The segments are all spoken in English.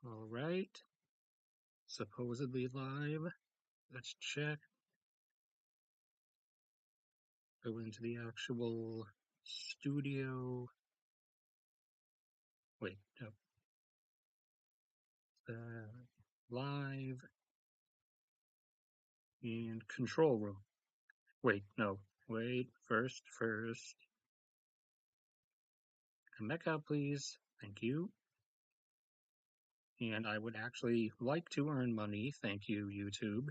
All right. Supposedly live. Let's check. Go into the actual studio. Wait, no. Live and control room. Wait, no. Wait, first. Come back out, please. Thank you. And I would actually like to earn money. Thank you, YouTube,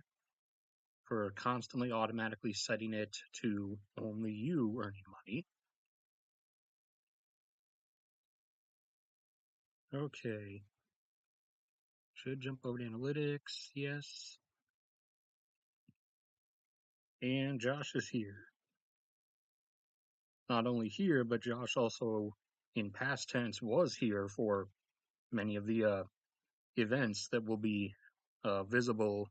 for constantly automatically setting it to only you earning money. Okay. Should jump over to analytics. Yes. And Josh is here. Not only here, but Josh also, in past tense, was here for many of the events that will be visible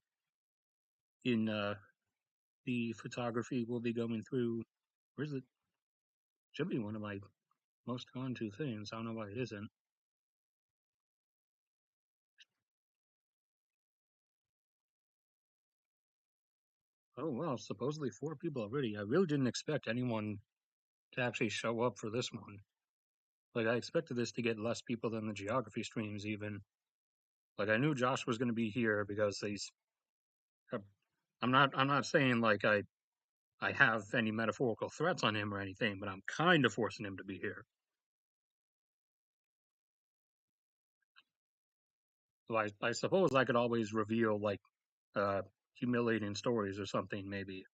in the photography we'll be going through. Where's it? Should be one of my most gone to things. I don't know why it isn't. Oh well, supposedly 4 people already. I really didn't expect anyone to actually show up for this one. Like I expected this to get less people than the geography streams even. Like I knew Josh was going to be here because he's. I'm not saying like I have any metaphorical threats on him or anything, but I'm kind of forcing him to be here. So I suppose I could always reveal like uh, humiliating stories or something, maybe.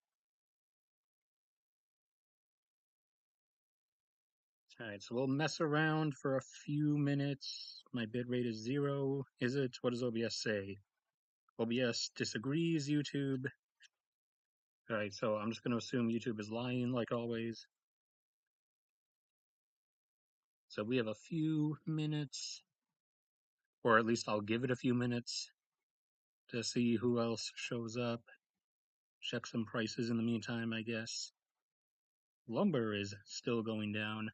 All right, so we'll mess around for a few minutes. My bitrate is 0. Is it? What does OBS say? OBS disagrees, YouTube. All right, so I'm just going to assume YouTube is lying like always. So we have a few minutes, or at least I'll give it a few minutes to see who else shows up. Check some prices in the meantime, I guess. Lumber is still going down.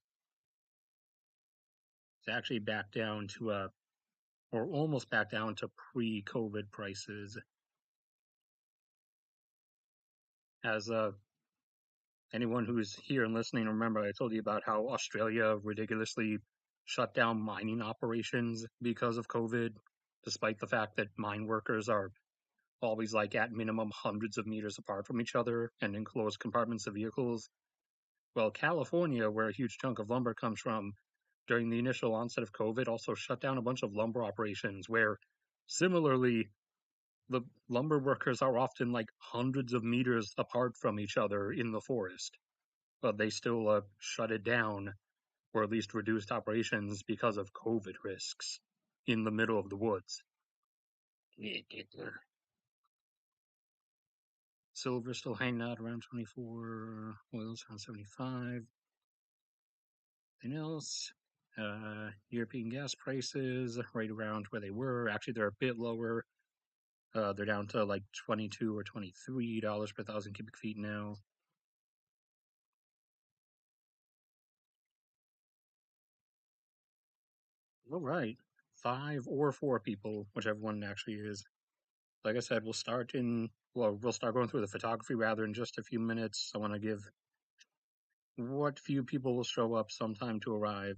It's actually back down to or almost back down to pre-COVID prices. As anyone who's here and listening, remember I told you about how Australia ridiculously shut down mining operations because of COVID, despite the fact that mine workers are always like at minimum hundreds of meters apart from each other and in closed compartments of vehicles. Well, California, where a huge chunk of lumber comes from, during the initial onset of COVID, also shut down a bunch of lumber operations where similarly the lumber workers are often like hundreds of meters apart from each other in the forest, but they still shut it down or at least reduced operations because of COVID risks in the middle of the woods. Silver still hanging out around 24, oil's around 75. Anything else? European gas prices right around where they were. Actually, they're a bit lower. They're down to like $22 or $23 per thousand cubic feet now. All right, 5 or 4 people, whichever one it actually is. Like I said, we'll start going through the photography rather in just a few minutes. I want to give what few people will show up some time to arrive.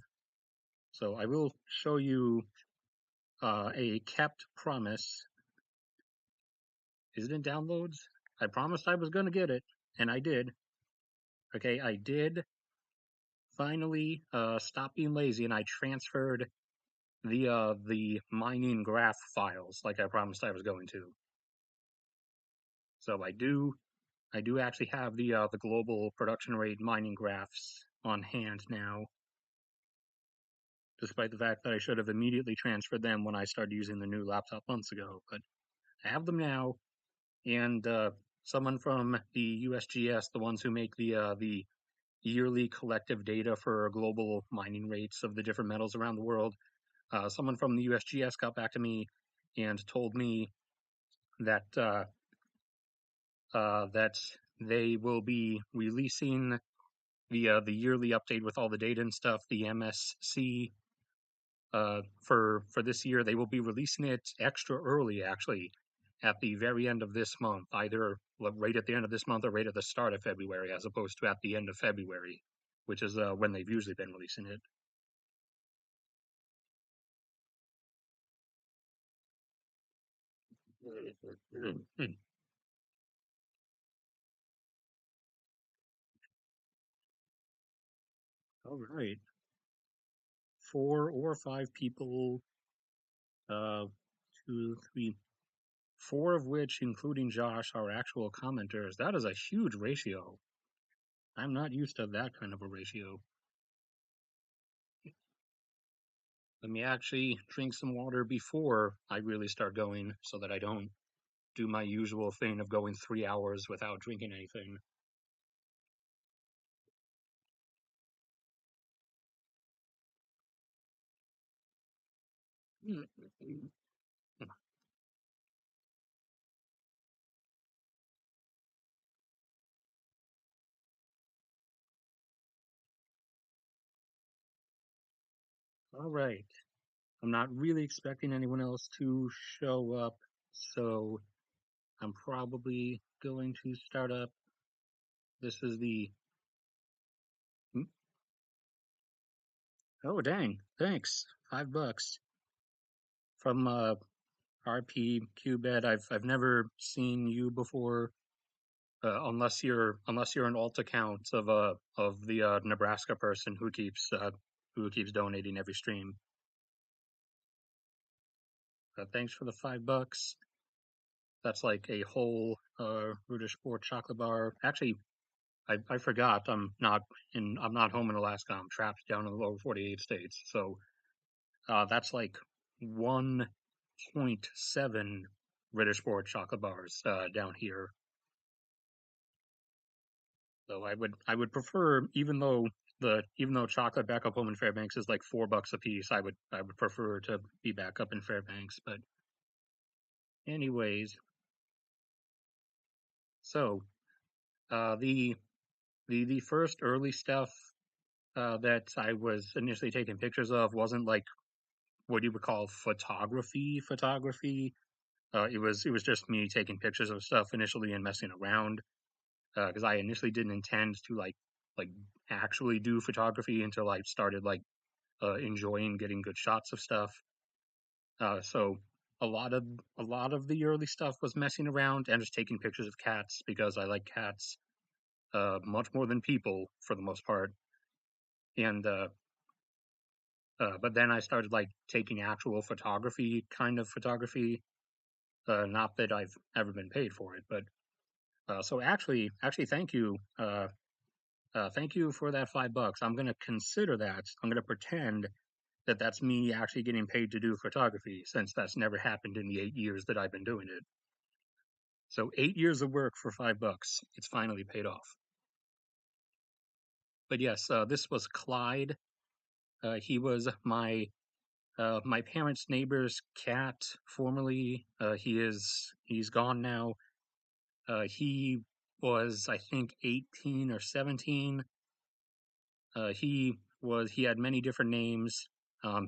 So I will show you a kept promise. Is it in downloads? I promised I was going to get it, and I did. Okay, I did finally stop being lazy, and I transferred the mining graph files like I promised I was going to. So I do actually have the global production rate mining graphs on hand now, despite the fact that I should have immediately transferred them when I started using the new laptop months ago. But I have them now, and someone from the USGS, the ones who make the yearly collective data for global mining rates of the different metals around the world, someone from the USGS got back to me and told me that that they will be releasing the yearly update with all the data and stuff, the MSC, For this year, they will be releasing it extra early, actually, at the very end of this month, either right at the end of this month or right at the start of February, as opposed to at the end of February, which is when they've usually been releasing it. All right, 4 or 5 people, uh, two, three, four of which, including Josh, are actual commenters. That is a huge ratio. I'm not used to that kind of a ratio. Let me actually drink some water before I really start going so that I don't do my usual thing of going 3 hours without drinking anything. All right. I'm not really expecting anyone else to show up, so I'm probably going to start up. This is the. Hmm? Oh, dang. Thanks. $5 from RP Qbed. I've never seen you before, unless you're an alt account of the Nebraska person who keeps donating every stream. Thanks for the $5. That's like a whole Rudish Sport chocolate bar. Actually, I forgot I'm not home in Alaska. I'm trapped down in the lower 48 states. So that's like 1.7 British Sport chocolate bars down here. So I would prefer, even though chocolate back up home in Fairbanks is like $4 a piece, I would prefer to be back up in Fairbanks. But anyways, so the first early stuff that I was initially taking pictures of wasn't like what you would call photography. It was just me taking pictures of stuff initially and messing around because I initially didn't intend to like actually do photography until I started like enjoying getting good shots of stuff. So a lot of a lot of the early stuff was messing around and just taking pictures of cats because I like cats much more than people for the most part. And but then I started like taking actual photography, kind of photography. Not that I've ever been paid for it, but so actually, thank you for that $5. I'm gonna consider that. I'm gonna pretend that that's me actually getting paid to do photography, since that's never happened in the 8 years that I've been doing it. So 8 years of work for $5. It's finally paid off. But yes, this was Clyde. He was my parents' neighbor's cat formerly. He's gone now. He was, I think, 18 or 17. He had many different names.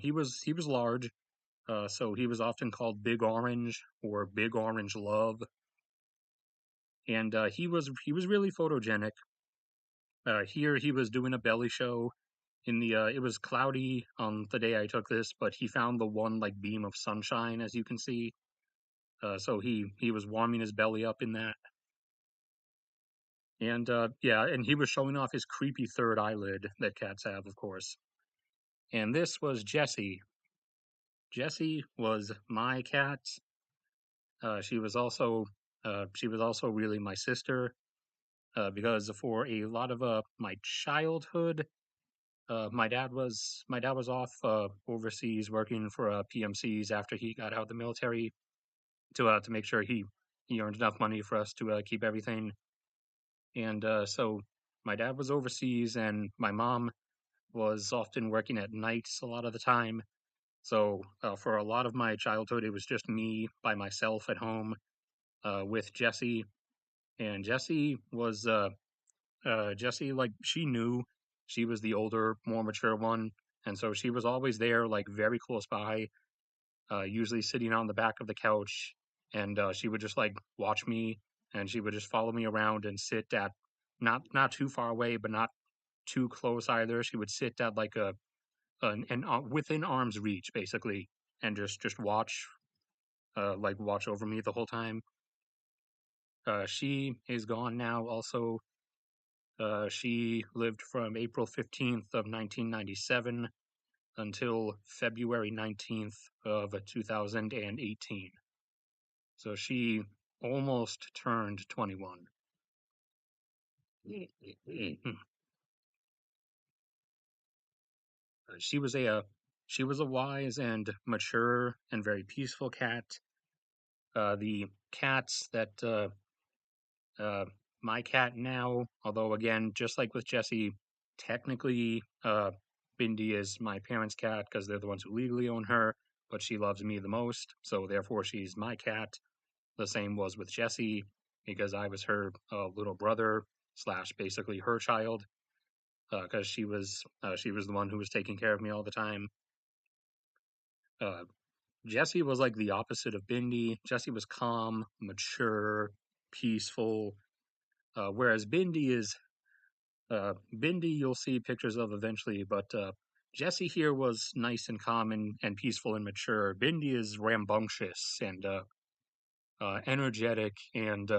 He was large, so he was often called Big Orange or Big Orange Love, and he was really photogenic. Here he was doing a belly show in the it was cloudy on the day I took this, but he found the one like beam of sunshine, as you can see. So he was warming his belly up in that, and yeah, and he was showing off his creepy third eyelid that cats have, of course. And this was Jessie. Jessie was my cat. She was also really my sister because for a lot of my childhood, my dad was off overseas working for PMCs after he got out of the military to make sure he earned enough money for us to keep everything. And so my dad was overseas, and my mom was often working at nights a lot of the time. So for a lot of my childhood, it was just me by myself at home with Jessie. And Jessie, like she knew she was the older, more mature one. and so she was always there, like very close by, usually sitting on the back of the couch, and she would just like watch me, and she would just follow me around and sit at not too far away, but not too close either. She would sit at like within arm's reach basically, and just watch, like watch over me the whole time. She is gone now. Also, she lived from April 15th of 1997 until February 19th of 2018. So she almost turned 21. She was she was a wise and mature and very peaceful cat. The cats that uh, my cat now, although again, just like with Jessie, technically Bindi is my parents' cat because they're the ones who legally own her, but she loves me the most, so therefore she's my cat. The same was with Jessie because I was her little brother slash basically her child, because she was the one who was taking care of me all the time. Uh, Jessie was like the opposite of Bindi. Jessie was calm, mature, peaceful, whereas Bindi you'll see pictures of eventually, but Jessie here was nice and calm and peaceful and mature. Bindi is rambunctious and energetic and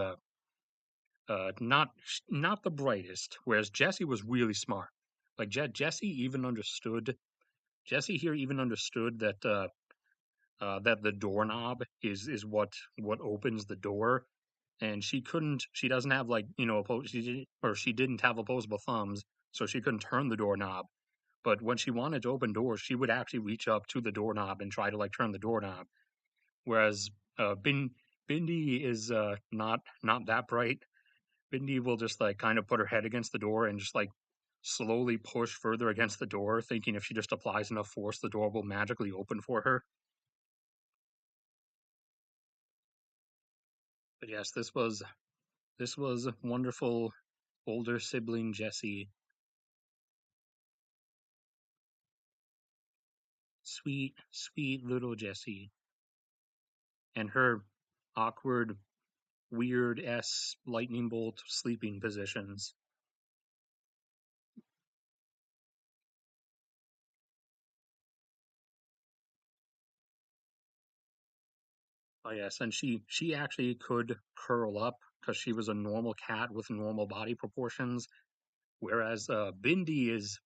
not not the brightest, whereas Jessie was really smart. Like Jessie even understood. Jessie here even understood that the doorknob is what opens the door, and she couldn't. She doesn't have like she didn't have opposable thumbs, so she couldn't turn the doorknob. But when she wanted to open doors, she would actually reach up to the doorknob and try to like turn the doorknob. Whereas Bindi is not that bright. Bindi will just like kind of put her head against the door and just like slowly push further against the door, thinking if she just applies enough force, the door will magically open for her. But yes, this was wonderful older sibling Jessie, sweet sweet little Jessie, and her awkward weird S lightning bolt sleeping positions. Oh yes, and she actually could curl up because she was a normal cat with normal body proportions, whereas Bindi's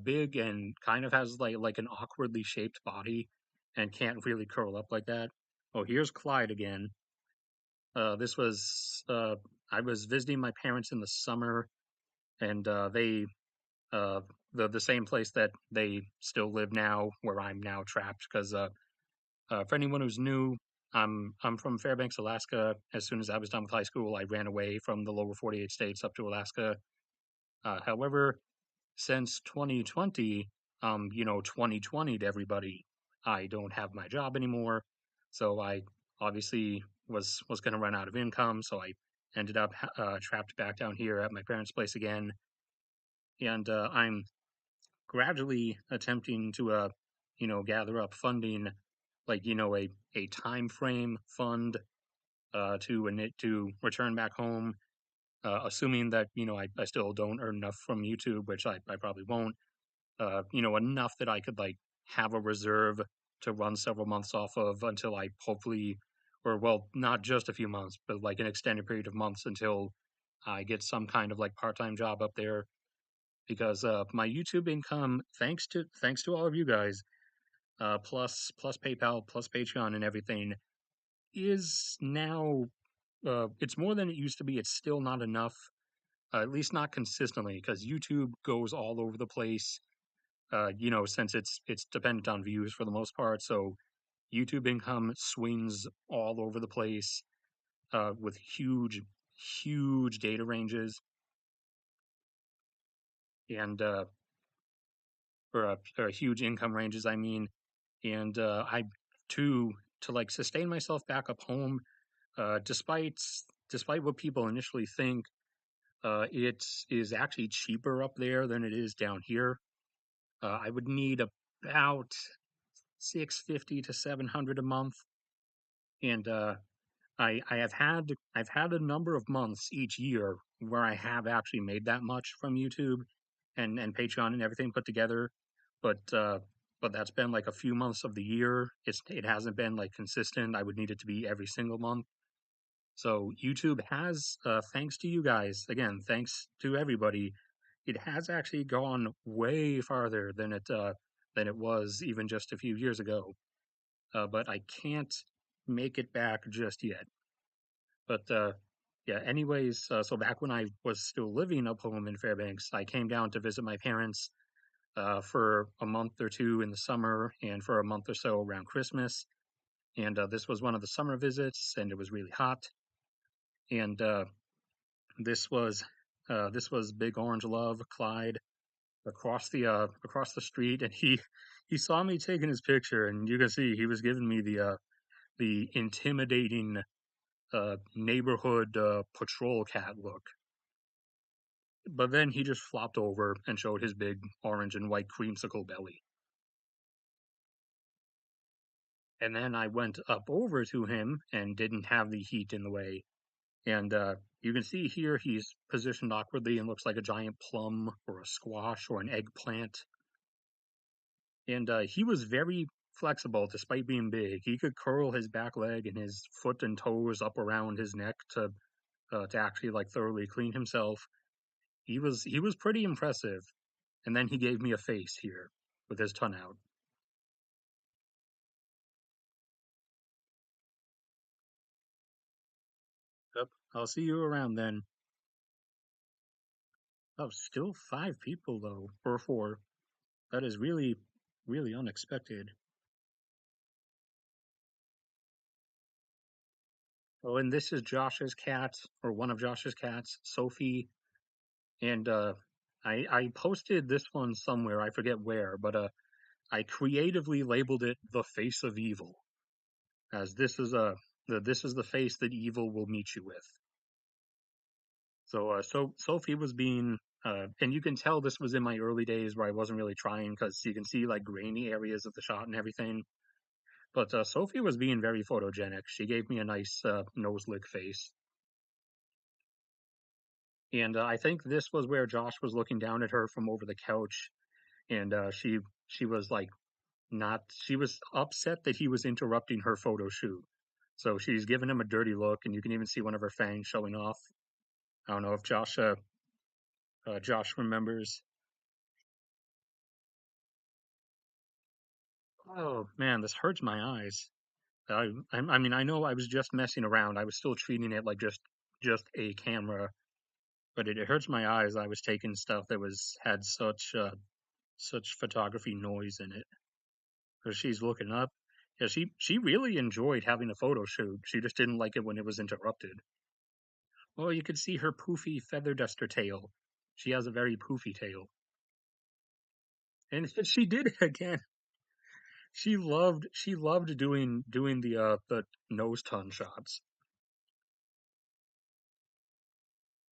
big and kind of has like an awkwardly shaped body and can't really curl up like that. Oh, here's Clyde again. This was I was visiting my parents in the summer, and they uh, the same place that they still live now, where I'm now trapped. Because for anyone who's new, I'm from Fairbanks, Alaska. As soon as I was done with high school, I ran away from the lower 48 states up to Alaska. However, since 2020, 2020 to everybody, I don't have my job anymore, so I obviously was going to run out of income, so I ended up trapped back down here at my parents' place again, and I'm gradually attempting to gather up funding, like a time frame fund to return back home, assuming that I still don't earn enough from YouTube, which I probably won't, enough that I could like have a reserve to run several months off of until I hopefully, or well, not just a few months, but like an extended period of months until I get some kind of like part-time job up there. Because my YouTube income, thanks to all of you guys, plus PayPal, plus Patreon and everything, is now it's more than it used to be. It's still not enough, at least not consistently, because YouTube goes all over the place, since it's dependent on views for the most part. So YouTube income swings all over the place, with huge data ranges and or huge income ranges. I mean, and I to to like sustain myself back up home, despite what people initially think, it is actually cheaper up there than it is down here. I would need about 650 to 700 a month, and I've had a number of months each year where I have actually made that much from YouTube and Patreon and everything put together, but that's been like a few months of the year. It hasn't been like consistent. I would need it to be every single month. So YouTube has, thanks to you guys, again, thanks to everybody, it has actually gone way farther than it was even just a few years ago. But I can't make it back just yet. But yeah, anyways, so back when I was still living up home in Fairbanks, I came down to visit my parents for a month or two in the summer and for a month or so around Christmas. And this was one of the summer visits, and it was really hot. And this was this was Big Orange Love, Clyde, across the street, and he saw me taking his picture, and you can see he was giving me the intimidating neighborhood patrol cat look. But then he just flopped over and showed his big orange and white creamsicle belly. And then I went up over to him and didn't have the heat in the way. And you can see here he's positioned awkwardly and looks like a giant plum or a squash or an eggplant. And he was very flexible despite being big. He could curl his back leg and his foot and toes up around his neck to actually like thoroughly clean himself. He was pretty impressive. And then he gave me a face here with his tongue out. Yep. I'll see you around then. Oh, still five people though, or four. That is really, really unexpected. Oh, and this is Josh's cat, or one of Josh's cats, Sophie. And I posted this one somewhere, I forget where, but I creatively labeled it the face of evil, as this is the face that evil will meet you with. So Sophie was being, and you can tell this was in my early days where I wasn't really trying because you can see like grainy areas of the shot and everything. But Sophie was being very photogenic. She gave me a nice nose lick face. And I think this was where Josh was looking down at her from over the couch, and she was like not she was upset that he was interrupting her photo shoot. So she's giving him a dirty look, and you can even see one of her fangs showing off. I don't know if Josh remembers. Oh man, this hurts my eyes. I mean, I know I was just messing around. I was still treating it like just a camera, but it hurts my eyes. I was taking stuff that was had such photography noise in it. Because she's looking up. Yeah, she really enjoyed having a photo shoot. She just didn't like it when it was interrupted. Well, you could see her poofy feather duster tail. She has a very poofy tail, and she did it again. She loved doing the nose ton shots.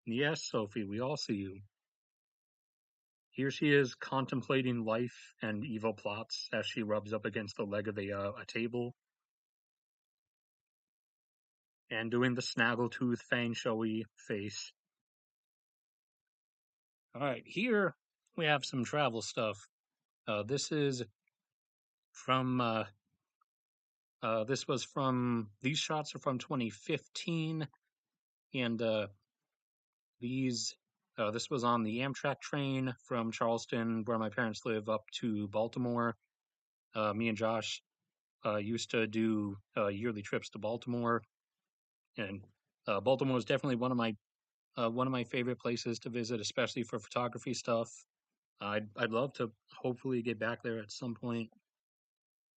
Yes, Sophie, we all see you. Here she is contemplating life and evil plots as she rubs up against the leg of a table and doing the snaggletooth fang showy face. All right, here we have some travel stuff. This is from this was from these shots are from 2015, and these this was on the Amtrak train from Charleston, where my parents live, up to Baltimore. Me and Josh used to do yearly trips to Baltimore, and Baltimore is definitely one of my favorite places to visit, especially for photography stuff. I'd love to hopefully get back there at some point,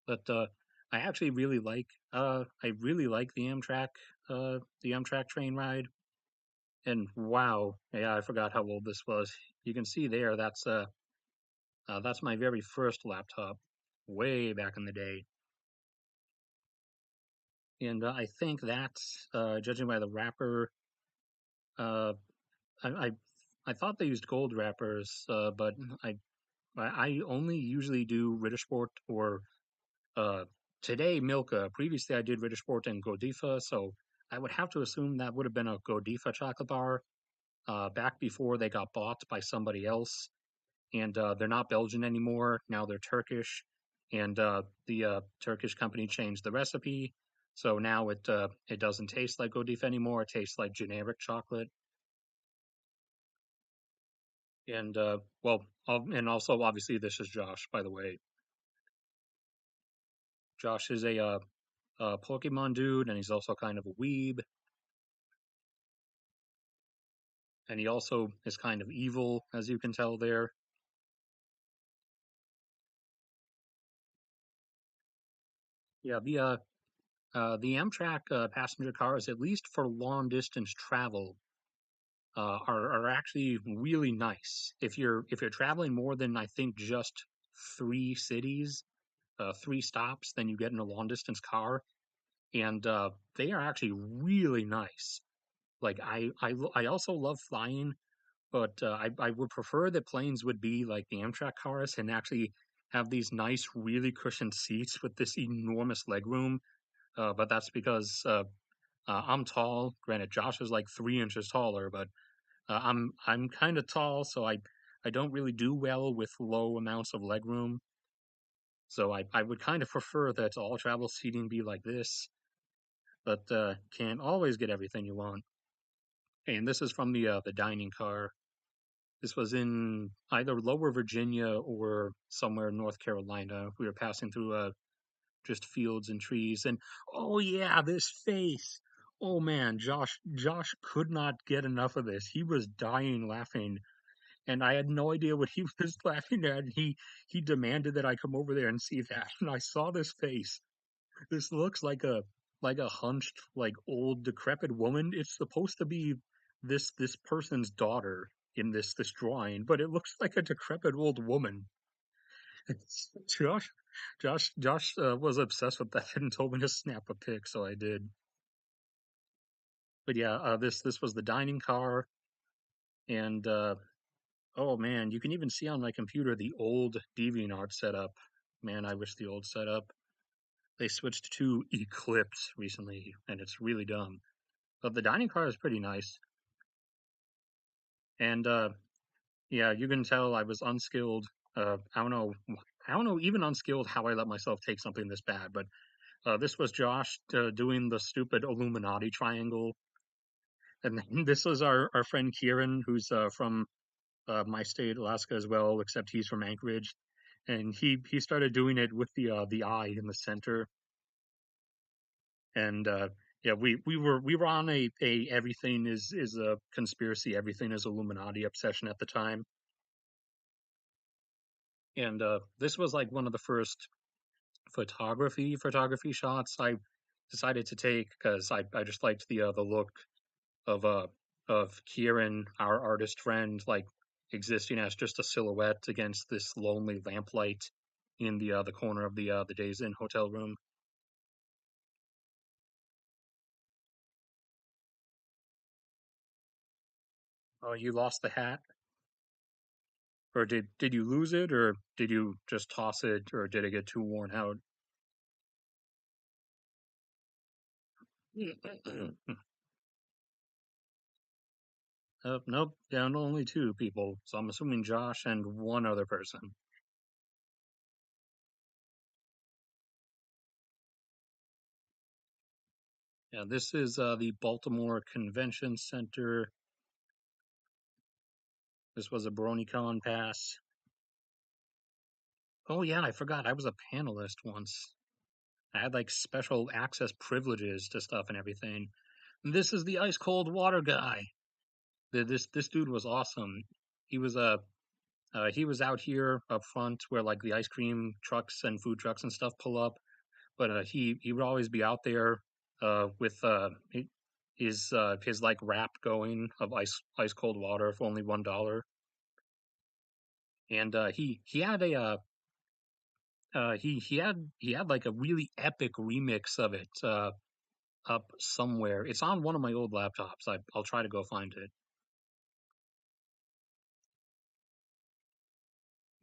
but I actually I really like the Amtrak train ride. And wow, yeah, I forgot how old this was. You can see there that's my very first laptop, way back in the day. And I think that's judging by the wrapper, uh, I, I I thought they used gold wrappers, but I only usually do Rittersport or uh today Milka. Previously, I did Rittersport and Godiva, so I would have to assume that would have been a Godiva chocolate bar back before they got bought by somebody else. And they're not Belgian anymore. Now they're Turkish, and the Turkish company changed the recipe, so now it doesn't taste like Godiva anymore. It tastes like generic chocolate. And and also obviously this is Josh, by the way. Josh is a Pokemon dude, and he's also kind of a weeb, and he also is kind of evil, as you can tell there. Yeah, the Amtrak passenger cars, at least for long distance travel, are actually really nice. If you're traveling more than I think just 3 cities, 3 stops, then you get in a long distance car, and they are actually really nice. Like I also love flying, but I would prefer that planes would be like the Amtrak cars and actually have these nice, really cushioned seats with this enormous legroom. But that's because I'm tall. Granted, Josh is like 3 inches taller, but I'm kind of tall, so I don't really do well with low amounts of legroom. So I would kind of prefer that all travel seating be like this, but can't always get everything you want. And this is from the dining car. This was in either Lower Virginia or somewhere in North Carolina. We were passing through just fields and trees, and oh yeah, this face. Oh man, Josh could not get enough of this. He was dying laughing, and I had no idea what he was laughing at. And he demanded that I come over there and see that. And I saw this face. This looks like a hunched, like old, decrepit woman. It's supposed to be this person's daughter in this drawing, but it looks like a decrepit old woman. Josh Josh was obsessed with that and told me to snap a pic, so I did. But yeah, this was the dining car, and oh man, you can even see on my computer the old DeviantArt setup. Man, I wish the old setup. They switched to Eclipse recently, and it's really dumb. But the dining car is pretty nice. And yeah, you can tell I was unskilled. I don't know, even unskilled how I let myself take something this bad. But this was Josh doing the stupid Illuminati triangle, and then this was our friend Kieran, who's from my state, Alaska, as well, except he's from Anchorage, and he started doing it with the eye in the center, and yeah, we were on a everything is a conspiracy, everything is Illuminati obsession at the time, and this was like one of the first photography shots I decided to take because I just liked the look of Kieran, our artist friend, like existing as just a silhouette against this lonely lamplight in the corner of the Days Inn hotel room. Oh, you lost the hat, or did you lose it, or did you just toss it, or did it get too worn out? Nope, down to only 2 people, so I'm assuming Josh and one other person. Yeah, this is the Baltimore Convention Center. This was a BronyCon pass. Oh yeah, I forgot. I was a panelist once. I had like special access privileges to stuff and everything. This is the ice cold water guy. This dude was awesome. He was he was out here up front where like the ice cream trucks and food trucks and stuff pull up, but he would always be out there with his like rap going of ice cold water for only $1. And he had a he had like a really epic remix of it up somewhere. It's on one of my old laptops. I'll try to go find it.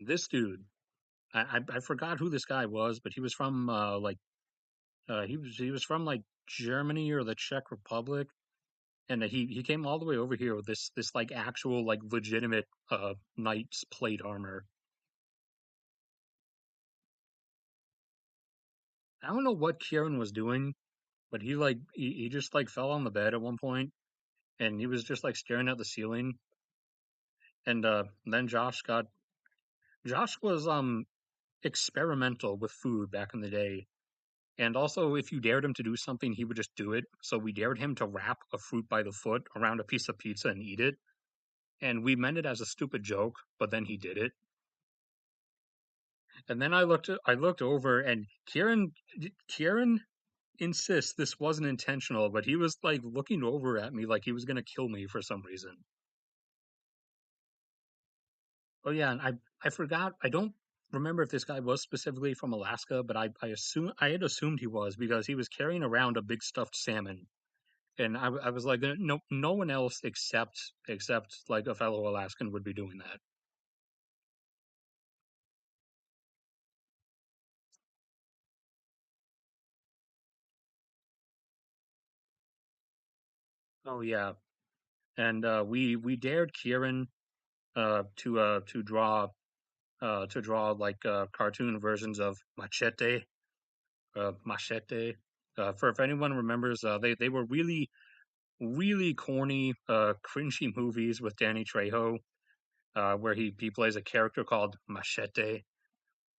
This dude, I forgot who this guy was, but he was from he was from like Germany or the Czech Republic, and he came all the way over here with this like actual like legitimate knight's plate armor. I don't know what Kieran was doing, but he just like fell on the bed at one point, and he was just like staring at the ceiling. And then Josh was experimental with food back in the day. And also, if you dared him to do something, he would just do it. So we dared him to wrap a fruit by the foot around a piece of pizza and eat it. And we meant it as a stupid joke, but then he did it. And then I looked over, and Kieran insists this wasn't intentional, but he was like looking over at me like he was gonna kill me for some reason. Oh yeah, and I forgot. I don't remember if this guy was specifically from Alaska, but I had assumed he was because he was carrying around a big stuffed salmon, and I was like, no one else except like a fellow Alaskan would be doing that. Oh yeah, and we dared Kieran to draw like cartoon versions of Machete. For if anyone remembers, they were really corny, cringy movies with Danny Trejo, where he plays a character called Machete,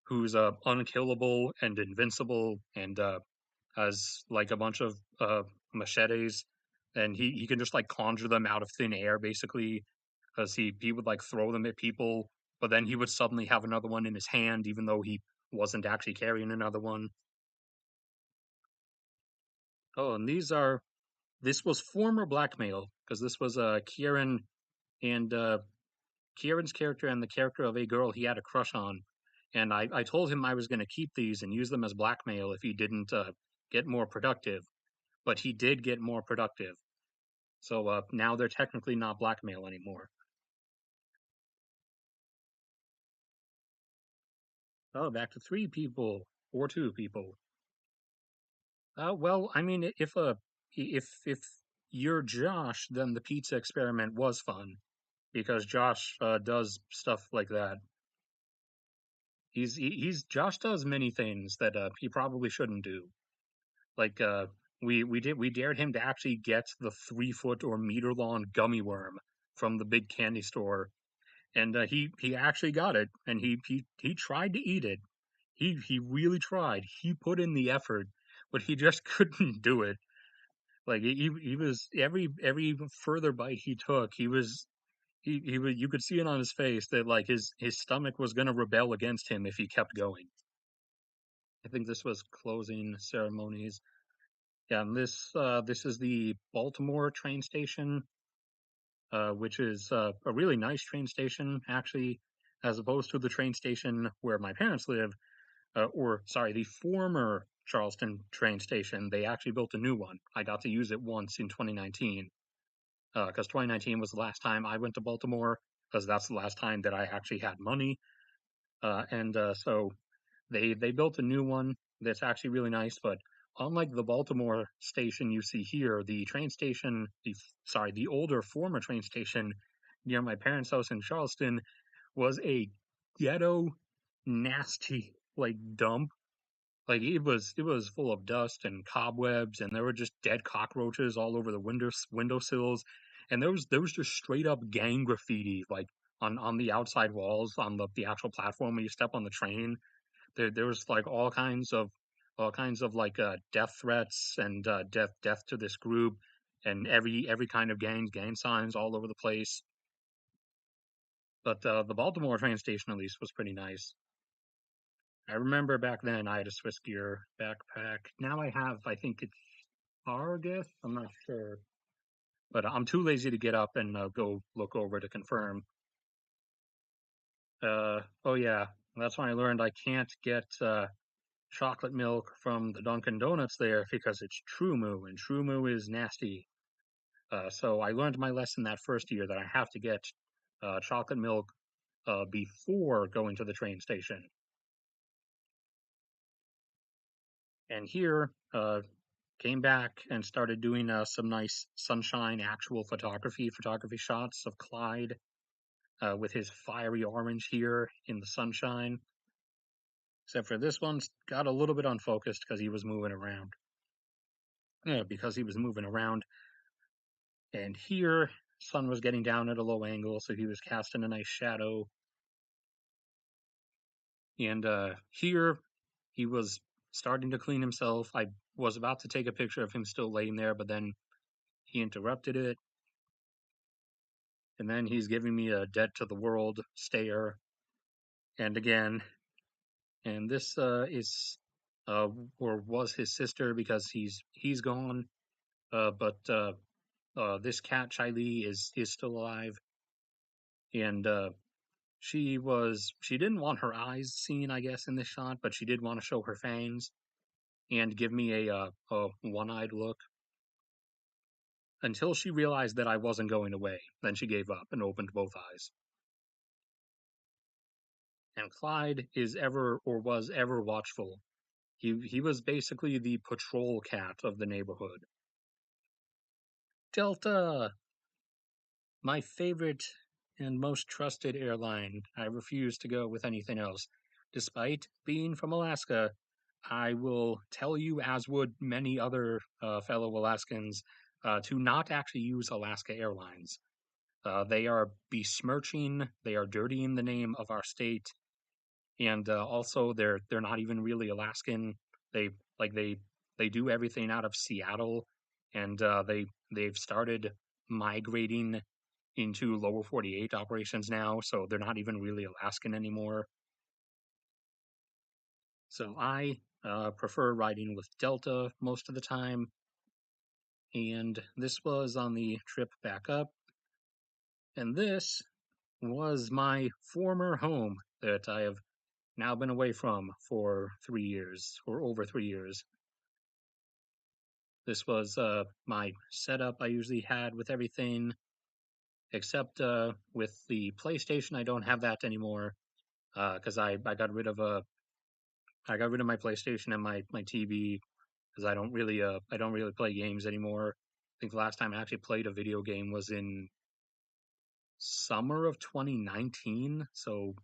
who's unkillable and invincible, and has like a bunch of machetes, and he can just like conjure them out of thin air, basically, because he would like throw them at people, but then he would suddenly have another one in his hand, even though he wasn't actually carrying another one. Oh, and this was former blackmail because this was Kieran and Kieran's character and the character of a girl he had a crush on. And I told him I was going to keep these and use them as blackmail if he didn't get more productive. But he did get more productive. So now they're technically not blackmail anymore. Oh, back to three people or two people. Well, I mean, if you're Josh, then the pizza experiment was fun because Josh does stuff like that. He's Josh does many things that he probably shouldn't do. Like we dared him to actually get the 3 foot or meter long gummy worm from the big candy store, and he actually got it, and he tried to eat it. He really tried. He put in the effort, but he just couldn't do it. Like he was every further bite he took, he was you could see it on his face that like his stomach was gonna rebel against him if he kept going. I think this was closing ceremonies. Yeah, and this is the Baltimore train station, which is a really nice train station actually, as opposed to the train station where my parents live, or sorry, the former Charleston train station. They actually built a new one. I got to use it once in 2019, because 2019 was the last time I went to Baltimore, because that's the last time that I actually had money. And so they built a new one that's actually really nice, but unlike the Baltimore station you see here, the train station, the older former train station near my parents' house in Charleston was a ghetto, nasty like dump. Like it was full of dust and cobwebs, and there were just dead cockroaches all over the windowsills, and there was just straight up gang graffiti like on the outside walls on the actual platform when you step on the train. There was like all kinds of like death threats and death to this group, and every kind of gang signs all over the place. But the Baltimore train station at least was pretty nice. I remember back then I had a Swiss gear backpack. Now I think it's Target. I'm not sure, but I'm too lazy to get up and go look over to confirm. Oh yeah, that's when I learned I can't get chocolate milk from the Dunkin' Donuts there because it's True Moo, and True Moo is nasty. So I learned my lesson that first year that I have to get chocolate milk before going to the train station. And here, came back and started doing some nice sunshine actual photography shots of Clyde with his fiery orange here in the sunshine. Except for this one's got a little bit unfocused because he was moving around. Yeah, because he was moving around. And here, sun was getting down at a low angle, so he was casting a nice shadow. And here, he was starting to clean himself. I was about to take a picture of him still laying there, but then he interrupted it. And then he's giving me a dead to the world stare. And again, and this is or was his sister because he's gone. But this cat Chiley is still alive, and she didn't want her eyes seen, I guess, in this shot, but she did want to show her fangs and give me a one-eyed look until she realized that I wasn't going away. Then she gave up and opened both eyes. And Clyde is ever or was ever watchful. He was basically the patrol cat of the neighborhood. Delta, my favorite and most trusted airline. I refuse to go with anything else. Despite being from Alaska, I will tell you, as would many other fellow Alaskans, to not actually use Alaska Airlines. They are besmirching, they are dirtying the name of our state, and also they're not even really Alaskan. They like they do everything out of Seattle, and they've started migrating into lower 48 operations now, so they're not even really Alaskan anymore. So I prefer riding with Delta most of the time, and this was on the trip back up, and this was my former home that I have now been away from for 3 years, or over 3 years. This was my setup I usually had with everything, except with the PlayStation. I don't have that anymore because I got rid of my PlayStation and my TV because I don't really play games anymore. I think the last time I actually played a video game was in summer of 2019, so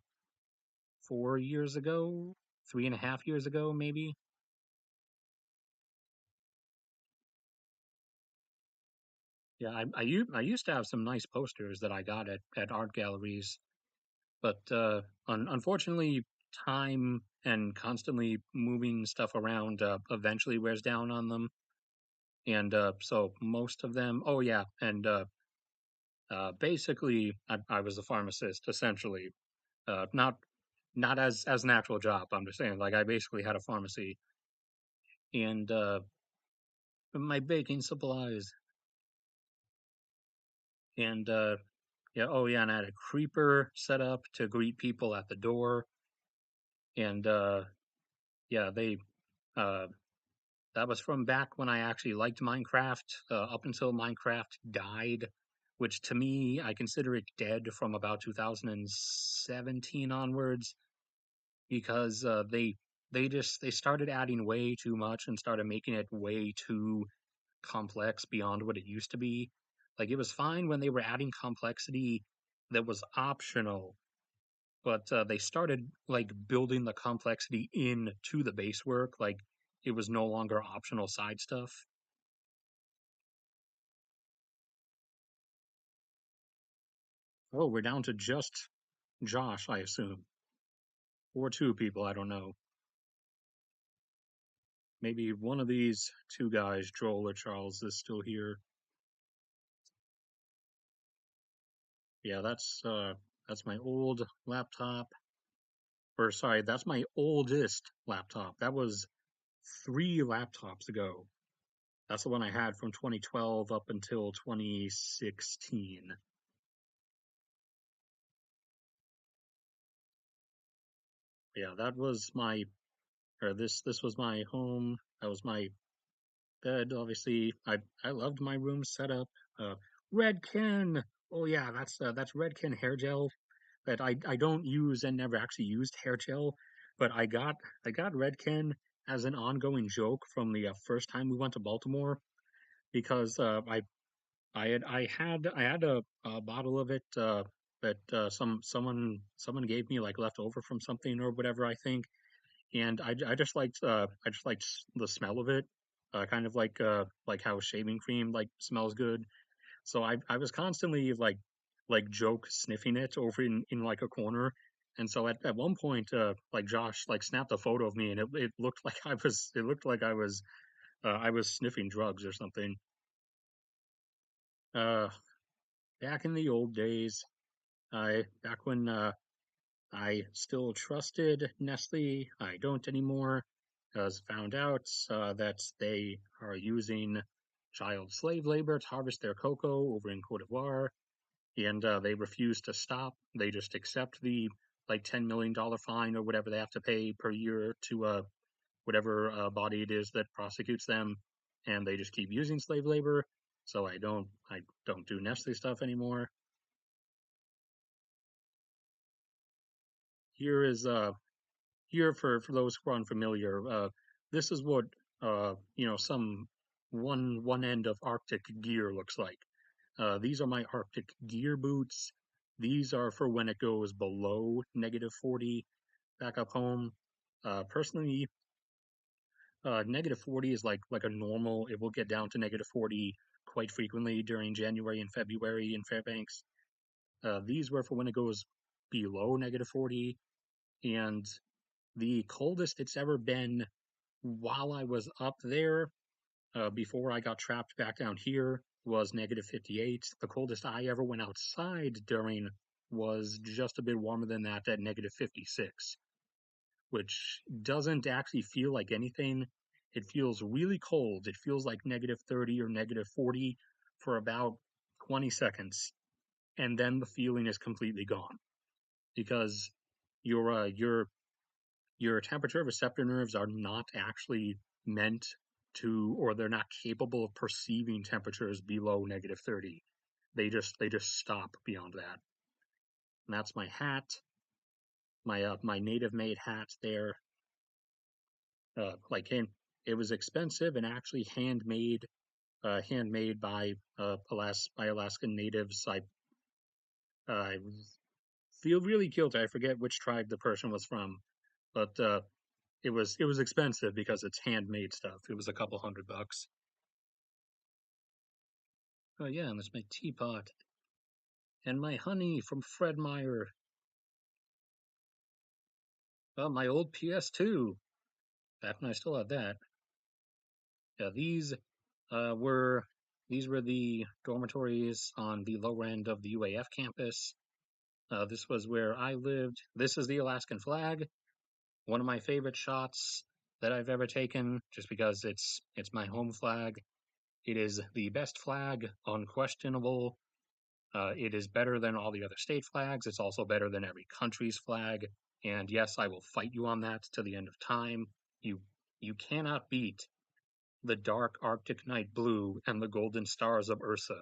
4 years ago, 3.5 years ago, maybe. Yeah, I used to have some nice posters that I got at art galleries, but unfortunately, time and constantly moving stuff around eventually wears down on them. And so most of them, oh yeah, and basically, I was a pharmacist essentially, not as an actual job. I'm just saying, like I basically had a pharmacy, and my baking supplies, and yeah, oh yeah, and I had a creeper set up to greet people at the door, and yeah, they uh, that was from back when I actually liked Minecraft, up until Minecraft died, which to me I consider it dead from about 2017 onwards because they started adding way too much and started making it way too complex beyond what it used to be. Like it was fine when they were adding complexity that was optional, but they started like building the complexity into the base work, like it was no longer optional side stuff. Oh, we're down to just Josh, I assume, or two people. I don't know. Maybe one of these two guys, Joel or Charles, is still here. Yeah, that's my old laptop. Or sorry, that's my oldest laptop. That was 3 laptops ago. That's the one I had from 2012 up until 2016. Yeah, that was my or this was my home. That was my bed. Obviously, I loved my room setup. Uh, Redken. Oh yeah, that's Redken hair gel. that I don't use and never actually used hair gel, but I got Redken as an ongoing joke from the first time we went to Baltimore because I had a bottle of it that someone gave me like left over from something or whatever I think, and I just liked the smell of it, kind of like how shaving cream like smells good. So I was constantly like joke sniffing it over in like a corner. And so at one point, like Josh like snapped a photo of me, and it looked like I was sniffing drugs or something. Uh, Back in the old days, I back when I still trusted Nestle, I don't anymore, because found out that they are using child slave labor to harvest their cocoa over in Cote d'Ivoire, and they refuse to stop. They just accept the like $10 million fine or whatever they have to pay per year to whatever body it is that prosecutes them, and they just keep using slave labor. So I don't do Nestle stuff anymore. Here is here for those who are unfamiliar, this is what some one end of Arctic gear looks like. These are my Arctic gear boots. These are for when it goes below -40 back up home. Personally, -40 is like a normal. It will get down to -40 quite frequently during January and February in Fairbanks. These were for when it goes below -40, and the coldest it's ever been while I was up there, before I got trapped back down here, was -58. The coldest I ever went outside during was just a bit warmer than that at -56, which doesn't actually feel like anything. It feels really cold. It feels like -30 or -40 for about 20 seconds, and then the feeling is completely gone because your uh, your your temperature receptor nerves are not actually meant to, or they're not capable of perceiving temperatures below -30. They just stop beyond that. And that's my hat, my native made hat there. Like it was expensive and actually handmade by by Alaskan natives. I feel really guilty. I forget which tribe the person was from, but it was expensive because it's handmade stuff. It was a couple $100. Oh yeah, and there's my teapot and my honey from Fred Meyer. Oh, my old PS2. Back when I still had that. Yeah, uh, were these were the dormitories on the lower end of the UAF campus. This was where I lived. This is the Alaskan flag. One of my favorite shots that I've ever taken, just because it's my home flag. It is the best flag, unquestionable. It is better than all the other state flags. It's also better than every country's flag. And yes, I will fight you on that to the end of time. You you cannot beat the dark Arctic night blue and the golden stars of Ursa.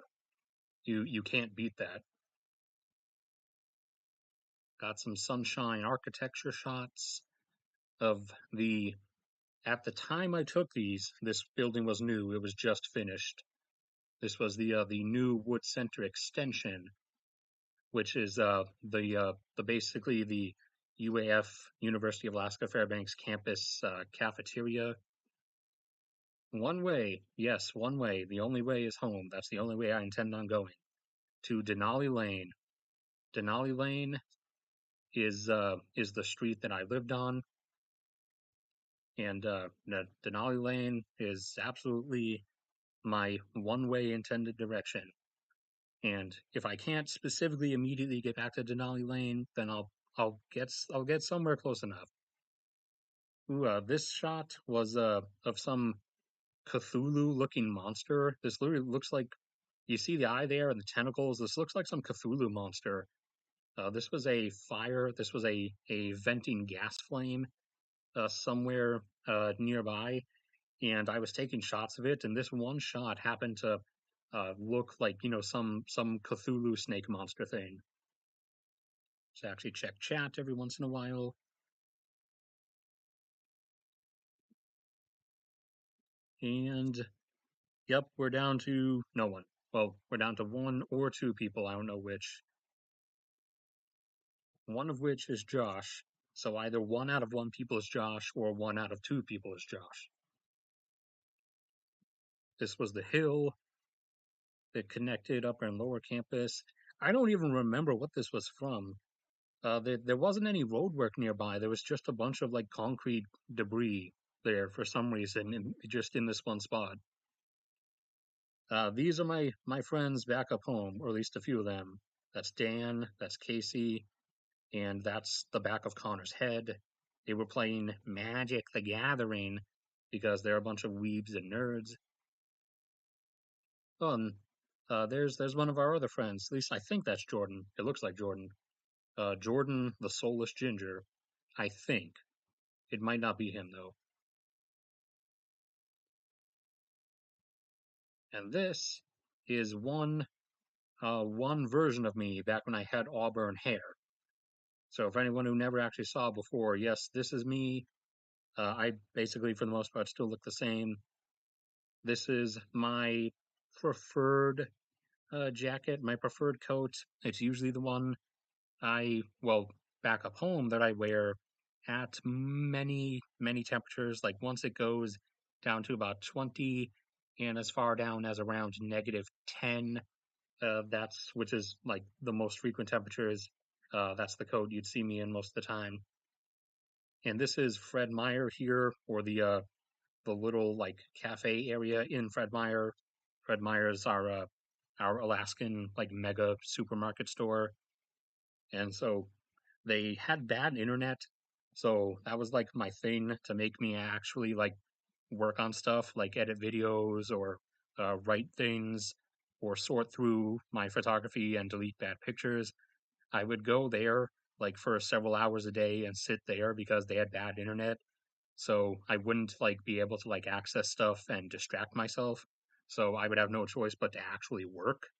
You can't beat that. Got some sunshine architecture shots of the at the time I took these, this building was new. It was just finished. This was the new Wood Center extension, which is the basically the UAF University of Alaska Fairbanks campus cafeteria. One way, yes, one way. The only way is home. That's the only way I intend on going to Denali Lane. Denali Lane is the street that I lived on, and Denali Lane is absolutely my one way intended direction. And if I can't specifically immediately get back to Denali Lane, then I'll get somewhere close enough. Ooh, this shot was of some Cthulhu-looking monster. This literally looks like you see the eye there and the tentacles. This looks like some Cthulhu monster. This was a fire. This was a venting gas flame somewhere nearby, and I was taking shots of it. And this one shot happened to look like some Cthulhu snake monster thing. to actually check chat every once in a while. And yep, we're down to no one. Well, we're down to one or two people. I don't know which. One of which is Josh. So either one out of one people is Josh or one out of two people is Josh. This was the hill that connected upper and lower campus. I don't even remember what this was from. There wasn't any road work nearby. There was just a bunch of like concrete debris there for some reason, just in this one spot. These are my friends back up home, or at least a few of them. That's Dan, that's Casey, and that's the back of Connor's head. They were playing Magic the Gathering because they're a bunch of weebs and nerds. Oh, and there's one of our other friends. At least I think that's Jordan. It looks like Jordan. Jordan, the soulless ginger. I think it might not be him though. And this is one version of me back when I had auburn hair. So for anyone who never actually saw before, yes, this is me. I basically, for the most part, still look the same. This is my preferred jacket, my preferred coat. It's usually the one well, back up home that I wear at many temperatures. Like once it goes down to about 20 and as far down as around -10, that's which is like the most frequent temperatures. That's the coat you'd see me in most of the time. And this is Fred Meyer here, or the little like cafe area in Fred Meyer. Fred Meyer's our Alaskan like mega supermarket store, and so they had bad internet. So that was like my thing to make me actually like work on stuff, like edit videos or write things or sort through my photography and delete bad pictures. I would go there like for several hours a day and sit there because they had bad internet. So I wouldn't like be able to like access stuff and distract myself. So I would have no choice but to actually work.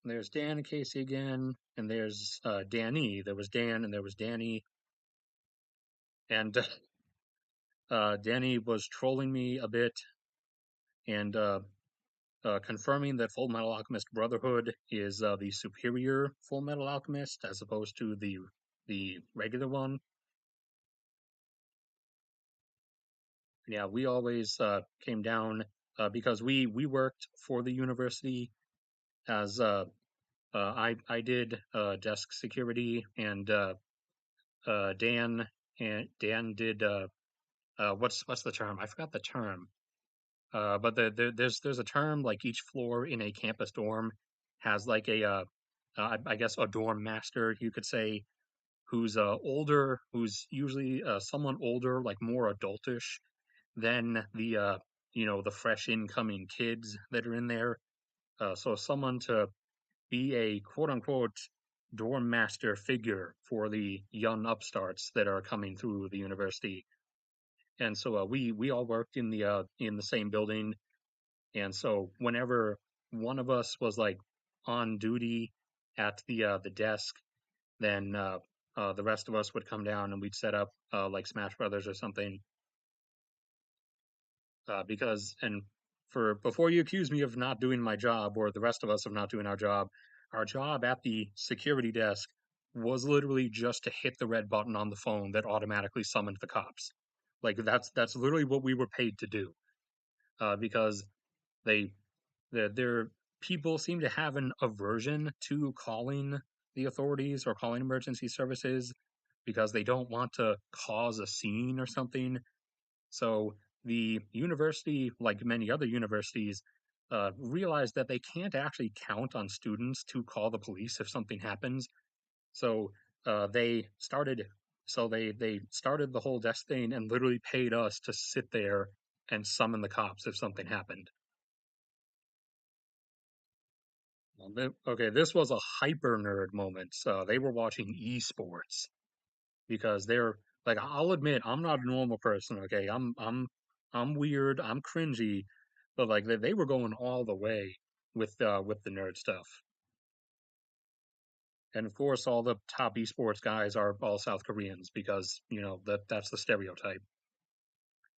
There's Dan and Casey again, and there's Danny. There was Dan and there was Danny, and Danny was trolling me a bit and confirming that Full Metal Alchemist Brotherhood is the superior Full Metal Alchemist as opposed to the regular one. Yeah, we always came down because we worked for the university as I did desk security and Dan did what's the term? I forgot the term. But there's a term like each floor in a campus dorm has like I guess a dorm master you could say who's older, who's usually someone older, like more adultish than the fresh incoming kids that are in there. So someone to be a quote unquote dorm master figure for the young upstarts that are coming through the university. And so we all worked in the same building. And so whenever one of us was like on duty at the desk, then the rest of us would come down and we'd set up like Smash Brothers or something. Because and for before you accuse me of not doing my job or the rest of us of not doing our job at the security desk was literally just to hit the red button on the phone that automatically summoned the cops. Like that's literally what we were paid to do. Because they their people seem to have an aversion to calling the authorities or calling emergency services because they don't want to cause a scene or something. So the university, like many other universities, realized that they can't actually count on students to call the police if something happens. So they started. So they started the whole desk thing and literally paid us to sit there and summon the cops if something happened. Okay, this was a hyper nerd moment. So they were watching esports because they're like, I'll admit, I'm not a normal person. Okay, I'm weird. I'm cringy, but like they were going all the way with the nerd stuff. And of course, all the top esports guys are all South Koreans because, that's the stereotype.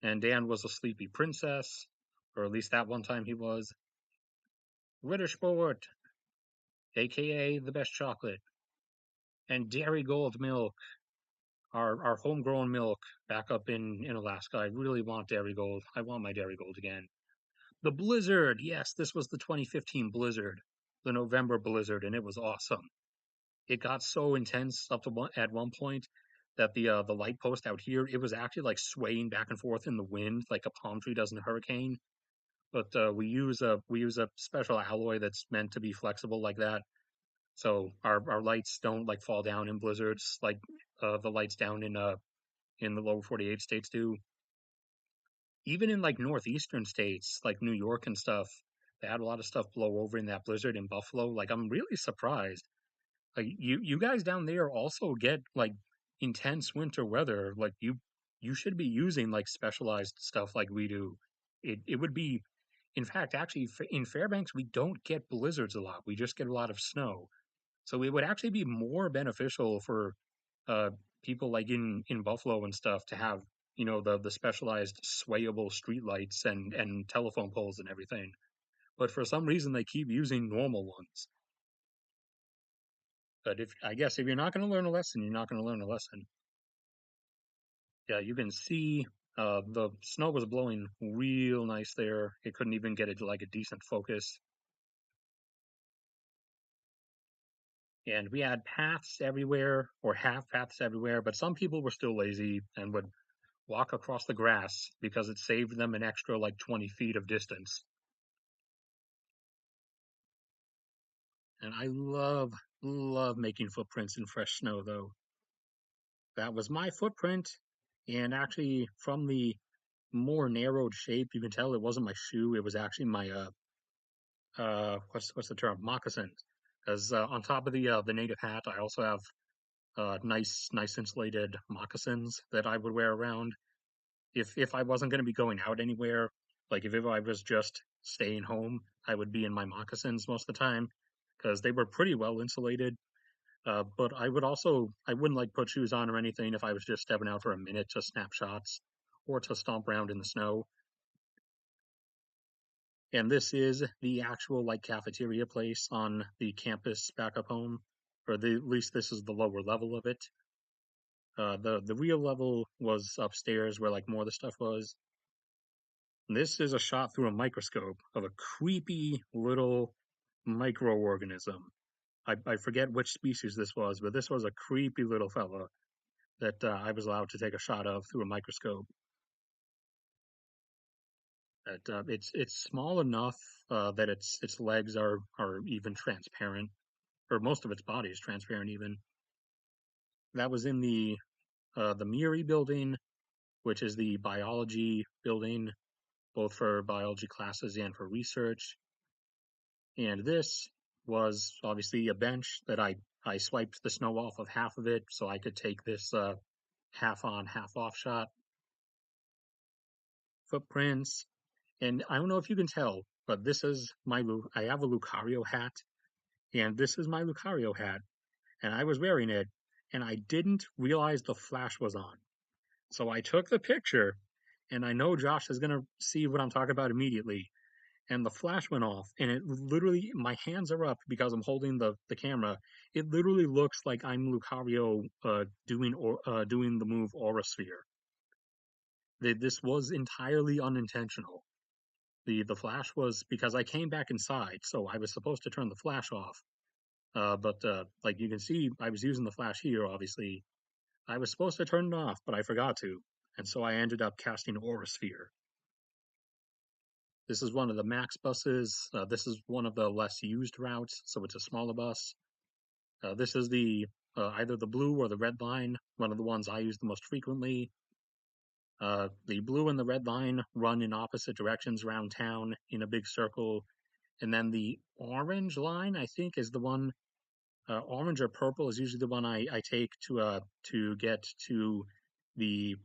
And Dan was a sleepy princess, or at least that one time he was. Rittersport, aka the best chocolate. And Dairy Gold milk, our homegrown milk back up in Alaska. I really want Dairy Gold. I want my Dairy Gold again. The Blizzard, yes, this was the 2015 Blizzard, the November Blizzard, and it was awesome. It got so intense up to at one point that the light post out here, it was actually like swaying back and forth in the wind like a palm tree does in a hurricane. But we use a special alloy that's meant to be flexible like that, so our lights don't like fall down in blizzards like the lights down in the lower 48 states do. Even in like northeastern states like New York and stuff, they had a lot of stuff blow over in that blizzard in Buffalo. Like I'm really surprised. Like you guys down there also get like intense winter weather. Like you should be using like specialized stuff like we do. It would be, in fact, actually in Fairbanks we don't get blizzards a lot. We just get a lot of snow. So it would actually be more beneficial for uh people like in Buffalo and stuff to have, the specialized swayable streetlights and telephone poles and everything. But for some reason they keep using normal ones. But if I guess if you're not going to learn a lesson, you're not going to learn a lesson. Yeah, you can see the snow was blowing real nice there. It couldn't even get it to like a decent focus. And we had paths everywhere, or half paths everywhere, but some people were still lazy and would walk across the grass because it saved them an extra like 20 feet of distance. And I love making footprints in fresh snow, though. That was my footprint. And actually, from the more narrowed shape, you can tell it wasn't my shoe. It was actually my what's the term, moccasins. Because on top of the native hat, I also have nice insulated moccasins that I would wear around if I wasn't going to be going out anywhere. Like if I was just staying home, I would be in my moccasins most of the time because they were pretty well insulated. But I wouldn't like put shoes on or anything if I was just stepping out for a minute to snap shots or to stomp around in the snow. And this is the actual like cafeteria place on the campus back up home, or at least this is the lower level of it. The real level was upstairs where like more of the stuff was. And this is a shot through a microscope of a creepy little microorganism. I forget which species this was, but this was a creepy little fella that I was allowed to take a shot of through a microscope. That it's small enough that its legs are even transparent, or most of its body is transparent even. That was in the Muri building, which is the biology building, both for biology classes and for research. And this was obviously a bench that I swiped the snow off of half of it so I could take this half on, half off shot. Footprints. And I don't know if you can tell, but this is I have a Lucario hat, and this is my Lucario hat, and I was wearing it, and I didn't realize the flash was on. So I took the picture, and I know Josh is gonna see what I'm talking about immediately. And the flash went off, and it literally, my hands are up because I'm holding the camera. It literally looks like I'm Lucario doing the move Aura Sphere. This was entirely unintentional. The flash was because I came back inside, so I was supposed to turn the flash off. But like you can see, I was using the flash here, obviously. I was supposed to turn it off, but I forgot to. And so I ended up casting Aura Sphere. This is one of the max buses. This is one of the less used routes, so it's a smaller bus. This is the either the blue or the red line, one of the ones I use the most frequently. The blue and the red line run in opposite directions around town in a big circle, and then the orange line, I think, is the one. Orange or purple is usually the one I take to get to the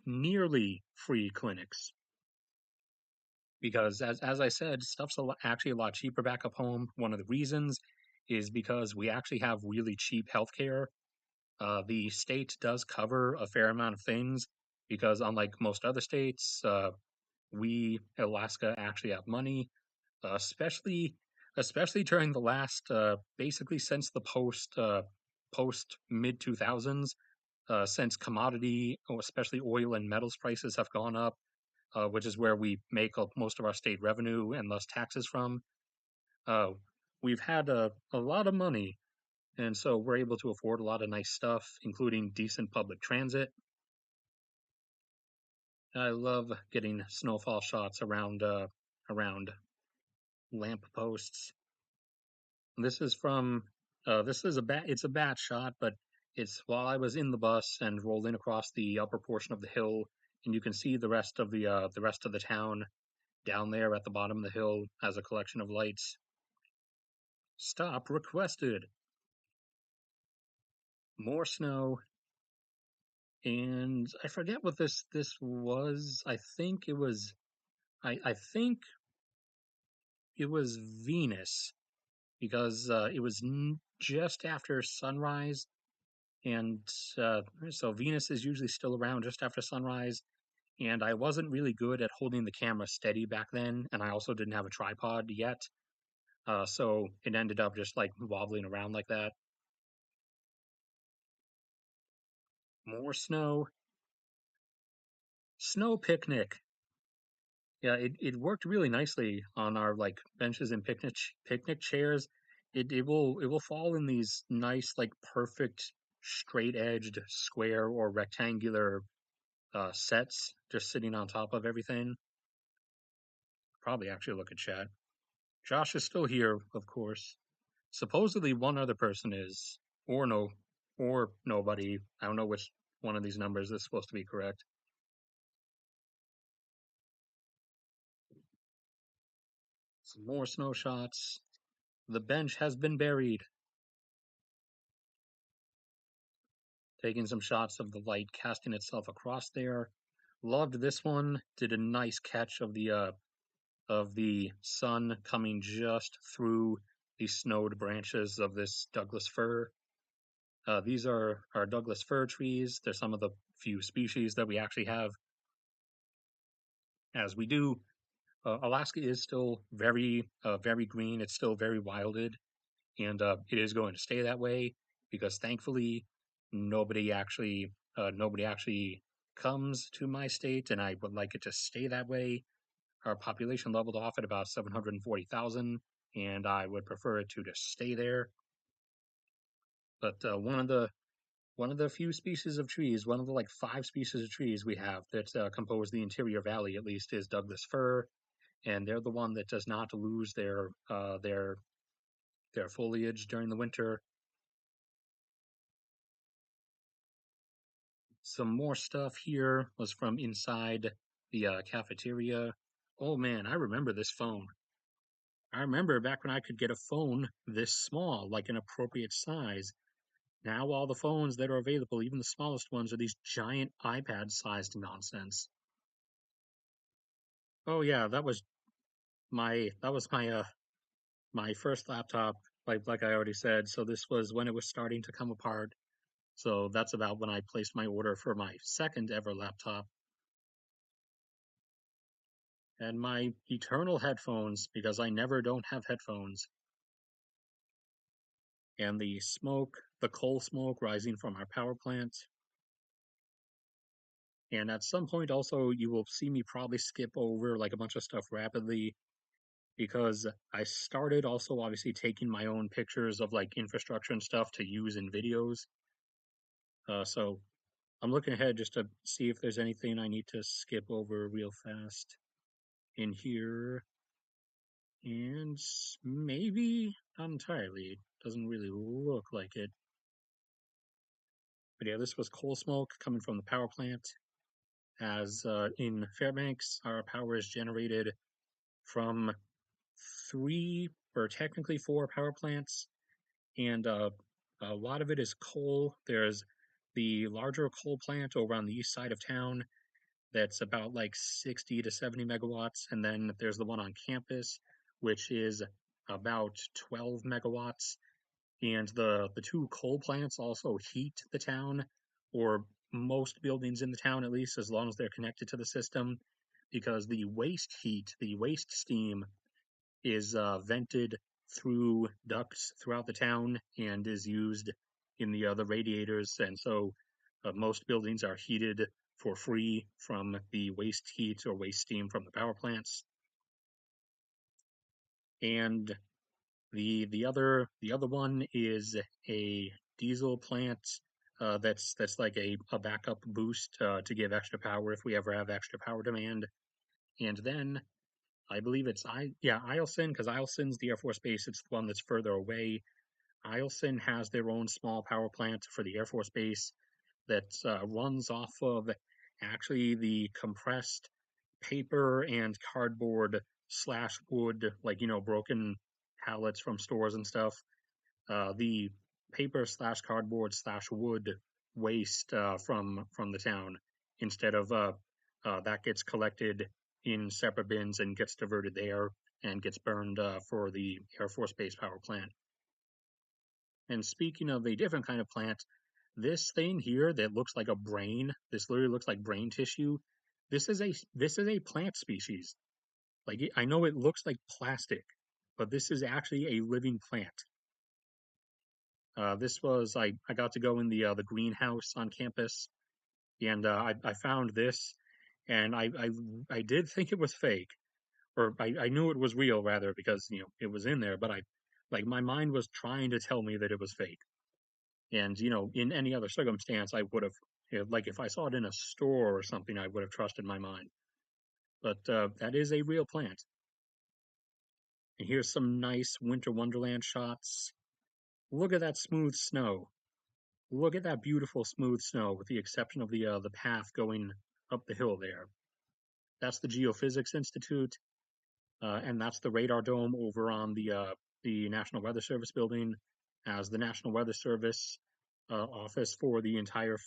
nearly free clinics, because as I said, stuff's actually a lot cheaper back up home. One of the reasons is because we actually have really cheap healthcare. The state does cover a fair amount of things because, unlike most other states, we, Alaska, actually have money, especially during the last basically since the post mid 2000s, since commodity, especially oil and metals prices have gone up, which is where we make most of our state revenue and thus taxes from. Uh, we've had a lot of money, and so we're able to afford a lot of nice stuff, including decent public transit. I love getting snowfall shots around lamp posts. This is from this is a bat. It's a bat shot, but it's while I was in the bus and rolling across the upper portion of the hill, and you can see the rest of the town down there at the bottom of the hill as a collection of lights. Stop requested. More snow, and I forget what this was. I think it was Venus because it was just after sunrise, and uh, so Venus is usually still around just after sunrise. And I wasn't really good at holding the camera steady back then, and I also didn't have a tripod yet, so it ended up just like wobbling around like that. More snow, snow picnic. Yeah, it worked really nicely on our like benches and picnic chairs. It will fall in these nice like perfect straight edged square or rectangular sets just sitting on top of everything. Probably actually look at chat. Josh is still here, of course. Supposedly one other person is, or no, or nobody. I don't know which one of these numbers is supposed to be correct. Some more snow shots. The bench has been buried. Taking some shots of the light casting itself across there. Loved this one. Did a nice catch of the sun coming just through the snowed branches of this Douglas fir. These are our Douglas fir trees. They're some of the few species that we actually have. As we do, Alaska is still very green. It's still very wilded, and it is going to stay that way because thankfully nobody actually comes to my state, and I would like it to stay that way. Our population leveled off at about 740,000, and I would prefer it to just stay there. But one of the few species of trees, one of the like five species of trees we have that compose the interior valley, at least, is Douglas fir, and they're the one that does not lose their foliage during the winter. Some more stuff here was from inside the cafeteria. Oh man, I remember this phone. I remember back when I could get a phone this small, like an appropriate size. Now all the phones that are available, even the smallest ones, are these giant iPad-sized nonsense. Oh yeah, that was my first laptop, like I already said. So this was when it was starting to come apart. So that's about when I placed my order for my second ever laptop. And my eternal headphones, because I never don't have headphones. And the smoke, the coal smoke rising from our power plant. And at some point also you will see me probably skip over like a bunch of stuff rapidly because I started also obviously taking my own pictures of like infrastructure and stuff to use in videos. So I'm looking ahead just to see if there's anything I need to skip over real fast in here. And maybe not entirely. Doesn't really look like it. But yeah, this was coal smoke coming from the power plant. As in Fairbanks, our power is generated from three or technically four power plants, and a lot of it is coal. There's the larger coal plant over on the east side of town that's about like 60 to 70 megawatts, and then there's the one on campus, which is about 12 megawatts. And the two coal plants also heat the town, or most buildings in the town at least, as long as they're connected to the system, because the waste heat, the waste steam, is vented through ducts throughout the town and is used in the radiators, and so most buildings are heated for free from the waste heat or waste steam from the power plants. And the other one is a diesel plant that's like a backup boost to give extra power if we ever have extra power demand. And then I believe it's Eielson, because Eielson's the Air Force Base. It's the one that's further away. Eielson has their own small power plant for the Air Force Base that runs off of actually the compressed paper and cardboard slash wood, like, broken pallets from stores and stuff. The paper slash cardboard slash wood waste from the town, instead of that gets collected in separate bins and gets diverted there and gets burned for the Air Force Base power plant. And speaking of a different kind of plant, this thing here that looks like a brain, this literally looks like brain tissue. This is a plant species. Like, I know it looks like plastic, but this is actually a living plant. This was I got to go in the greenhouse on campus, and I found this, and I did think it was fake, or I knew it was real rather, because it was in there, but I like my mind was trying to tell me that it was fake. And in any other circumstance, I would have, like, if I saw it in a store or something, I would have trusted my mind. But that is a real plant. And here's some nice winter wonderland shots. Look at that smooth snow. Look at that beautiful smooth snow, with the exception of the path going up the hill there. That's the Geophysics Institute, and that's the radar dome over on the National Weather Service building, as the National Weather Service office for the entire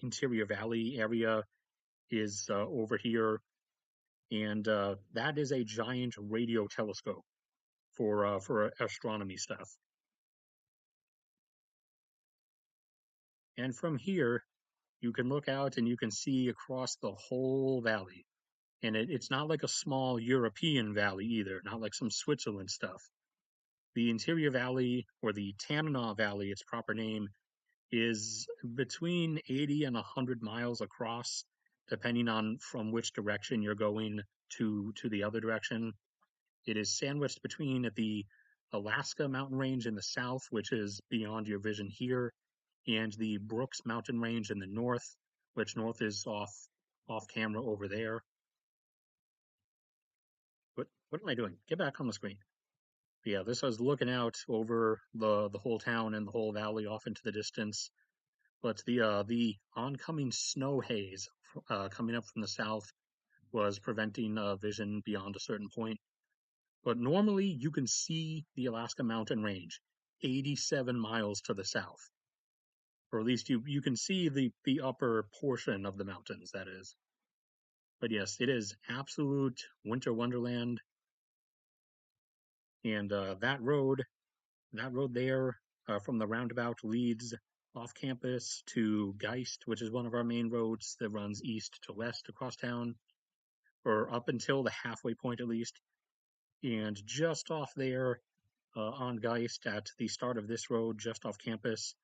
Interior Valley area is over here, and that is a giant radio telescope for astronomy stuff. And from here, you can look out and you can see across the whole valley. And it's not like a small European valley either, not like some Switzerland stuff. The Interior Valley, or the Tanana Valley, its proper name, is between 80 and 100 miles across, depending on from which direction you're going to the other direction. It is sandwiched between the Alaska mountain range in the south, which is beyond your vision here, and the Brooks mountain range in the north, which north is off camera over there. What am I doing? Get back on the screen. Yeah, this was looking out over the whole town and the whole valley off into the distance. But the oncoming snow haze coming up from the south was preventing vision beyond a certain point. But normally you can see the Alaska mountain range 87 miles to the south, or at least you can see the upper portion of the mountains, that is. But yes, it is absolute winter wonderland. And that road there from the roundabout leads off campus to Geist, which is one of our main roads that runs east to west across town, or up until the halfway point at least. And just off there on Geist, at the start of this road, just off campus,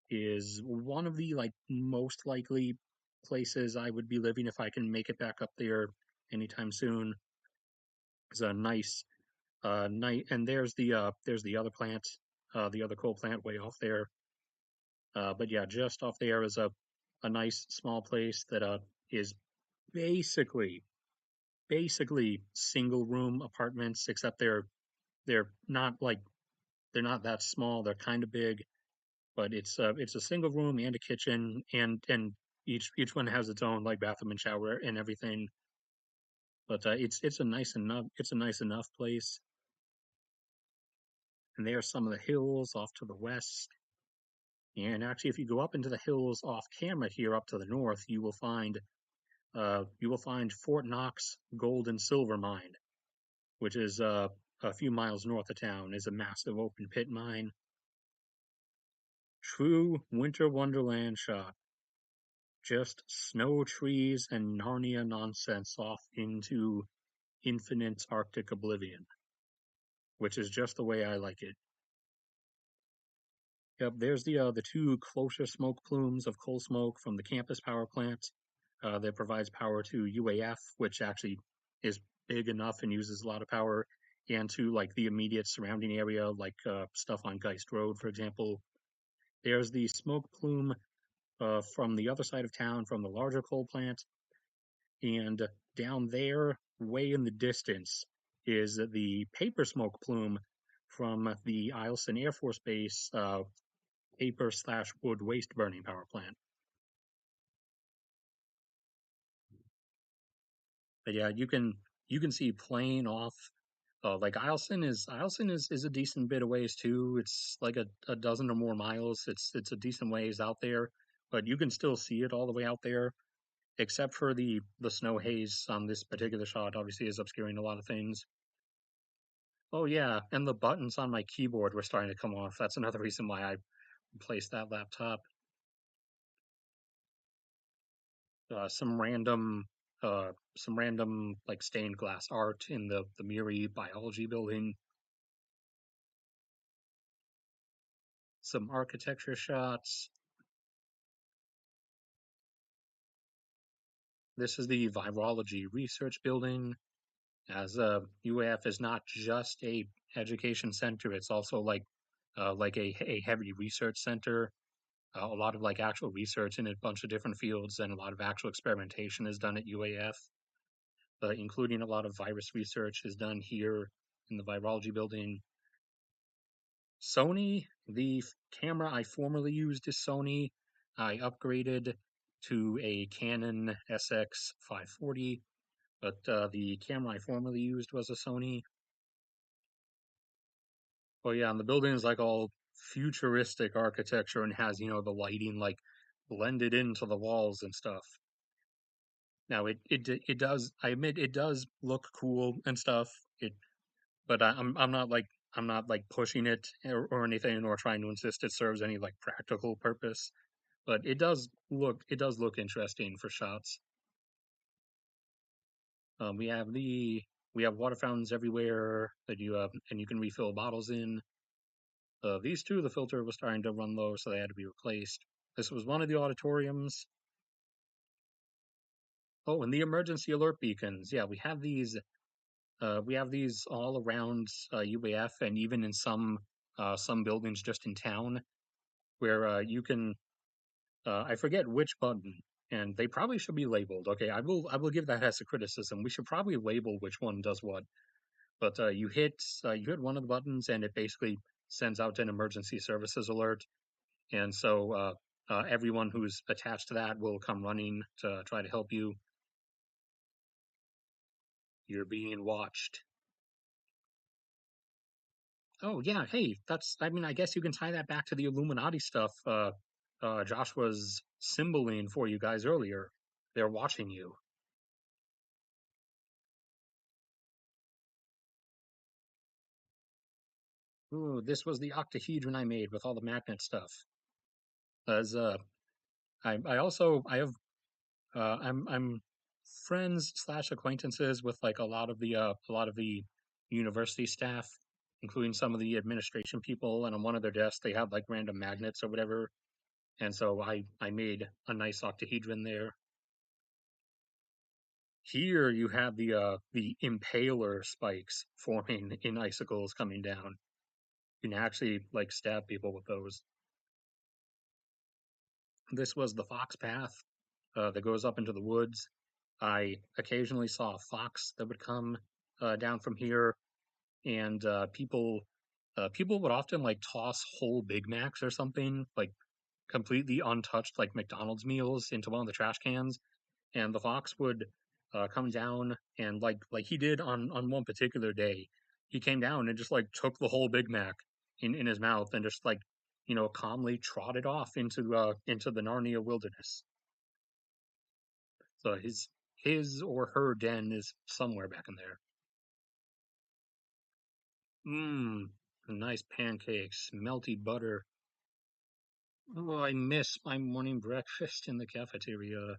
is one of the most likely places I would be living if I can make it back up there anytime soon. It's a nice night, and there's the other plant, the other coal plant way off there. But yeah, just off there is a nice small place that is basically single room apartments, except they're not they're not that small. They're kind of big, but it's a single room and a kitchen, and each one has its own bathroom and shower and everything. But it's a nice enough place. And there are some of the hills off to the west. And actually, if you go up into the hills off camera here up to the north, you will find Fort Knox Gold and Silver Mine, which is a few miles north of town. Is a massive open pit mine. True winter wonderland shot. Just snow trees and Narnia nonsense off into infinite Arctic oblivion, which is just the way I like it. Yep, there's the two closer smoke plumes of coal smoke from the campus power plant that provides power to UAF, which actually is big enough and uses a lot of power, and to like the immediate surrounding area, like stuff on Geist Road, for example. There's the smoke plume from the other side of town from the larger coal plant, and down there, way in the distance, is the paper smoke plume from the Eielson Air Force Base paper slash wood waste burning power plant. But yeah, you can see plain off. Like Eielson is a decent bit of ways too. It's like a dozen or more miles. It's a decent ways out there, but you can still see it all the way out there, except for the snow haze on this particular shot. Obviously, is obscuring a lot of things. Oh yeah, and the buttons on my keyboard were starting to come off. That's another reason why I replaced that laptop. uh, some random some random like stained glass art in the Muri biology building, some architecture shots. This is the virology research building. As UAF is not just a education center, it's also like a heavy research center. A lot of like actual research in a bunch of different fields and a lot of actual experimentation is done at UAF, including a lot of virus research is done here in the virology building. Sony, the camera I formerly used is Sony. I upgraded to a Canon SX540, but the camera I formerly used was a Sony. Oh yeah, and the building is like all futuristic architecture and has, the lighting like blended into the walls and stuff. Now it does, I admit it does look cool and stuff. It but I'm not like pushing it or anything or trying to insist it serves any like practical purpose. But it does look interesting for shots. Um, we have the we have water fountains everywhere that you can refill bottles in. These two, the filter was starting to run low, so they had to be replaced. This was one of the auditoriums. Oh, and the emergency alert beacons. Yeah, we have these. We have these all around UAF and even in some buildings just in town where you can. I forget which button, and they probably should be labeled. Okay, I will give that as a criticism. We should probably label which one does what. But you hit one of the buttons, and it basically sends out an emergency services alert, and so everyone who's attached to that will come running to try to help you. You're being watched. Oh yeah, hey, that's. I mean, I guess you can tie that back to the Illuminati stuff. Josh was symboling for you guys earlier. They're watching you. Ooh, this was the octahedron I made with all the magnet stuff. As I also I have I'm friends slash acquaintances with like a lot of the university staff, including some of the administration people, and on one of their desks they have like random magnets or whatever. And so I made a nice octahedron there. Here you have the impaler spikes forming in icicles coming down. You can actually like stab people with those. This was the fox path that goes up into the woods. I occasionally saw a fox that would come down from here, and people would often like toss whole Big Macs or something like completely untouched, like McDonald's meals, into one of the trash cans, and the fox would come down and like he did on one particular day, he came down and just like took the whole Big Mac in his mouth and just like calmly trotted off into the Narnia wilderness. So his or her den is somewhere back in there. Mmm, nice pancakes, melty butter. Oh, I miss my morning breakfast in the cafeteria.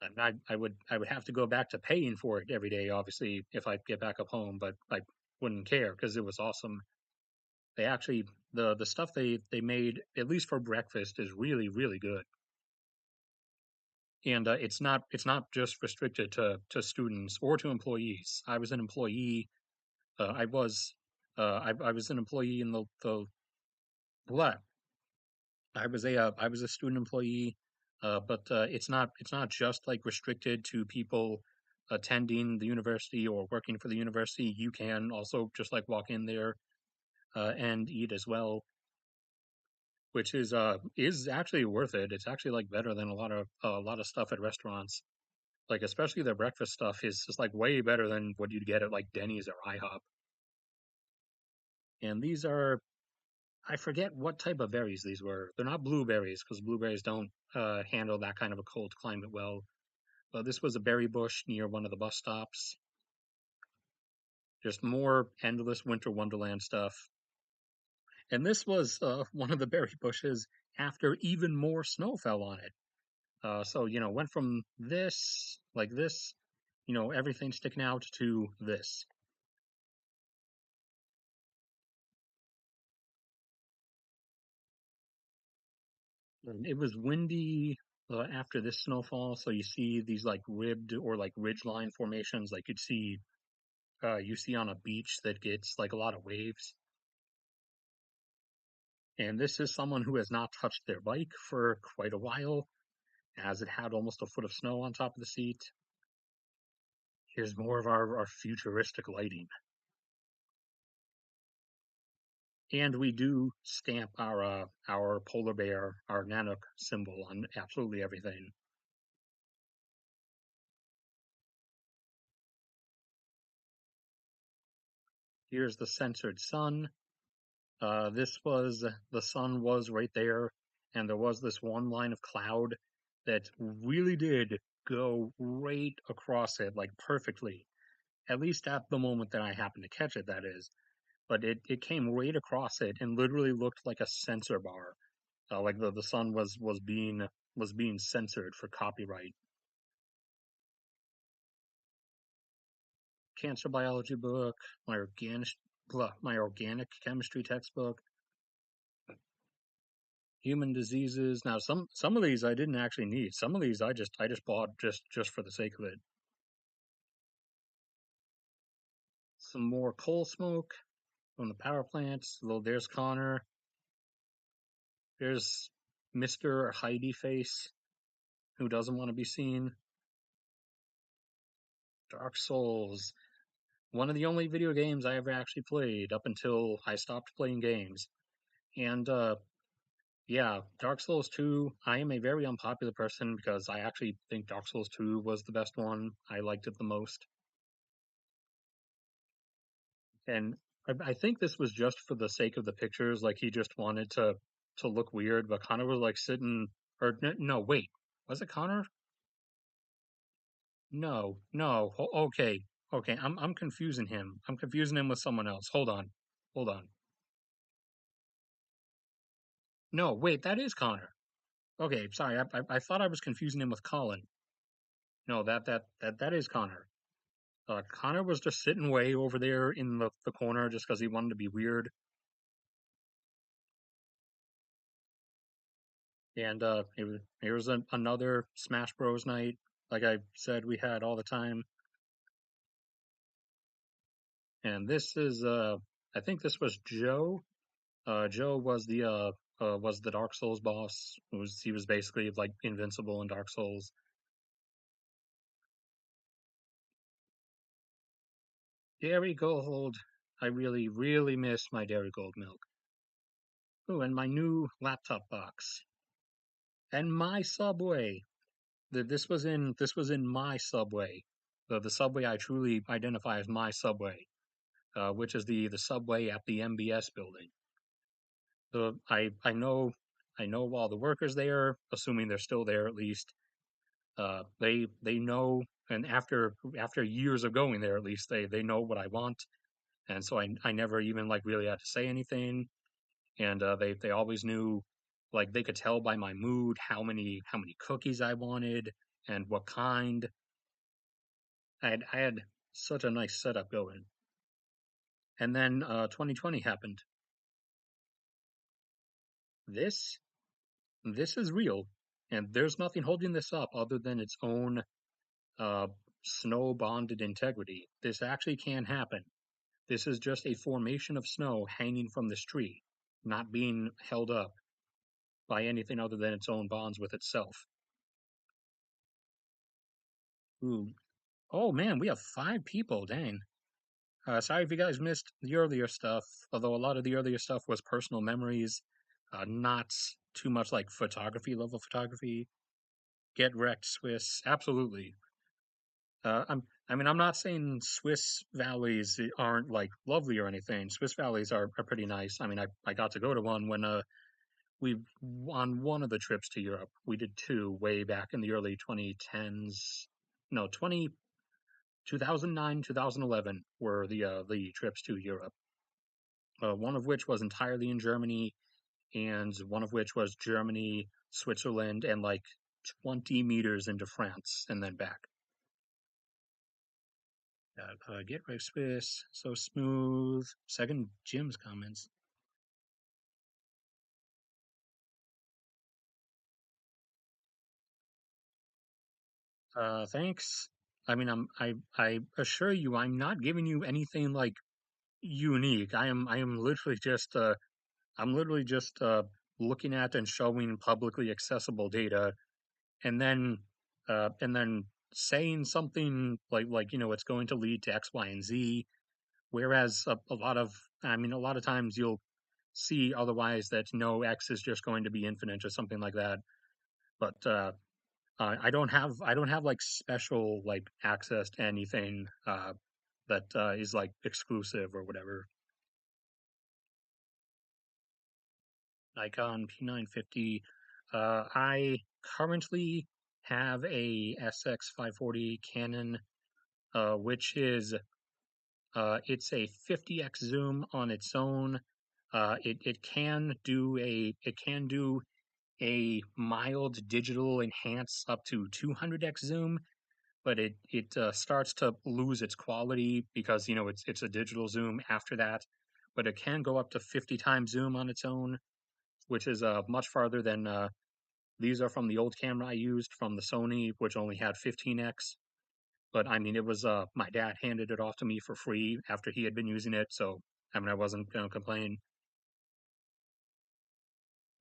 And I would have to go back to paying for it every day, obviously, if I get back up home, but I wouldn't care because it was awesome. They actually the stuff they made, at least for breakfast, is really, really good. And it's not just restricted to students or to employees. I was an employee. I was an employee in the what? I was a student employee, but it's not just like restricted to people attending the university or working for the university. You can also just like walk in there and eat as well, which is actually worth it. It's actually like better than a lot of stuff at restaurants. Like especially their breakfast stuff is just like way better than what you'd get at like Denny's or IHOP. And these are I forget what type of berries these were. They're not blueberries because blueberries don't handle that kind of a cold climate well. But this was a berry bush near one of the bus stops. Just more endless winter wonderland stuff. And this was one of the berry bushes after even more snow fell on it. So, went from this, like this, everything sticking out to this. And it was windy after this snowfall, so you see these like ribbed or like ridge line formations, like you see on a beach that gets like a lot of waves. And this is someone who has not touched their bike for quite a while, as it had almost a foot of snow on top of the seat. Here's more of our futuristic lighting. And we do stamp our polar bear, our Nanook symbol on absolutely everything. Here's the censored sun. The sun was right there, and there was this one line of cloud that really did go right across it, like perfectly. At least at the moment that I happened to catch it, that is. But it came right across it and literally looked like a censor bar, like the sun was being censored for copyright. Cancer biology book, my organic my organic chemistry textbook, human diseases. Now some of these I didn't actually need. Some of these I just bought just for the sake of it. Some more coal smoke from the power plants. Well, there's Connor. There's Mr. Heidi Face, who doesn't want to be seen. Dark Souls. One of the only video games I ever actually played up until I stopped playing games. And yeah, Dark Souls 2, I am a very unpopular person because I actually think Dark Souls 2 was the best one. I liked it the most. And I think this was just for the sake of the pictures, like he just wanted to look weird, but Connor was like sitting or no, wait. Was it Connor? No, no. Okay. Okay, I'm confusing him. I'm confusing him with someone else. Hold on. Hold on. No, wait, that is Connor. Okay, sorry. I thought I was confusing him with Colin. No, that is Connor. Connor was just sitting way over there in the corner just because he wanted to be weird. And it was another Smash Bros. Night, like I said we had all the time. And this is I think this was Joe. Joe was the Dark Souls boss. He was basically like invincible in Dark Souls. Dairy Gold. I really, really miss my Dairy Gold milk. Oh, and my new laptop box. And my Subway. This was in my Subway. The Subway I truly identify as my Subway, which is the Subway at the MBS building. I know all the workers there, assuming they're still there at least. They know, and after years of going there, at least they know what I want, and so I never even like really had to say anything. and they always knew, like they could tell by my mood how many cookies I wanted and what kind. I had such a nice setup going, and then 2020 happened. This this is real, and there's nothing holding this up other than its own uh, snow bonded integrity. This actually can happen. This is just a formation of snow hanging from this tree, not being held up by anything other than its own bonds with itself. Ooh. Oh man, we have 5 people. Dang. Sorry if you guys missed the earlier stuff, although a lot of the earlier stuff was personal memories, not too much like photography level photography. Get wrecked, Swiss. Absolutely. I mean, I'm not saying Swiss valleys aren't like lovely or anything. Swiss valleys are pretty nice. I mean, I got to go to one when we on one of the trips to Europe. We did two way back in the early 2010s. No, 2009, 2011 were the trips to Europe. One of which was entirely in Germany, and one of which was Germany, Switzerland, and like 20 meters into France, and then back. Get right Swiss, so smooth. Second Jim's comments. Thanks. I mean, I assure you, I'm not giving you anything like unique. I am literally just I'm literally just looking at and showing publicly accessible data, and then saying something like it's going to lead to X, Y, and Z. Whereas a lot of, I mean, a lot of times you'll see otherwise that no, X is just going to be infinite or something like that. But I don't have like special like access to anything that is like exclusive or whatever. Nikon P950. I currently have a SX540 Canon, which is it's a 50x zoom on its own. It can do a mild digital enhance up to 200x zoom, but it starts to lose its quality because it's a digital zoom after that. But it can go up to 50 times zoom on its own, which is much farther than these are from the old camera I used from the Sony, which only had 15x. But I mean, it was my dad handed it off to me for free after he had been using it, so I mean, I wasn't gonna complain.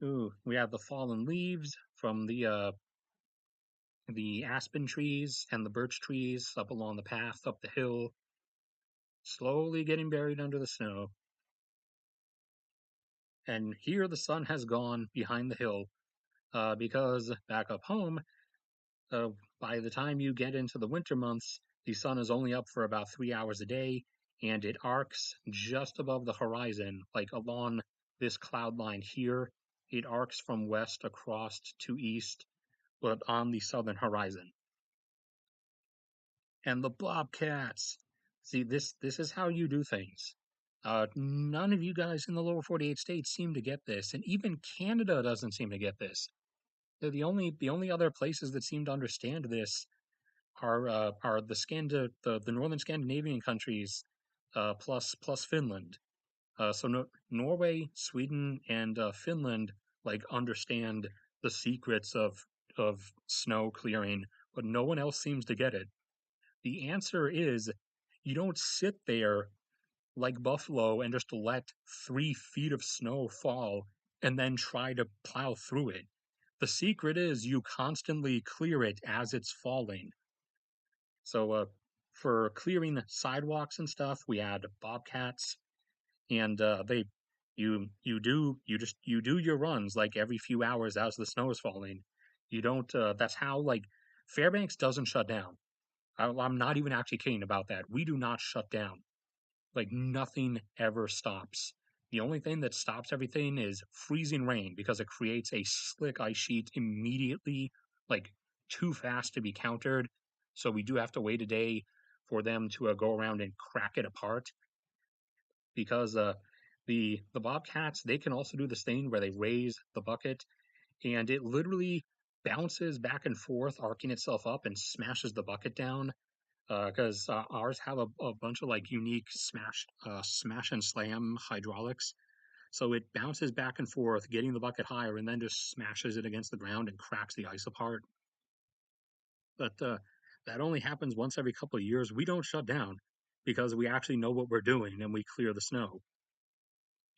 Ooh, we have the fallen leaves from the aspen trees and the birch trees up along the path up the hill, slowly getting buried under the snow. And here the sun has gone behind the hill, because back up home, uh, by the time you get into the winter months, the sun is only up for about 3 hours a day, and it arcs just above the horizon, like along this cloud line here. It arcs from west across to east, but on the southern horizon. And the bobcats. See, this is how you do things. None of you guys in the lower 48 states seem to get this, and even Canada doesn't seem to get this. They're the only other places that seem to understand this are the northern Scandinavian countries, plus Finland. So no, Norway, Sweden, and Finland like understand the secrets of snow clearing, but no one else seems to get it. The answer is you don't sit there like Buffalo and just let 3 feet of snow fall and then try to plow through it. The secret is you constantly clear it as it's falling. So for clearing sidewalks and stuff, we had bobcats, and they you do your runs like every few hours as the snow is falling. You don't. That's how like Fairbanks doesn't shut down. I'm not even actually kidding about that. We do not shut down. Like nothing ever stops. The only thing that stops everything is freezing rain because it creates a slick ice sheet immediately, like too fast to be countered. So we do have to wait a day for them to go around and crack it apart because The bobcats, they can also do this thing where they raise the bucket and it literally bounces back and forth, arcing itself up and smashes the bucket down. Because ours have a bunch of like unique smash and slam hydraulics. So it bounces back and forth, getting the bucket higher, and then just smashes it against the ground and cracks the ice apart. But that only happens once every couple of years. We don't shut down because we actually know what we're doing and we clear the snow.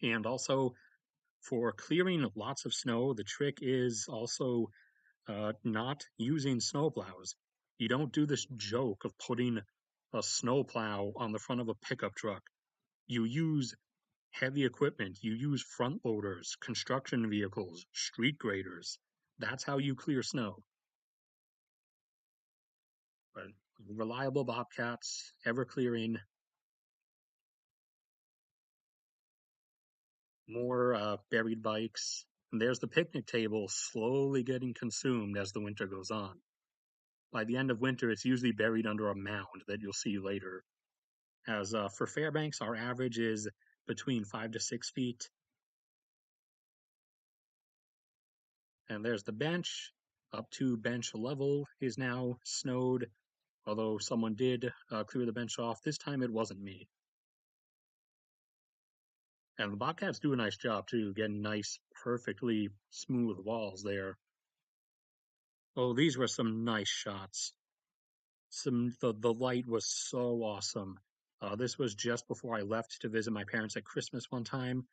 And also, for clearing lots of snow, the trick is also not using snowplows. You don't do this joke of putting a snowplow on the front of a pickup truck. You use heavy equipment. You use front loaders, construction vehicles, street graders. That's how you clear snow. But reliable bobcats, ever clearing, more buried bikes. And there's the picnic table slowly getting consumed as the winter goes on. By the end of winter, it's usually buried under a mound that you'll see later. As for Fairbanks, our average is between 5 to 6 feet. And there's the bench. Up to bench level is now snowed, although someone did clear the bench off. This time it wasn't me. And the Bobcats do a nice job too, getting nice, perfectly smooth walls there. Oh, these were some nice shots. The light was so awesome. This was just before I left to visit my parents at Christmas one time,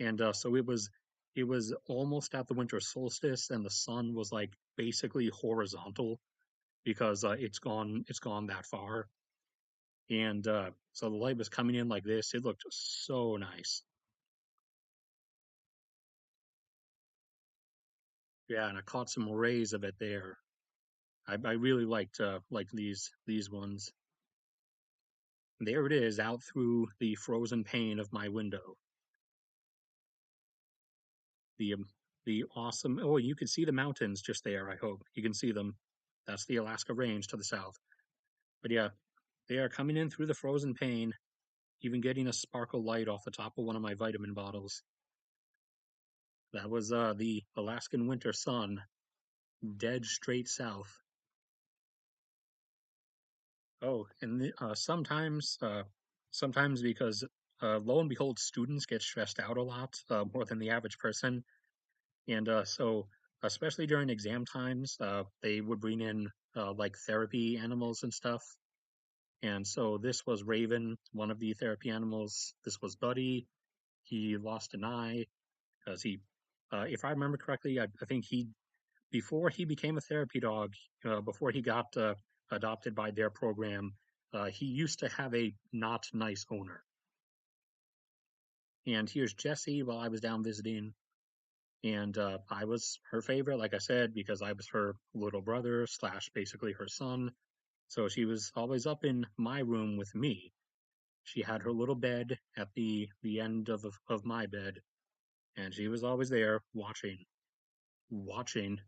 and so it was almost at the winter solstice, and the sun was like basically horizontal because it's gone that far, and so the light was coming in like this. It looked so nice. Yeah, and I caught some rays of it there. I really liked these ones. There it is out through the frozen pane of my window. The the awesome. Oh, you can see the mountains just there. I hope you can see them. That's the Alaska Range to the south. But yeah, they are coming in through the frozen pane, even getting a sparkle light off the top of one of my vitamin bottles. That was the Alaskan winter sun, dead straight south. Oh, and sometimes because lo and behold, students get stressed out a lot more than the average person, and so especially during exam times, they would bring in like therapy animals and stuff. And so this was Raven, one of the therapy animals. This was Buddy. He lost an eye because if I remember correctly, I think before he became a therapy dog, before he got adopted by their program, he used to have a not nice owner. And here's Jessie while I was down visiting. And I was her favorite, like I said, because I was her little brother slash basically her son. So she was always up in my room with me. She had her little bed at the end of my bed, and she was always there watching, watching,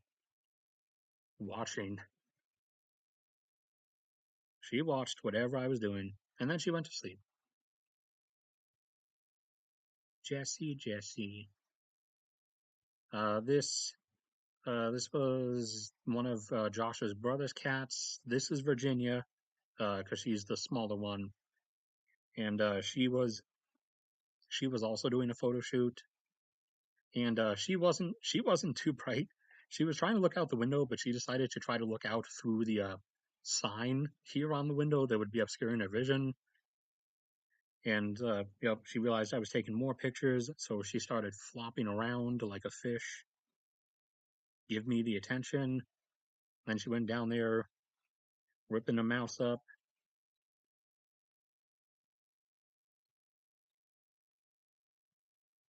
watching. She watched whatever I was doing, and then she went to sleep. Jessie, Jessie. This this was one of Josh's brother's cats. This is Virginia, because she's the smaller one, and she was also doing a photo shoot, and she wasn't too bright. She was trying to look out the window, but she decided to try to look out through the sign here on the window that would be obscuring her vision. And yep, she realized I was taking more pictures, so she started flopping around like a fish, give me the attention. Then she went down there, ripping the mouse up.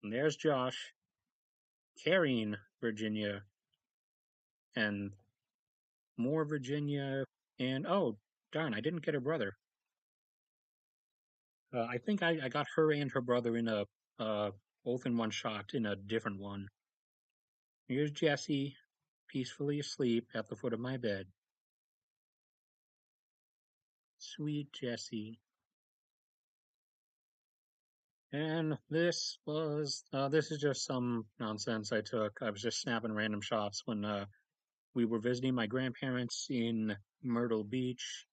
And there's Josh carrying Virginia and more Virginia. And oh, darn, I didn't get her brother. I think I got her and her brother in a both in one shot in a different one. Here's Jessie, peacefully asleep at the foot of my bed. Sweet Jessie. And this is just some nonsense I took. I was just snapping random shots when we were visiting my grandparents in Myrtle Beach.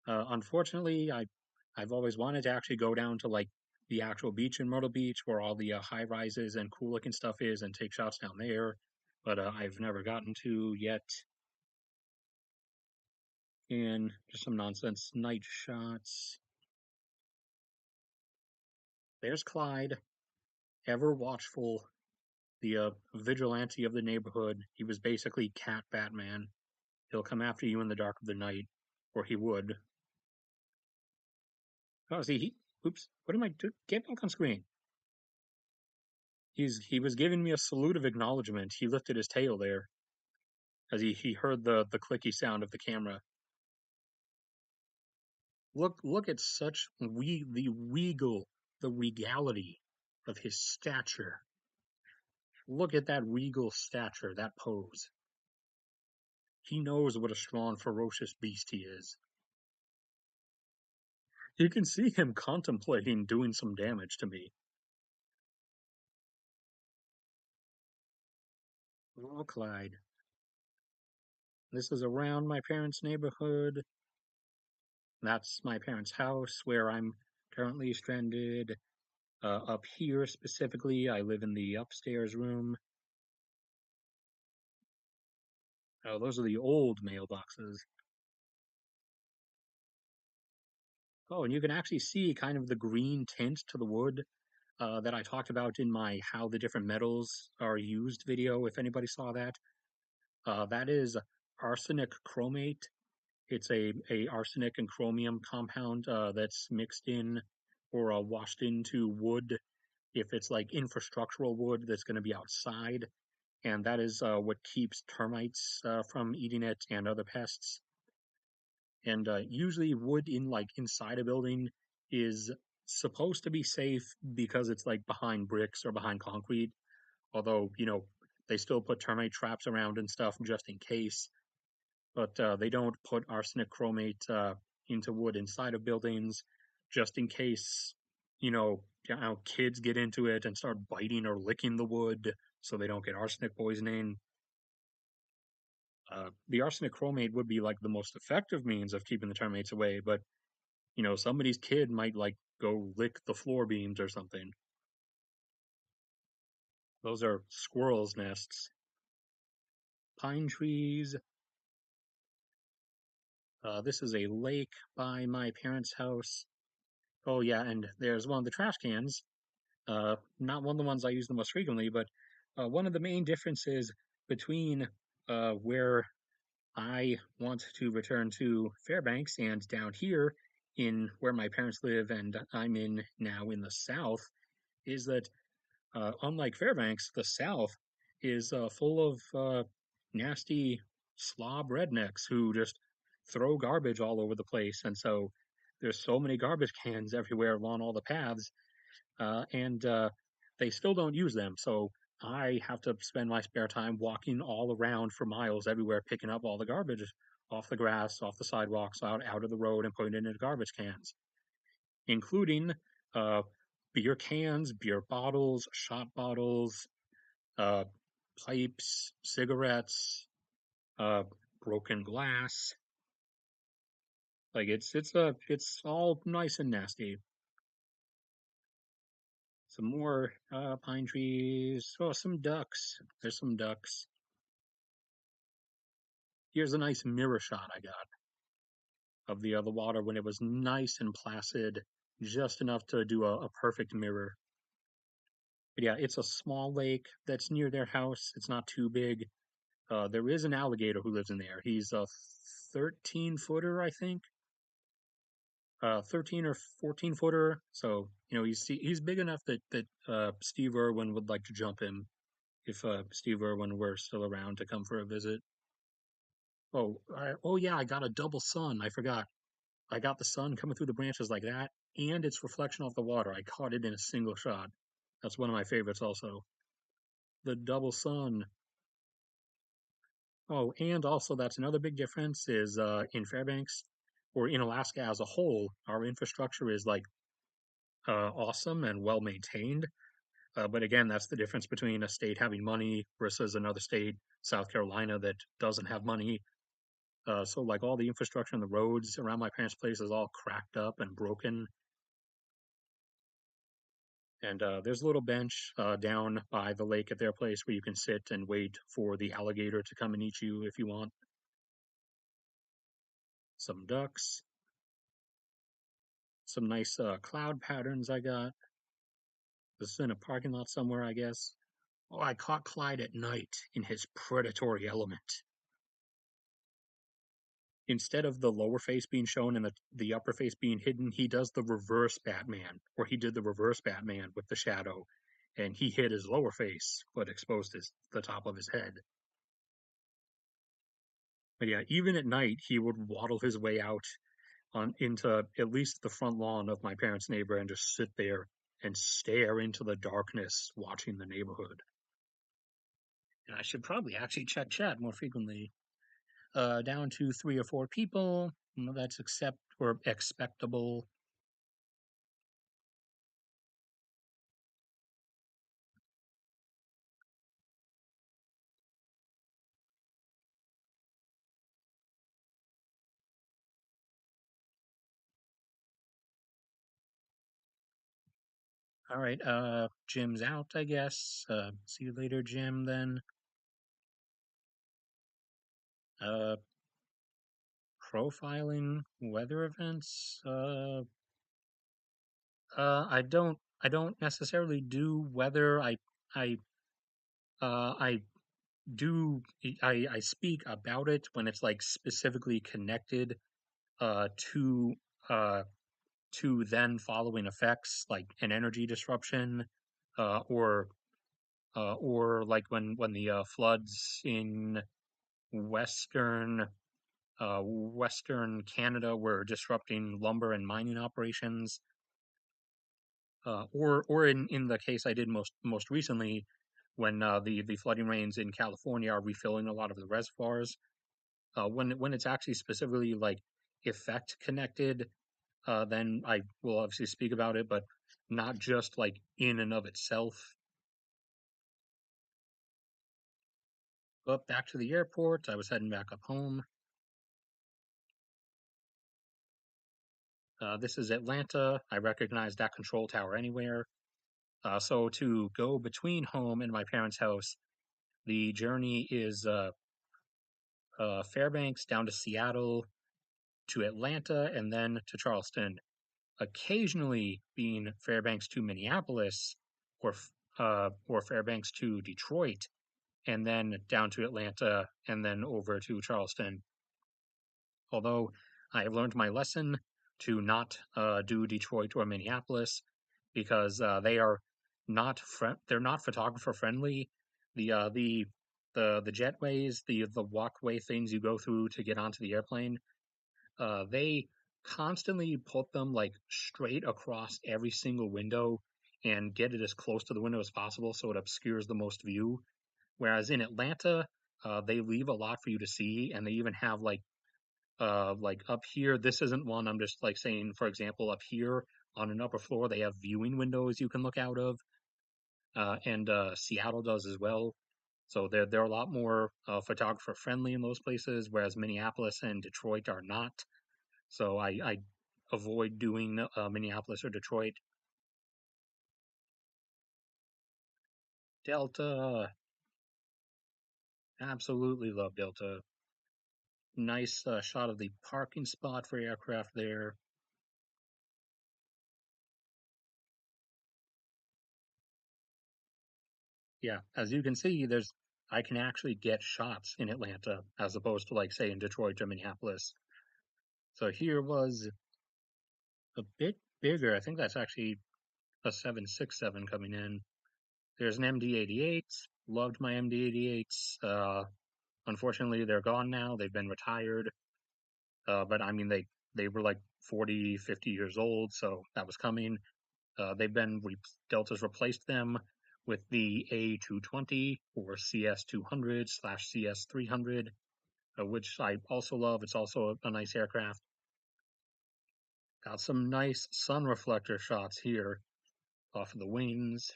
Unfortunately, I've always wanted to actually go down to like the actual beach in Myrtle Beach where all the high rises and cool looking stuff is and take shots down there, but I've never gotten to yet. And just some nonsense night shots. There's Clyde, ever watchful, the vigilante of the neighborhood. He was basically Cat Batman. He'll come after you in the dark of the night, or he would. Oh, see, oops, what am I doing? Get back on screen. He was giving me a salute of acknowledgement. He lifted his tail there as he heard the clicky sound of the camera. Look at such the regality of his stature. Look at that regal stature, that pose. He knows what a strong, ferocious beast he is. You can see him contemplating doing some damage to me. Oh, Clyde. This is around my parents' neighborhood. That's my parents' house where I'm currently stranded. Up here specifically, I live in the upstairs room. Oh, those are the old mailboxes. Oh, and you can actually see kind of the green tint to the wood that I talked about in my How the Different Metals Are Used video, if anybody saw that. That is arsenic chromate. It's a arsenic and chromium compound that's mixed in or washed into wood if it's like infrastructural wood that's going to be outside. And that is what keeps termites from eating it and other pests. And usually wood in like inside a building is supposed to be safe because it's like behind bricks or behind concrete. Although, they still put termite traps around and stuff just in case. But they don't put arsenic chromate into wood inside of buildings just in case, kids get into it and start biting or licking the wood so they don't get arsenic poisoning. The arsenic chromate would be like the most effective means of keeping the termites away, but somebody's kid might like go lick the floor beams or something. Those are squirrels' nests. Pine trees. This is a lake by my parents' house. Oh yeah, and there's one of the trash cans. Not one of the ones I use the most frequently, but one of the main differences between where I want to return to Fairbanks and down here in where my parents live and I'm in now in the South is that unlike Fairbanks, the South is full of nasty slob rednecks who just throw garbage all over the place. And so there's so many garbage cans everywhere along all the paths, and they still don't use them. So I have to spend my spare time walking all around for miles everywhere, picking up all the garbage off the grass, off the sidewalks, out of the road, and putting it into garbage cans, including uh, beer cans, beer bottles, shot bottles, uh, pipes, cigarettes, uh, broken glass. Like it's all nice and nasty. Some more pine trees. Oh, some ducks. There's some ducks. Here's a nice mirror shot I got of the other water when it was nice and placid, just enough to do a perfect mirror. But yeah, it's a small lake that's near their house. It's not too big. There is an alligator who lives in there. He's a 13 footer, I think. 13 or 14 footer. So, he's big enough that Steve Irwin would like to jump him if Steve Irwin were still around to come for a visit. Oh yeah, I got a double sun. I forgot. I got the sun coming through the branches like that, and its reflection off the water. I caught it in a single shot. That's one of my favorites, also. The double sun. Oh, and also that's another big difference is in Fairbanks or in Alaska as a whole, our infrastructure is like awesome and well maintained. But again, that's the difference between a state having money versus another state, South Carolina, that doesn't have money. So like all the infrastructure and the roads around my parents' place is all cracked up and broken. And there's a little bench down by the lake at their place where you can sit and wait for the alligator to come and eat you if you want. Some ducks, some nice cloud patterns I got. This is in a parking lot somewhere, I guess. Oh, I caught Clyde at night in his predatory element. Instead of the lower face being shown and the upper face being hidden, he does the reverse Batman, or he did the reverse Batman with the shadow, and he hid his lower face but exposed the top of his head. But yeah, even at night, he would waddle his way out on into at least the front lawn of my parents' neighbor and just sit there and stare into the darkness, watching the neighborhood. And I should probably actually check chat more frequently. Down to 3 or 4 people. That's expectable. All right, Jim's out, I guess. See you later, Jim, then. Uh, profiling weather events. I don't necessarily do weather. I, I do, I speak about it when it's like specifically connected, uh, to, uh, to then following effects like an energy disruption, uh, or, or like when the floods in western Western Canada were disrupting lumber and mining operations, or in the case I did most recently, when the flooding rains in California are refilling a lot of the reservoirs. When it's actually specifically like effect connected, then I will obviously speak about it, but not just like in and of itself. But back to the airport, I was heading back up home. This is Atlanta. I recognize that control tower anywhere. So to go between home and my parents' house, the journey is Fairbanks down to Seattle to Atlanta and then to Charleston. Occasionally being Fairbanks to Minneapolis or Fairbanks to Detroit and then down to Atlanta and then over to Charleston. Although I have learned my lesson to not do Detroit or Minneapolis because they're not photographer friendly. The jetways, the walkway things you go through to get onto the airplane, they constantly put them like straight across every single window and get it as close to the window as possible so it obscures the most view. Whereas in Atlanta, they leave a lot for you to see, and they even have like up here, this isn't one, I'm just like saying, for example, up here on an upper floor, they have viewing windows you can look out of, and Seattle does as well. So they're a lot more photographer friendly in those places, whereas Minneapolis and Detroit are not. So I avoid doing Minneapolis or Detroit. Delta, absolutely love Delta. Nice shot of the parking spot for aircraft there. Yeah, as you can see, I can actually get shots in Atlanta as opposed to like say in Detroit or Minneapolis. So here was a bit bigger. I think that's actually a 767 coming in. There's an MD-88. Loved my MD-88s. Unfortunately, they're gone now. They've been retired. But I mean, they were like 40, 50 years old, so that was coming. They've been Delta's replaced them with the A220 or CS200/CS300, which I also love. It's also a nice aircraft. Got some nice sun reflector shots here off of the wings.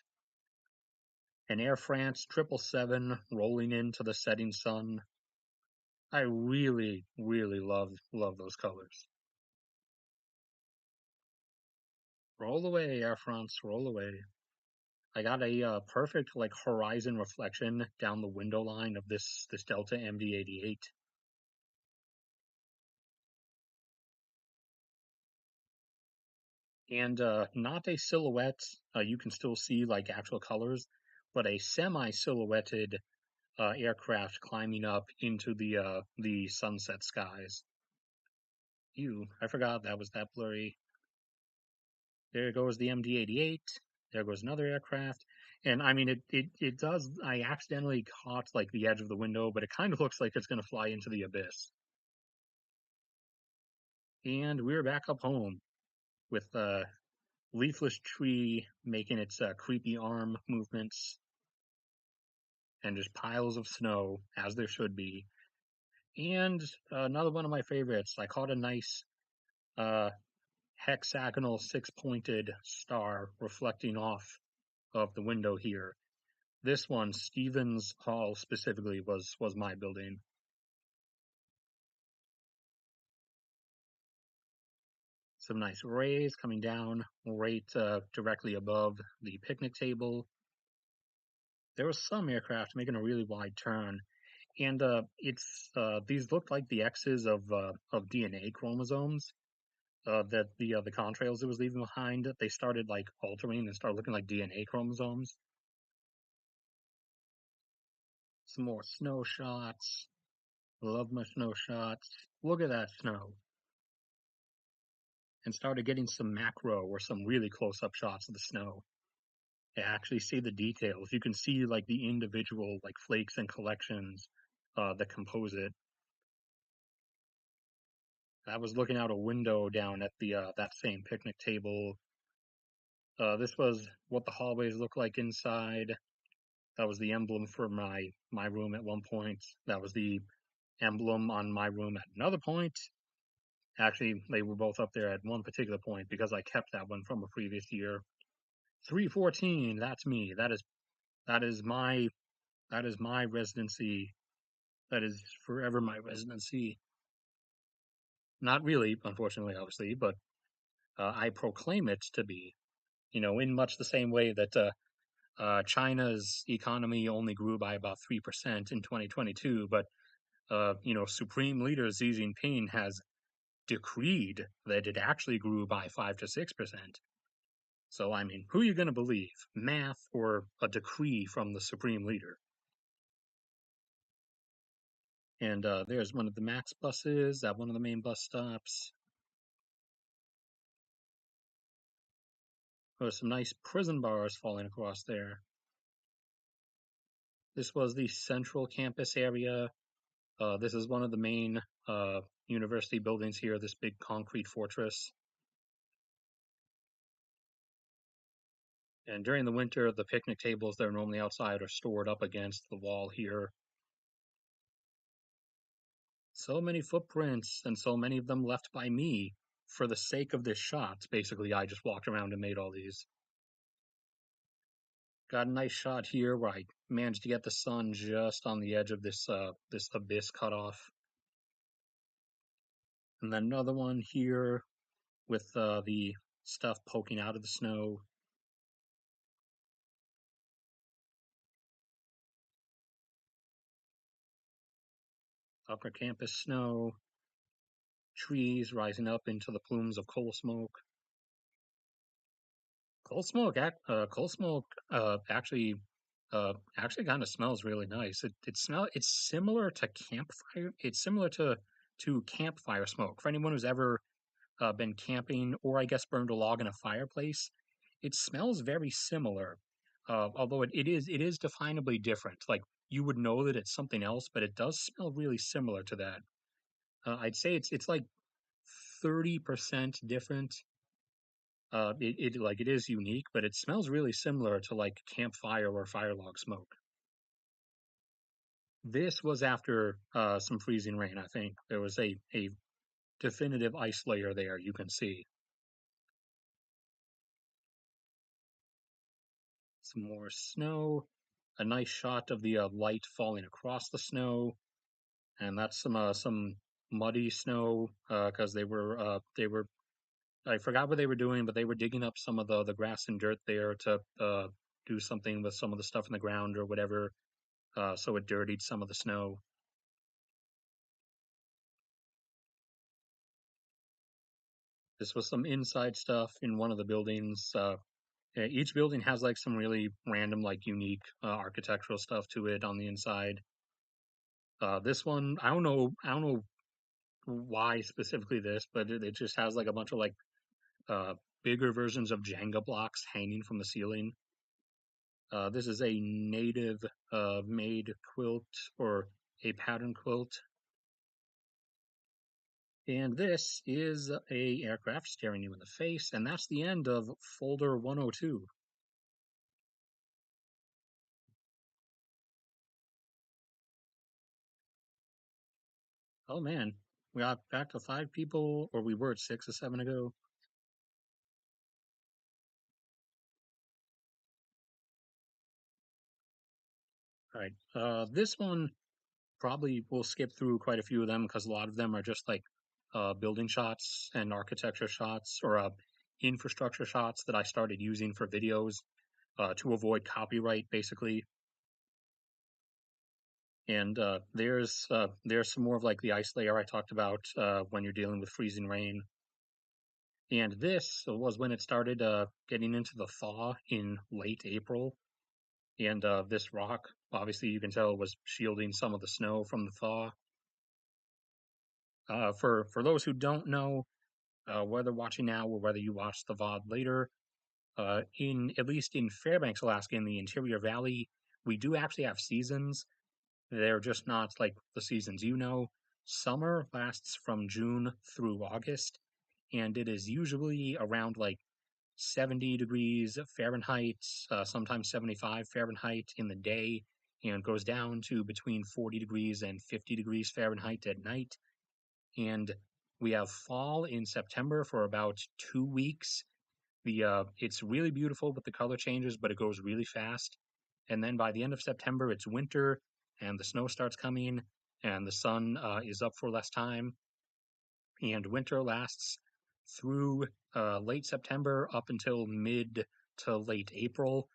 An Air France 777 rolling into the setting sun. I really, really love those colors. Roll away, Air France, roll away. I got a perfect like horizon reflection down the window line of this Delta MD-88. And not a silhouette. You can still see like actual colors, but a semi-silhouetted aircraft climbing up into the sunset skies. Ew, I forgot that was that blurry. There goes the MD-88. There goes another aircraft. And I mean, it does. I accidentally caught like the edge of the window, but it kind of looks like it's going to fly into the abyss. And we're back up home with leafless tree making its creepy arm movements and just piles of snow, as there should be. And another one of my favorites, I caught a nice uh, hexagonal six-pointed star reflecting off of the window here. This one, Stevens Hall specifically, was my building. Some nice rays coming down right directly above the picnic table. There was some aircraft making a really wide turn, and it's these look like the X's of DNA chromosomes that the contrails it was leaving behind. They started like altering and started looking like DNA chromosomes. Some more snow shots. Love my snow shots. Look at that snow. And started getting some macro or some really close up shots of the snow. To actually see the details. You can see like the individual like flakes and collections that compose it. I was looking out a window down at the that same picnic table. This was what the hallways look like inside. That was the emblem for my room at one point. That was the emblem on my room at another point. Actually, they were both up there at one particular point because I kept that one from a previous year. 314, that's me. That is my residency. That is forever my residency. Not really, unfortunately, obviously, but I proclaim it to be. In much the same way that China's economy only grew by about 3% in 2022, but Supreme Leader Xi Jinping has decreed that it actually grew by 5 to 6%. So, I mean, who are you going to believe? Math or a decree from the Supreme Leader? And there's one of the Max buses at one of the main bus stops. There's some nice prison bars falling across there. This was the central campus area. This is one of the main university buildings here, this big concrete fortress. And during the winter, the picnic tables that are normally outside are stored up against the wall here. So many footprints, and so many of them left by me for the sake of this shot. Basically, I just walked around and made all these. Got a nice shot here where I managed to get the sun just on the edge of this abyss cutoff. And then another one here with the stuff poking out of the snow. Upper campus snow, trees rising up into the plumes of coal smoke. Coal smoke actually kind of smells really nice. It's similar to campfire. It's similar to campfire smoke. For anyone who's ever been camping or I guess burned a log in a fireplace, it smells very similar. Although it is definably different. Like you would know that it's something else, but it does smell really similar to that. I'd say it's like 30% different. It is unique, but it smells really similar to like campfire or fire log smoke. This was after some freezing rain, I think. There was a definitive ice layer there you can see. some more snow, a nice shot of the light falling across the snow, and that's some muddy snow because they were I forgot what they were doing, but they were digging up some of the grass and dirt there to do something with some of the stuff in the ground or whatever, so it dirtied some of the snow. This was some inside stuff in one of the buildings. Each building has like some really random, like unique architectural stuff to it on the inside. This one, I don't know why specifically this, but it just has like a bunch of like uh, bigger versions of Jenga blocks hanging from the ceiling. This is a native made quilt or a pattern quilt. And this is a aircraft staring you in the face, and that's the end of folder 102. Oh man, we got back to five people, or we were at six or seven ago. All right, this one probably we'll skip through quite a few of them because a lot of them are just like building shots and architecture shots or infrastructure shots that I started using for videos to avoid copyright, basically. And there's some more of like the ice layer I talked about when you're dealing with freezing rain. And this was when it started getting into the thaw in late April. And this rock, obviously, you can tell was shielding some of the snow from the thaw. For those who don't know, whether watching now or whether you watch the VOD later, in at least in Fairbanks, Alaska, in the Interior Valley, we do actually have seasons. They're just not like the seasons you know. Summer lasts from June through August, and it is usually around like 70 degrees Fahrenheit, sometimes 75 Fahrenheit in the day, and goes down to between 40 degrees and 50 degrees Fahrenheit at night. And we have fall in September for about 2 weeks. It's really beautiful with the color changes, but it goes really fast. And then by the end of September, it's winter, and the snow starts coming, and the sun is up for less time. And winter lasts through late September up until mid to late April,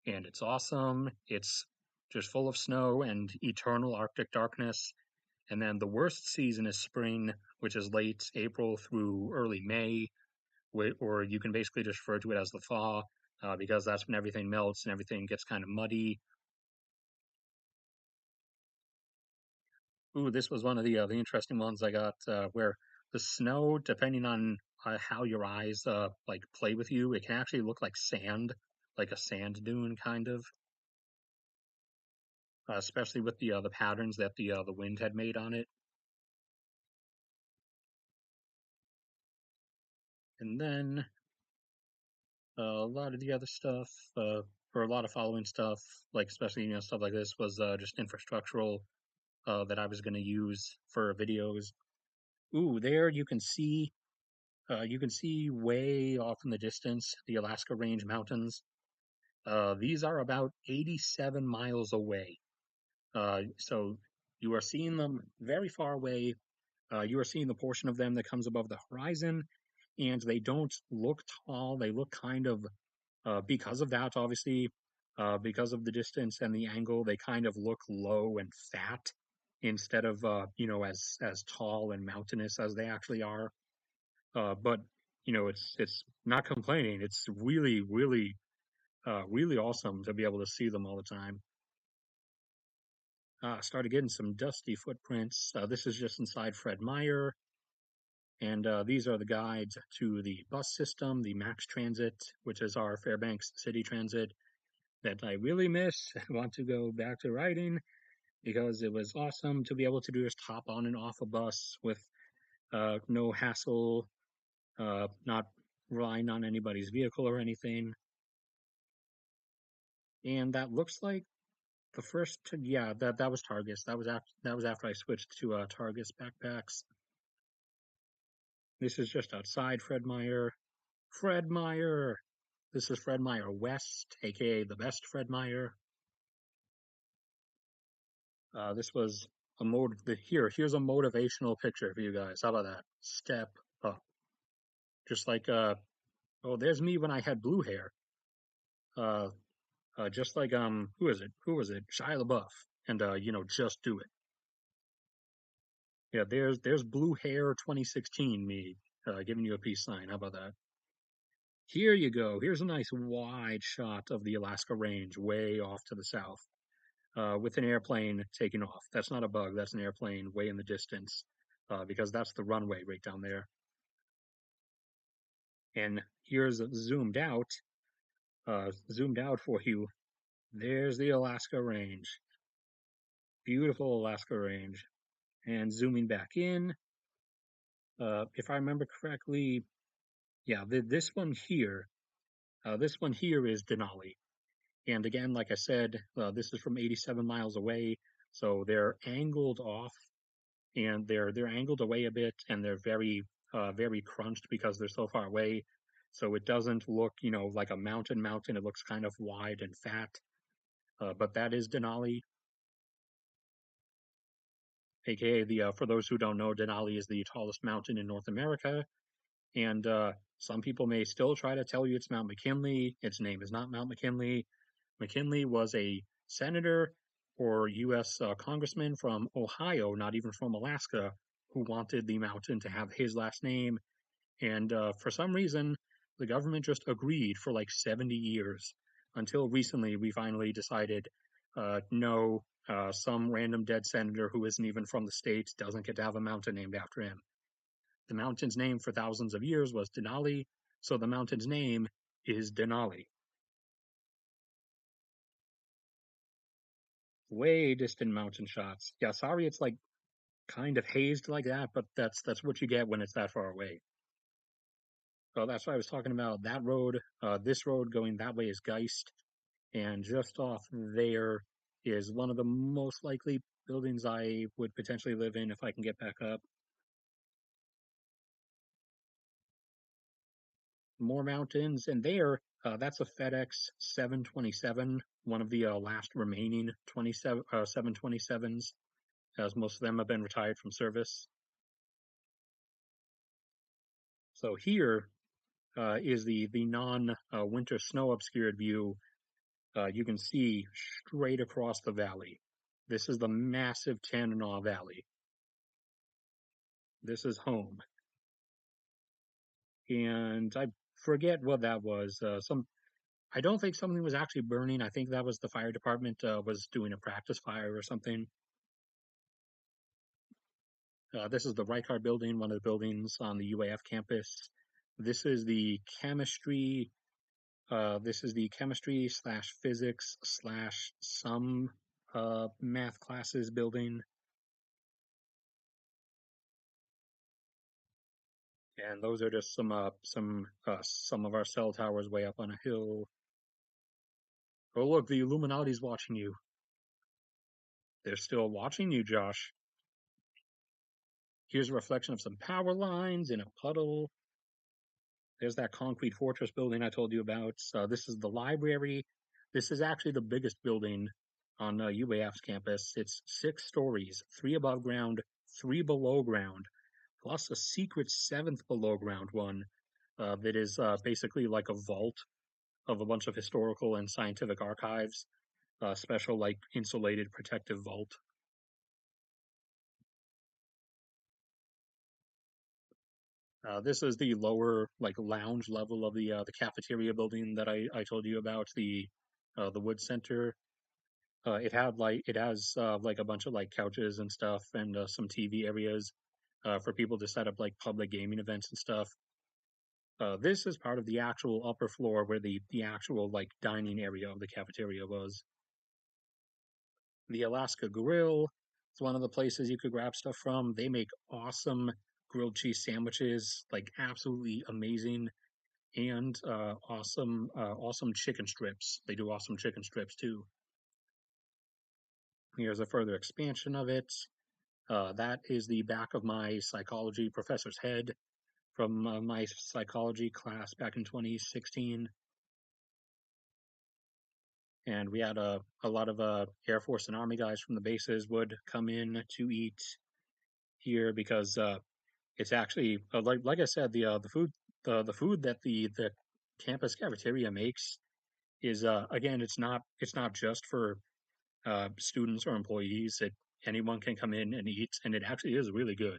and it's awesome. It's just full of snow and eternal Arctic darkness. And then the worst season is spring, which is late April through early May, or you can basically just refer to it as the thaw, because that's when everything melts and everything gets kind of muddy. Ooh, this was one of the interesting ones I got, where the snow, depending on how your eyes like play with you, it can actually look like sand, like a sand dune kind of, especially with the patterns that the wind had made on it. And then a lot of the other stuff, or a lot of following stuff, like especially stuff like this was just infrastructural that I was going to use for videos. Ooh, there you can see way off in the distance the Alaska Range Mountains. These are about 87 miles away. So you are seeing them very far away. You are seeing the portion of them that comes above the horizon, and they don't look tall. They look kind of, because of that, obviously, because of the distance and the angle, they kind of look low and fat instead of, as tall and mountainous as they actually are. But it's not complaining. It's really, really, really awesome to be able to see them all the time. Started getting some dusty footprints. This is just inside Fred Meyer, and these are the guides to the bus system, the Max Transit, which is our Fairbanks City Transit that I really miss. I want to go back to riding because it was awesome to be able to just hop on and off a bus with no hassle, not relying on anybody's vehicle or anything. And that looks like the first, yeah, that was Targus. That was after I switched to Targus backpacks. This is just outside Fred Meyer. Fred Meyer. This is Fred Meyer West, aka the best Fred Meyer. This was a mode. Here's a motivational picture for you guys. How about that? Step up. Just like oh, there's me when I had blue hair. Uh, just like who is it? Who was it? Shia LaBeouf. And just do it. Yeah, there's blue hair 2016 me giving you a peace sign. How about that? Here you go. Here's a nice wide shot of the Alaska Range way off to the south, with an airplane taking off. That's not a bug. That's an airplane way in the distance, because that's the runway right down there. And here's zoomed out for you. There's the Alaska Range, beautiful Alaska Range. And zooming back in, if I remember correctly, yeah, this one here is Denali. And again, like I said, this is from 87 miles away, so they're angled off, and they're angled away a bit, and they're very crunched because they're so far away. So it doesn't look, like a mountain. It looks kind of wide and fat. But that is Denali, aka the for those who don't know, Denali is the tallest mountain in North America. And some people may still try to tell you it's Mount McKinley. Its name is not Mount McKinley. McKinley was a senator or U.S. Congressman from Ohio, not even from Alaska, who wanted the mountain to have his last name. And for some reason, the government just agreed for like 70 years until recently we finally decided no, some random dead senator who isn't even from the state doesn't get to have a mountain named after him. The mountain's name for thousands of years was Denali, so the mountain's name is Denali. Way distant mountain shots. Yeah, sorry it's like kind of hazed like that, but that's what you get when it's that far away. So that's why I was talking about that road. This road going that way is Geist, and just off there is one of the most likely buildings I would potentially live in if I can get back up. More mountains, and there, that's a FedEx 727, one of the last remaining 27 727s, as most of them have been retired from service. So here is the non winter snow obscured view. You can see straight across the valley. This is the massive Tanana Valley. This is home, and I forget what that was. I don't think something was actually burning. I think that was the fire department was doing a practice fire or something. This is the Reichard building, one of the buildings on the UAF campus. This is the chemistry. This is the chemistry slash physics slash some math classes building. And those are just some of our cell towers way up on a hill. Oh look, the Illuminati's watching you. They're still watching you, Josh. Here's a reflection of some power lines in a puddle. There's that concrete fortress building I told you about. This is the library. This is actually the biggest building on UAF's campus. It's 6 stories, 3 above ground, 3 below ground, plus a secret 7th below ground one that is basically like a vault of a bunch of historical and scientific archives, special like insulated protective vault. This is the lower like lounge level of the cafeteria building that I told you about, the Wood Center. It has like a bunch of like couches and stuff and some TV areas for people to set up like public gaming events and stuff. This is part of the actual upper floor where the actual like dining area of the cafeteria was. The Alaska Grill is one of the places you could grab stuff from. They make awesome grilled cheese sandwiches, like absolutely amazing, and awesome chicken strips. They do awesome chicken strips too. Here's a further expansion of it. That is the back of my psychology professor's head from my psychology class back in 2016. and we had a lot of Air Force and Army guys from the bases would come in to eat here because it's actually like I said, the food that the campus cafeteria makes is again, it's not just for students or employees. Anyone can come in and eat, and it actually is really good.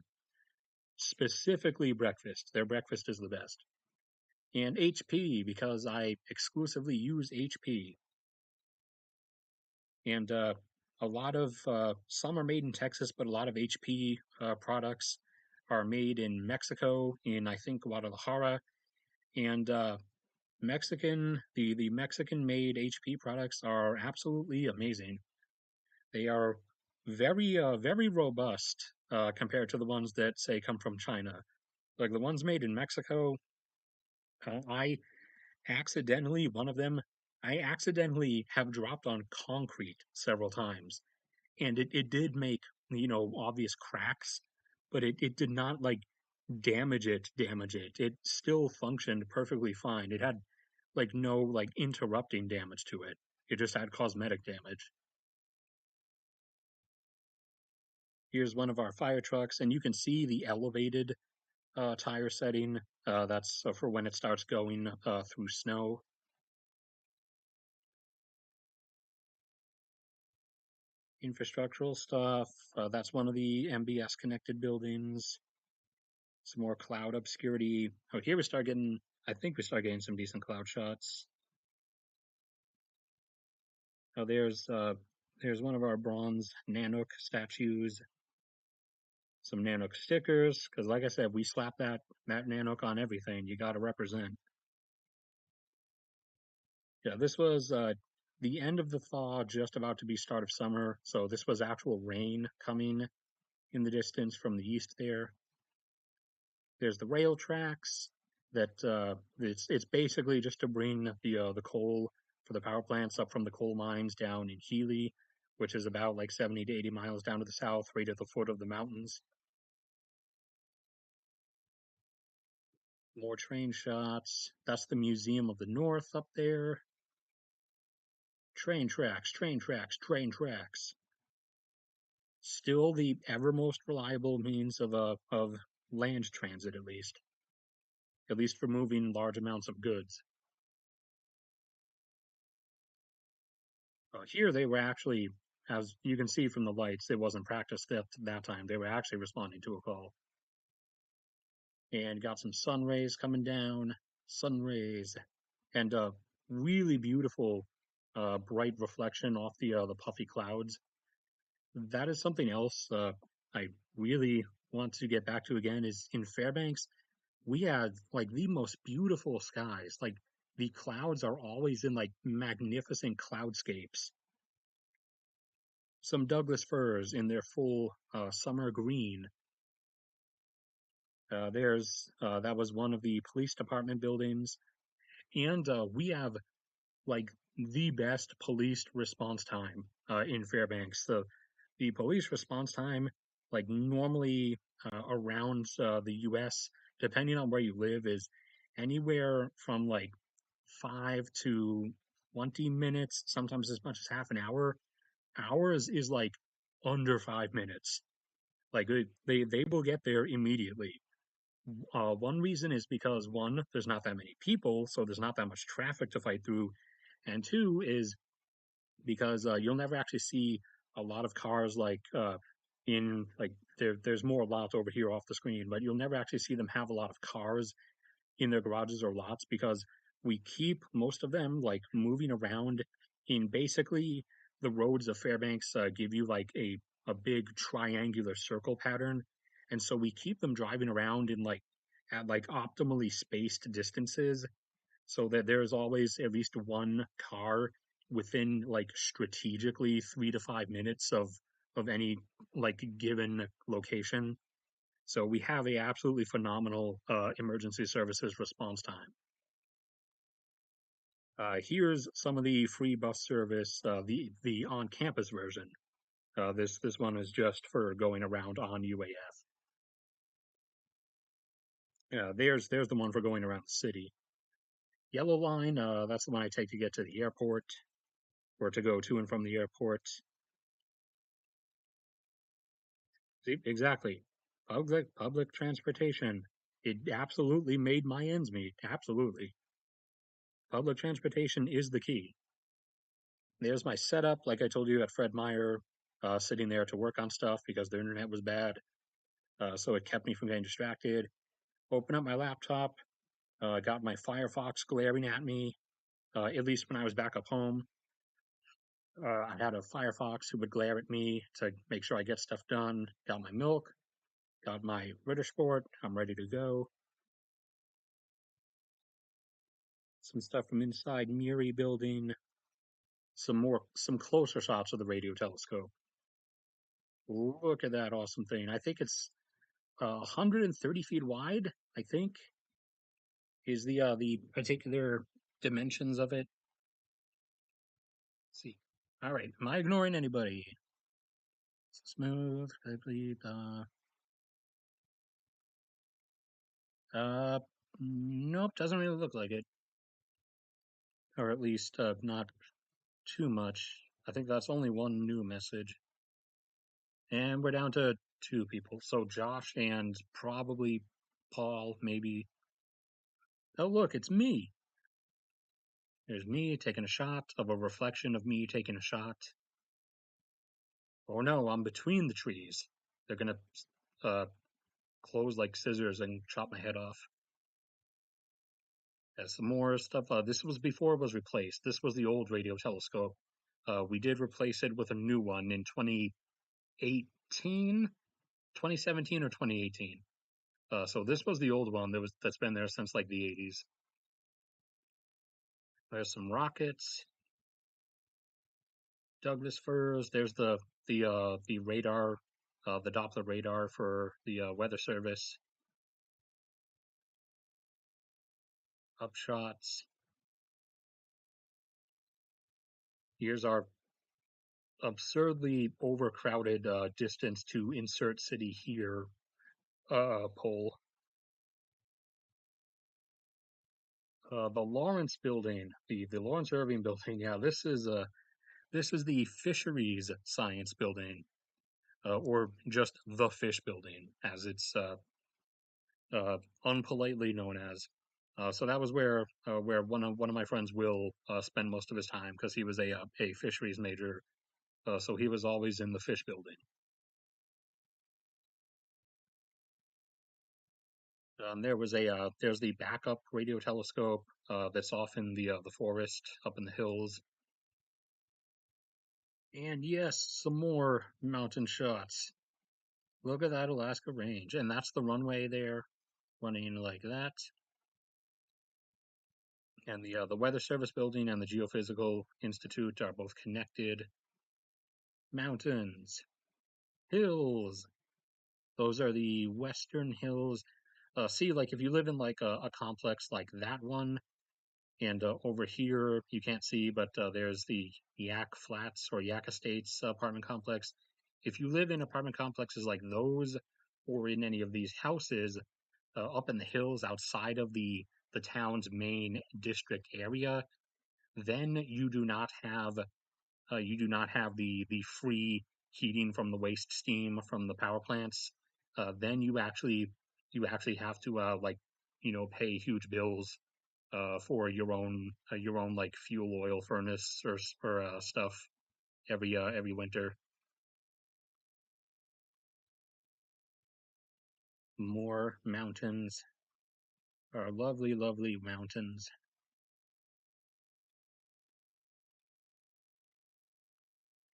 Specifically breakfast. Their breakfast is the best. And HP, because I exclusively use HP. And a lot of some are made in Texas, but a lot of HP products are made in Mexico, in I think Guadalajara. And the Mexican made HP products are absolutely amazing. They are very robust compared to the ones that say come from China. Like the ones made in Mexico, I accidentally one of them I accidentally have dropped on concrete several times, and it did make obvious cracks, but it did not like damage it. It still functioned perfectly fine. It had like no like interrupting damage to it. It just had cosmetic damage. Here's one of our fire trucks, and you can see the elevated tire setting. That's for when it starts going through snow. Infrastructural stuff. That's one of the MBS connected buildings. Some more cloud obscurity. Oh, here we start getting, I think we start getting some decent cloud shots. Oh, there's one of our bronze Nanook statues. Some Nanook stickers, because like I said, we slap that Nanook on everything. You got to represent. Yeah, this was the end of the thaw, just about to be start of summer. So this was actual rain coming in the distance from the east there. There's the rail tracks that it's basically just to bring the coal for the power plants up from the coal mines down in Healy, which is about like 70 to 80 miles down to the south, right at the foot of the mountains. More train shots. That's the Museum of the North up there. Train tracks, train tracks, train tracks. Still the ever most reliable means of land transit, at least for moving large amounts of goods. Here they were actually, as you can see from the lights, it wasn't practice that time. They were actually responding to a call, and got some sun rays coming down, sun rays, and really beautiful bright reflection off the puffy clouds. That is something else I really want to get back to again is in Fairbanks, we had like the most beautiful skies. Like the clouds are always in like magnificent cloudscapes. Some Douglas firs in their full summer green. There's that was one of the police department buildings, and we have like the best police response time in Fairbanks. The police response time, like normally around the U.S., depending on where you live, is anywhere from like 5 to 20 minutes, sometimes as much as half an hour. Ours is like under 5 minutes. Like they will get there immediately. One reason is because one, there's not that many people, so there's not that much traffic to fight through, and two is because you'll never actually see a lot of cars like in like there's more lots over here off the screen, but you'll never actually see them have a lot of cars in their garages or lots because we keep most of them like moving around in basically the roads of Fairbanks give you like a big triangular circle pattern, and so we keep them driving around in like at like optimally spaced distances so that there's always at least one car within like strategically 3 to 5 minutes of any like given location. So we have a absolutely phenomenal emergency services response time. Here's some of the free bus service, the on campus version. This one is just for going around on UAF. There's the one for going around the city. Yellow line, that's the one I take to get to the airport. or to go to and from the airport. See, exactly. Public transportation. It absolutely made my ends meet. Absolutely. Public transportation is the key. There's my setup, like I told you at Fred Meyer, sitting there to work on stuff because the internet was bad. So it kept me from getting distracted. Open up my laptop, got my Firefox glaring at me, at least when I was back up home. I had a Firefox who would glare at me to make sure I get stuff done. Got my milk, got my Ritter Sport. I'm ready to go. Some stuff from inside Muri building. Some closer shots of the radio telescope. Look at that awesome thing. I think it's 130 feet wide. I think is the particular dimensions of it. Let's see. All right. Am I ignoring anybody? Smooth. I believe. Uh, nope. Doesn't really look like it, or at least not too much. I think that's only one new message, and we're down to two people. So Josh and probably Paul, maybe. Oh, look, it's me. There's me taking a shot of a reflection of me taking a shot. Oh no, I'm between the trees. They're gonna uh, close like scissors and chop my head off. Some more stuff. This was before it was replaced. This was the old radio telescope. We did replace it with a new one in 2018, 2017 or 2018. So this was the old one that's been there since like the 80s. There's some rockets, Douglas firs. There's the radar, the Doppler radar for the weather service. Upshots. Here's our absurdly overcrowded distance to insert city here poll. The Lawrence building, the Lawrence Irving building. Yeah, this is the fisheries science building, or just the fish building, as it's unpolitely known as. So that was where one of my friends will spend most of his time because he was a fisheries major. So he was always in the fish building. There's the backup radio telescope that's off in the forest up in the hills. And yes, some more mountain shots. Look at that Alaska Range, and that's the runway there, running like that. And the Weather Service building and the Geophysical Institute are both connected. Mountains, hills. Those are the western hills. See, like if you live in like a complex like that one, and over here you can't see, but there's the Yak Flats or Yak Estates apartment complex. If you live in apartment complexes like those, or in any of these houses up in the hills outside of the town's main district area, then you do not have the free heating from the waste steam from the power plants. Then you actually have to like pay huge bills for your own like fuel oil furnace or stuff every winter. More mountains, our lovely, lovely mountains.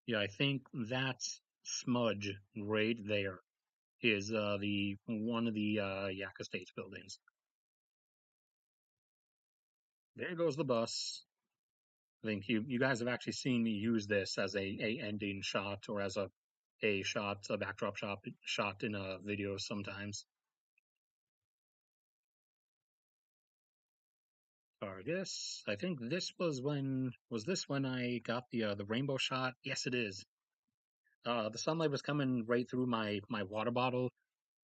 Yeah, I think that smudge right there is the one of the Yak Estates buildings. There goes the bus. I think you guys have actually seen me use this as a ending shot or as a shot, a backdrop shot in a video sometimes. Argus. I think this was this when I got the rainbow shot? Yes, it is. The sunlight was coming right through my water bottle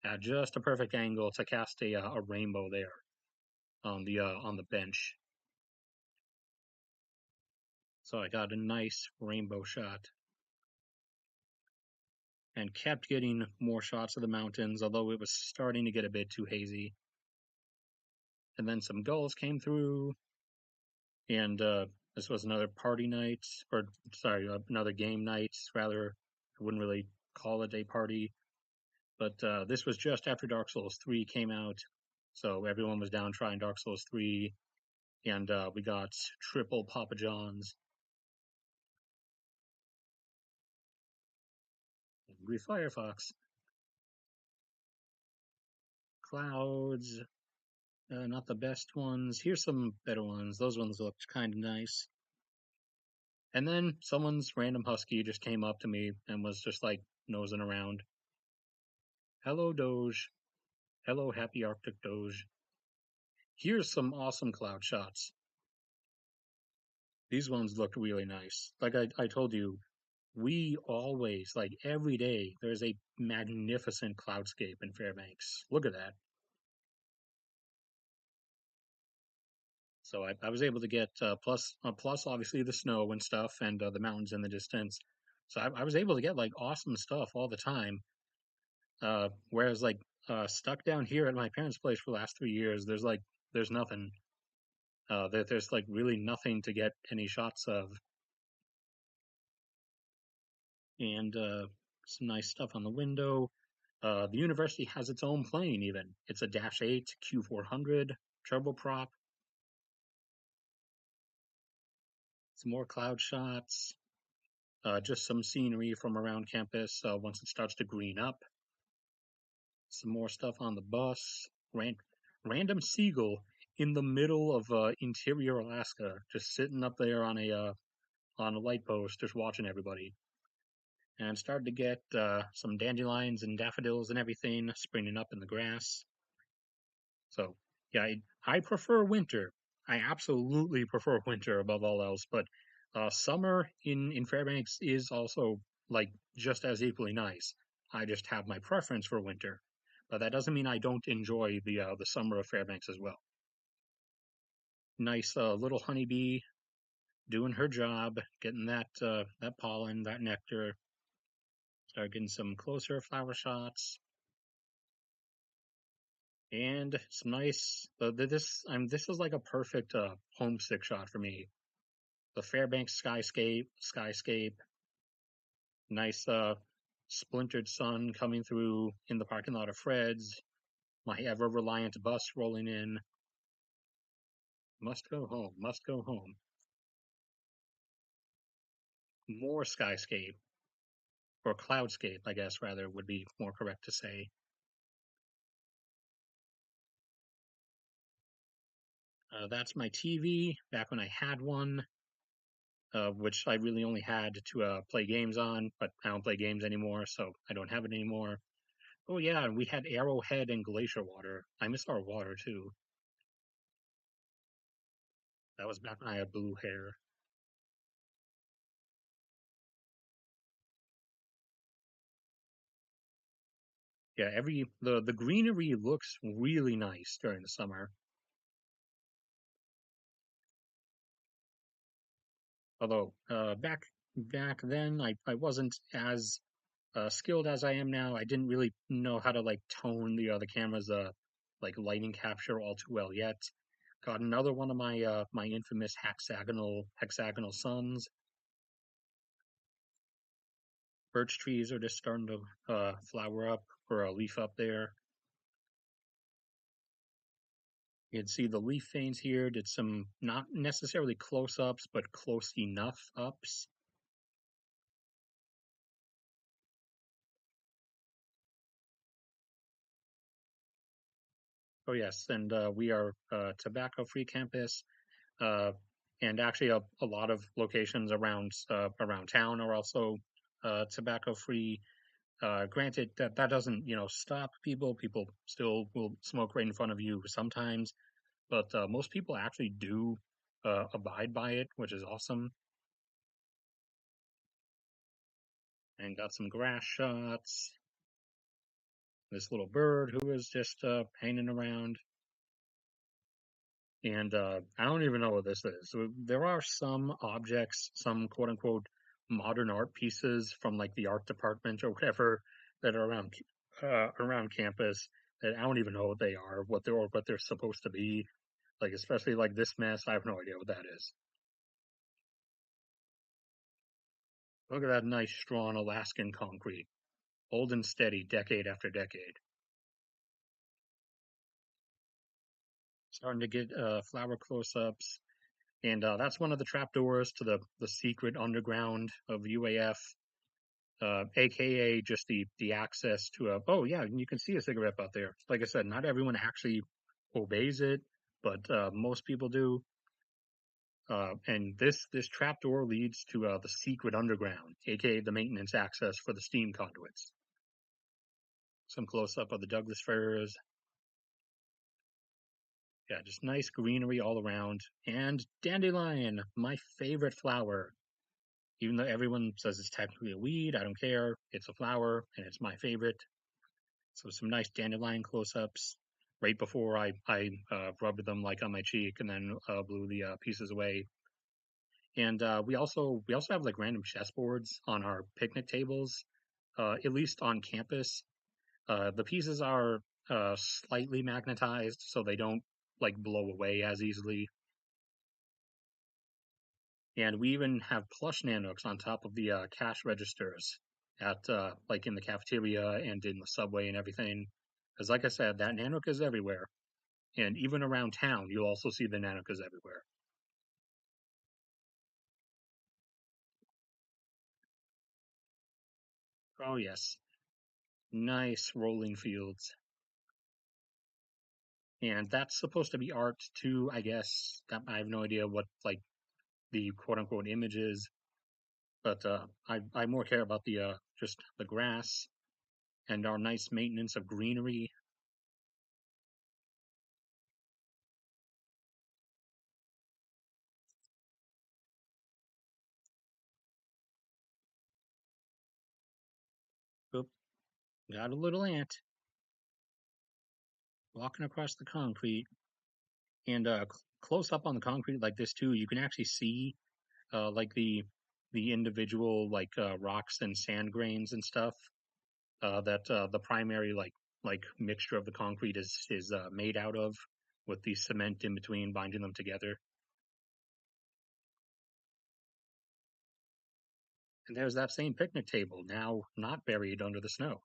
at just a perfect angle to cast a rainbow there on the bench. So I got a nice rainbow shot and kept getting more shots of the mountains, although it was starting to get a bit too hazy. And then some gulls came through, and this was another party night, or sorry, another game night. Rather, I wouldn't really call it a party, but this was just after Dark Souls 3 came out, so everyone was down trying Dark Souls 3, and we got triple Papa John's. Angry Firefox. Clouds, not the best ones. Here's some better ones. Those ones looked kind of nice. And then someone's random husky just came up to me and was just like nosing around. Hello, Doge. Hello, happy Arctic Doge. Here's some awesome cloud shots. These ones looked really nice. Like I told you, we always, like every day, there's a magnificent cloudscape in Fairbanks. Look at that. So I was able to get plus obviously the snow and stuff and the mountains in the distance. So I was able to get like awesome stuff all the time. Whereas like stuck down here at my parents' place for the last 3 years, there's nothing. There's like really nothing to get any shots of, and some nice stuff on the window. The university has its own plane even. It's a Dash 8 Q400 turboprop. Some more cloud shots. Just some scenery from around campus once it starts to green up. Some more stuff on the bus. Random seagull in the middle of interior Alaska, just sitting up there on a light post, just watching everybody. And started to get some dandelions and daffodils and everything springing up in the grass. So yeah, I prefer winter. I absolutely prefer winter above all else, but summer in Fairbanks is also like just as equally nice. I just have my preference for winter, but that doesn't mean I don't enjoy the summer of Fairbanks as well. Nice little honeybee doing her job, getting that pollen, that nectar. Start getting some closer flower shots and some nice. This is like a perfect homesick shot for me. The Fairbanks skyscape, nice splintered sun coming through in the parking lot of Fred's, my ever reliant bus rolling in. Must go home, must go home. More skyscape, or cloudscape, I guess rather would be more correct to say. That's my TV back when I had one, which I really only had to play games on, but I don't play games anymore, so I don't have it anymore. Oh yeah, and we had Arrowhead and Glacier Water. I missed our water too. That was back when I had blue hair. Yeah, the greenery looks really nice during the summer. Although back then I wasn't as skilled as I am now. I didn't really know how to like tone the camera's like lighting capture all too well yet. Got another one of my infamous hexagonal suns. Birch trees are just starting to flower up or leaf up there. You can see the leaf veins here. Did some not necessarily close ups, but close enough ups. Oh yes, and we are tobacco-free campus, uh, and actually a lot of locations around town are also tobacco-free. Granted, that doesn't stop people. People still will smoke right in front of you sometimes, but most people actually do abide by it, which is awesome. And got some grass shots. This little bird who is just hanging around. And I don't even know what this is. So there are some objects, some quote unquote modern art pieces from like the art department or whatever that are around campus that I don't even know what they are, what they're supposed to be. Like especially like this mess, I have no idea what that is. Look at that nice strong Alaskan concrete, old and steady, decade after decade. Starting to get flower close-ups, and that's one of the trapdoors to the secret underground of UAF, aka just the access to a. Oh yeah, you can see a cigarette out there. Like I said, not everyone actually obeys it, but most people do. And this trapdoor leads to the secret underground, aka the maintenance access for the steam conduits. Some close up of the Douglas firs. Yeah, just nice greenery all around. And dandelion, my favorite flower. Even though everyone says it's technically a weed, I don't care. It's a flower, and it's my favorite. So some nice dandelion close-ups right before I rubbed them like on my cheek and then blew the pieces away. And we also have like random chessboards on our picnic tables, at least on campus. The pieces are slightly magnetized, so they don't like blow away as easily. And we even have plush Nanooks on top of the cash registers at like in the cafeteria and in the subway and everything. Because like I said, that Nanook is everywhere, and even around town, you'll also see the Nanookas everywhere. Oh yes, nice rolling fields, and that's supposed to be art too, I guess. That I have no idea what like the quote unquote image is, but I more care about the just the grass and our nice maintenance of greenery. Oop, got a little ant walking across the concrete, and close up on the concrete like this too, you can actually see like the individual like rocks and sand grains and stuff that the primary like mixture of the concrete is made out of, with the cement in between binding them together. And there's that same picnic table now not buried under the snow.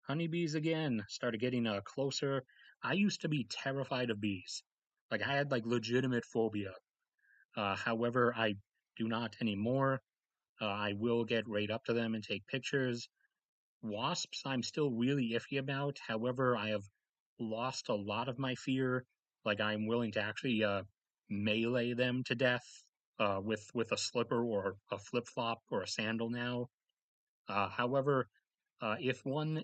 Honeybees again started getting closer. I used to be terrified of bees. Like I had like legitimate phobia. However, I do not anymore. I will get right up to them and take pictures. Wasps, I'm still really iffy about. However, I have lost a lot of my fear. Like I'm willing to actually melee them to death with a slipper or a flip flop or a sandal now. However, if one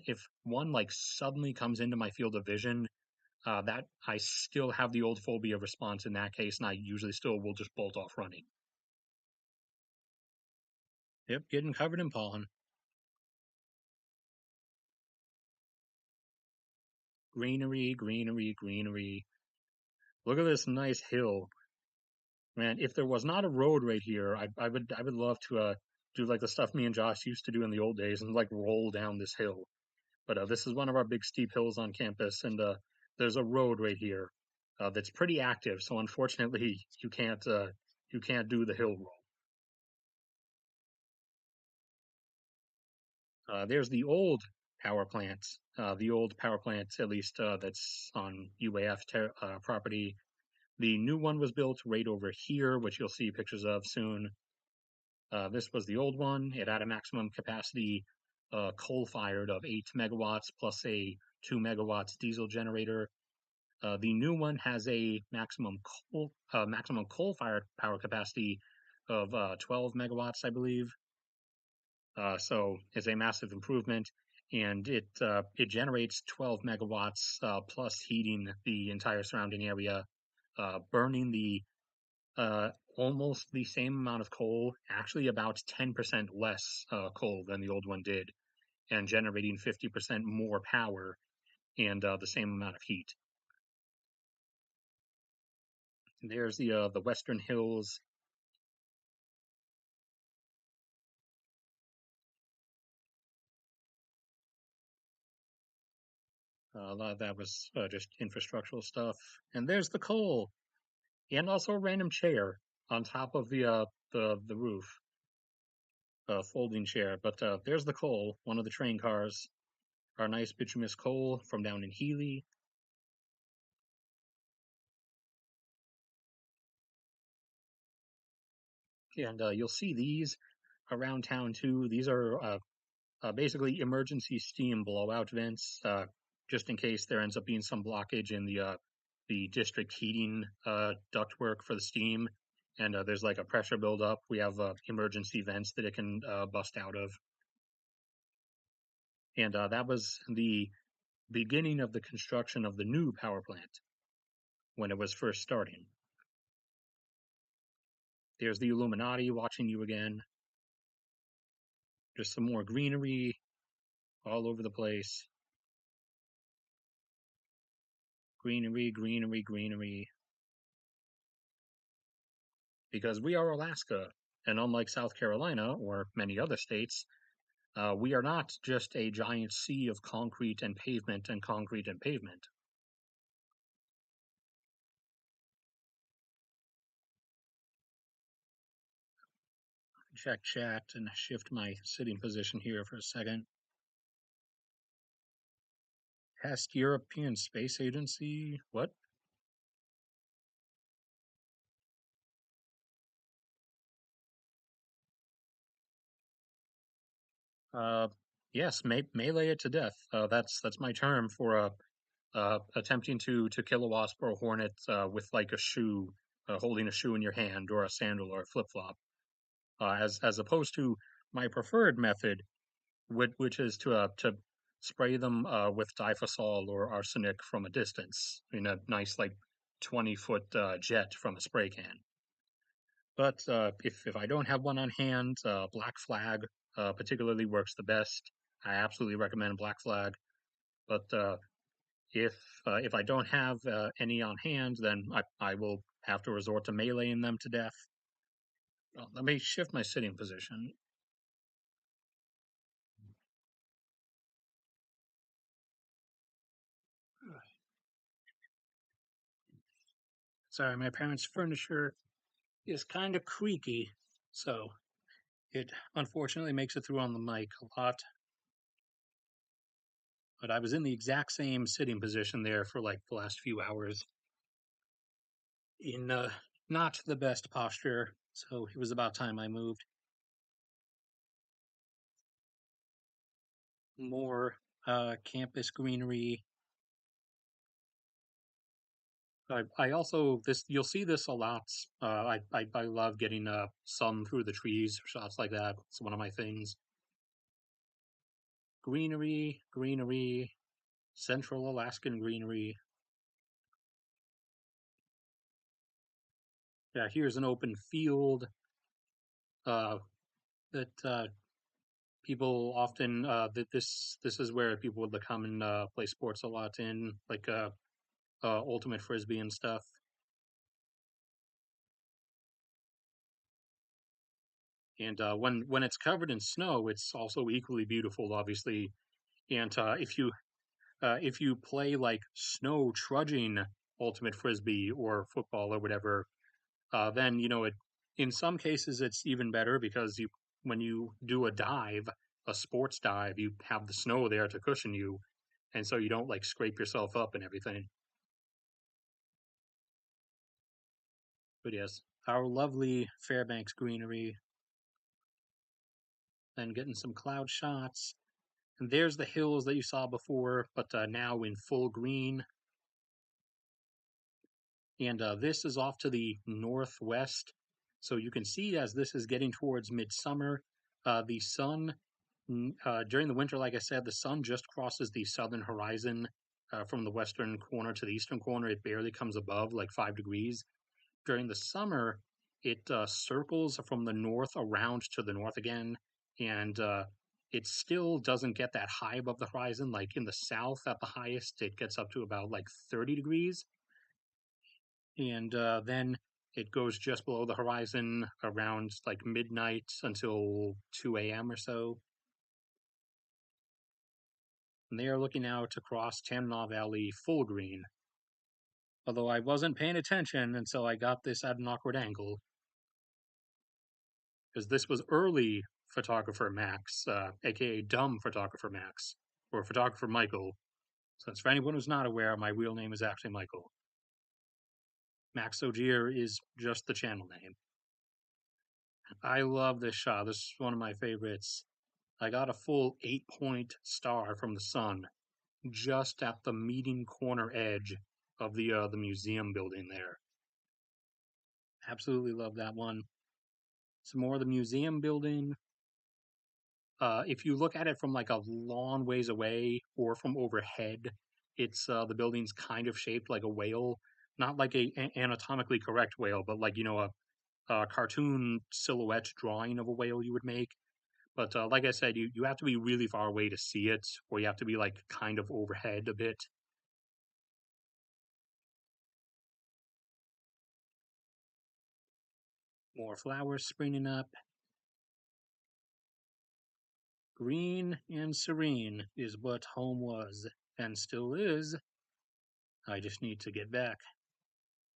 like suddenly comes into my field of vision, that I still have the old phobia response in that case, and I usually still will just bolt off running. Yep, getting covered in pollen. Greenery, greenery, greenery. Look at this nice hill. Man, if there was not a road right here, I would love to do like the stuff me and Josh used to do in the old days and like roll down this hill. But this is one of our big steep hills on campus, and there's a road right here that's pretty active. So unfortunately, you can't do the hill roll. There's the old power plant, at least that's on UAF property. The new one was built right over here, which you'll see pictures of soon. This was the old one. It had a maximum capacity coal-fired of 8 megawatts plus a 2 megawatts diesel generator. The new one has a maximum coal-fired power capacity of 12 megawatts, I believe. So it's a massive improvement, and it generates 12 megawatts plus heating the entire surrounding area, burning the almost the same amount of coal, actually about 10% less coal than the old one did, and generating 50% more power and the same amount of heat. And there's the Western Hills. A lot of that was just infrastructural stuff. And there's the coal, and also a random chair on top of the roof, a folding chair. But there's the coal, one of the train cars, our nice bituminous coal from down in Healy. And you'll see these around town too. These are basically emergency steam blowout vents, just in case there ends up being some blockage in the district heating ductwork for the steam, and there's like a pressure buildup. We have emergency vents that it can bust out of, and that was the beginning of the construction of the new power plant when it was first starting. There's the Illuminati watching you again. Just some more greenery all over the place. Greenery, greenery, greenery. Because we are Alaska, and unlike South Carolina or many other states, we are not just a giant sea of concrete and pavement and concrete and pavement. Check chat and shift my sitting position here for a second. Test European Space Agency. What? Uh, yes, melee it to death. That's my term for attempting to kill a wasp or a hornet with like a shoe, holding a shoe in your hand, or a sandal or a flip flop. As opposed to my preferred method, which is to spray them with difosol or arsenic from a distance in a nice like 20-foot jet from a spray can. But if I don't have one on hand, Black Flag particularly works the best. I absolutely recommend Black Flag. But if I don't have any on hand, then I will have to resort to meleeing them to death. Well, let me shift my sitting position. Sorry, my parents' furniture is kind of creaky, so it unfortunately makes it through on the mic a lot. But I was in the exact same sitting position there for like the last few hours in not the best posture, so it was about time I moved. More campus greenery. I also this you'll see this a lot. I love getting sun through the trees, shots like that. It's one of my things. Greenery, greenery, Central Alaskan greenery. Yeah, here's an open field uh, that people often that this is where people would come and play sports a lot in, like ultimate frisbee and stuff. And when it's covered in snow, it's also equally beautiful, obviously. And if you play like snow trudging ultimate frisbee or football or whatever, then you know it. In some cases, it's even better because you when you do a dive, a sports dive, you have the snow there to cushion you, and so you don't like scrape yourself up and everything. But yes, our lovely Fairbanks greenery, then getting some cloud shots. And there's the hills that you saw before, but now in full green. And this is off to the northwest. So you can see as this is getting towards midsummer, the sun, during the winter, like I said, the sun just crosses the southern horizon from the western corner to the eastern corner. It barely comes above like 5 degrees. During the summer, it circles from the north around to the north again, and it still doesn't get that high above the horizon. Like in the south, at the highest, it gets up to about like 30 degrees. and then it goes just below the horizon around like midnight until 2 a.m. or so. And they are looking out across Tanana Valley full green. Although I wasn't paying attention until I got this at an awkward angle, because this was early photographer Max, aka dumb photographer Max, or photographer Michael. Since for anyone who's not aware, my real name is actually Michael. Max Ogier is just the channel name. I love this shot. This is one of my favorites. I got a full 8-point star from the sun just at the meeting corner edge of the museum building there. Absolutely love that one. Some more of the museum building. If you look at it from like a long ways away or from overhead, it's the building's kind of shaped like a whale, not like a anatomically correct whale, but like a cartoon silhouette drawing of a whale you would make. But like I said, you have to be really far away to see it, or you have to be like kind of overhead a bit. More flowers springing up. Green and serene is what home was, and still is. I just need to get back.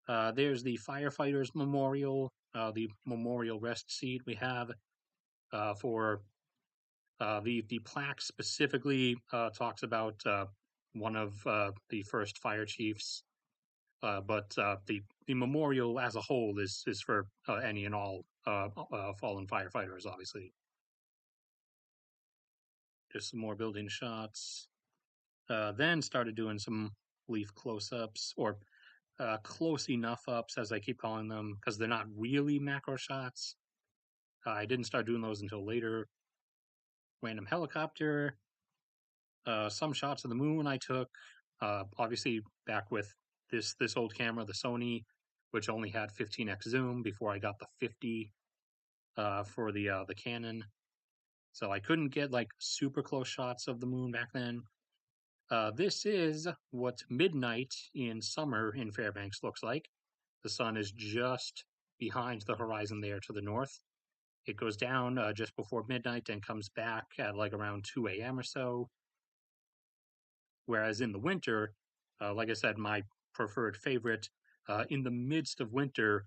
There's the firefighters memorial, the memorial rest seat we have for the plaque specifically talks about one of the first fire chiefs, but the memorial as a whole is for any and all fallen firefighters, obviously. Just some more building shots. Then started doing some leaf close-ups or close enough ups, as I keep calling them, because they're not really macro shots. I didn't start doing those until later. Random helicopter, some shots of the moon I took, obviously back with this old camera, the Sony, which only had 15x zoom before I got the 50 for the Canon. So I couldn't get like super close shots of the moon back then. This is what midnight in summer in Fairbanks looks like. The sun is just behind the horizon there to the north. It goes down just before midnight and comes back at like around 2 a.m. or so. Whereas in the winter, like I said, my preferred favorite, in the midst of winter,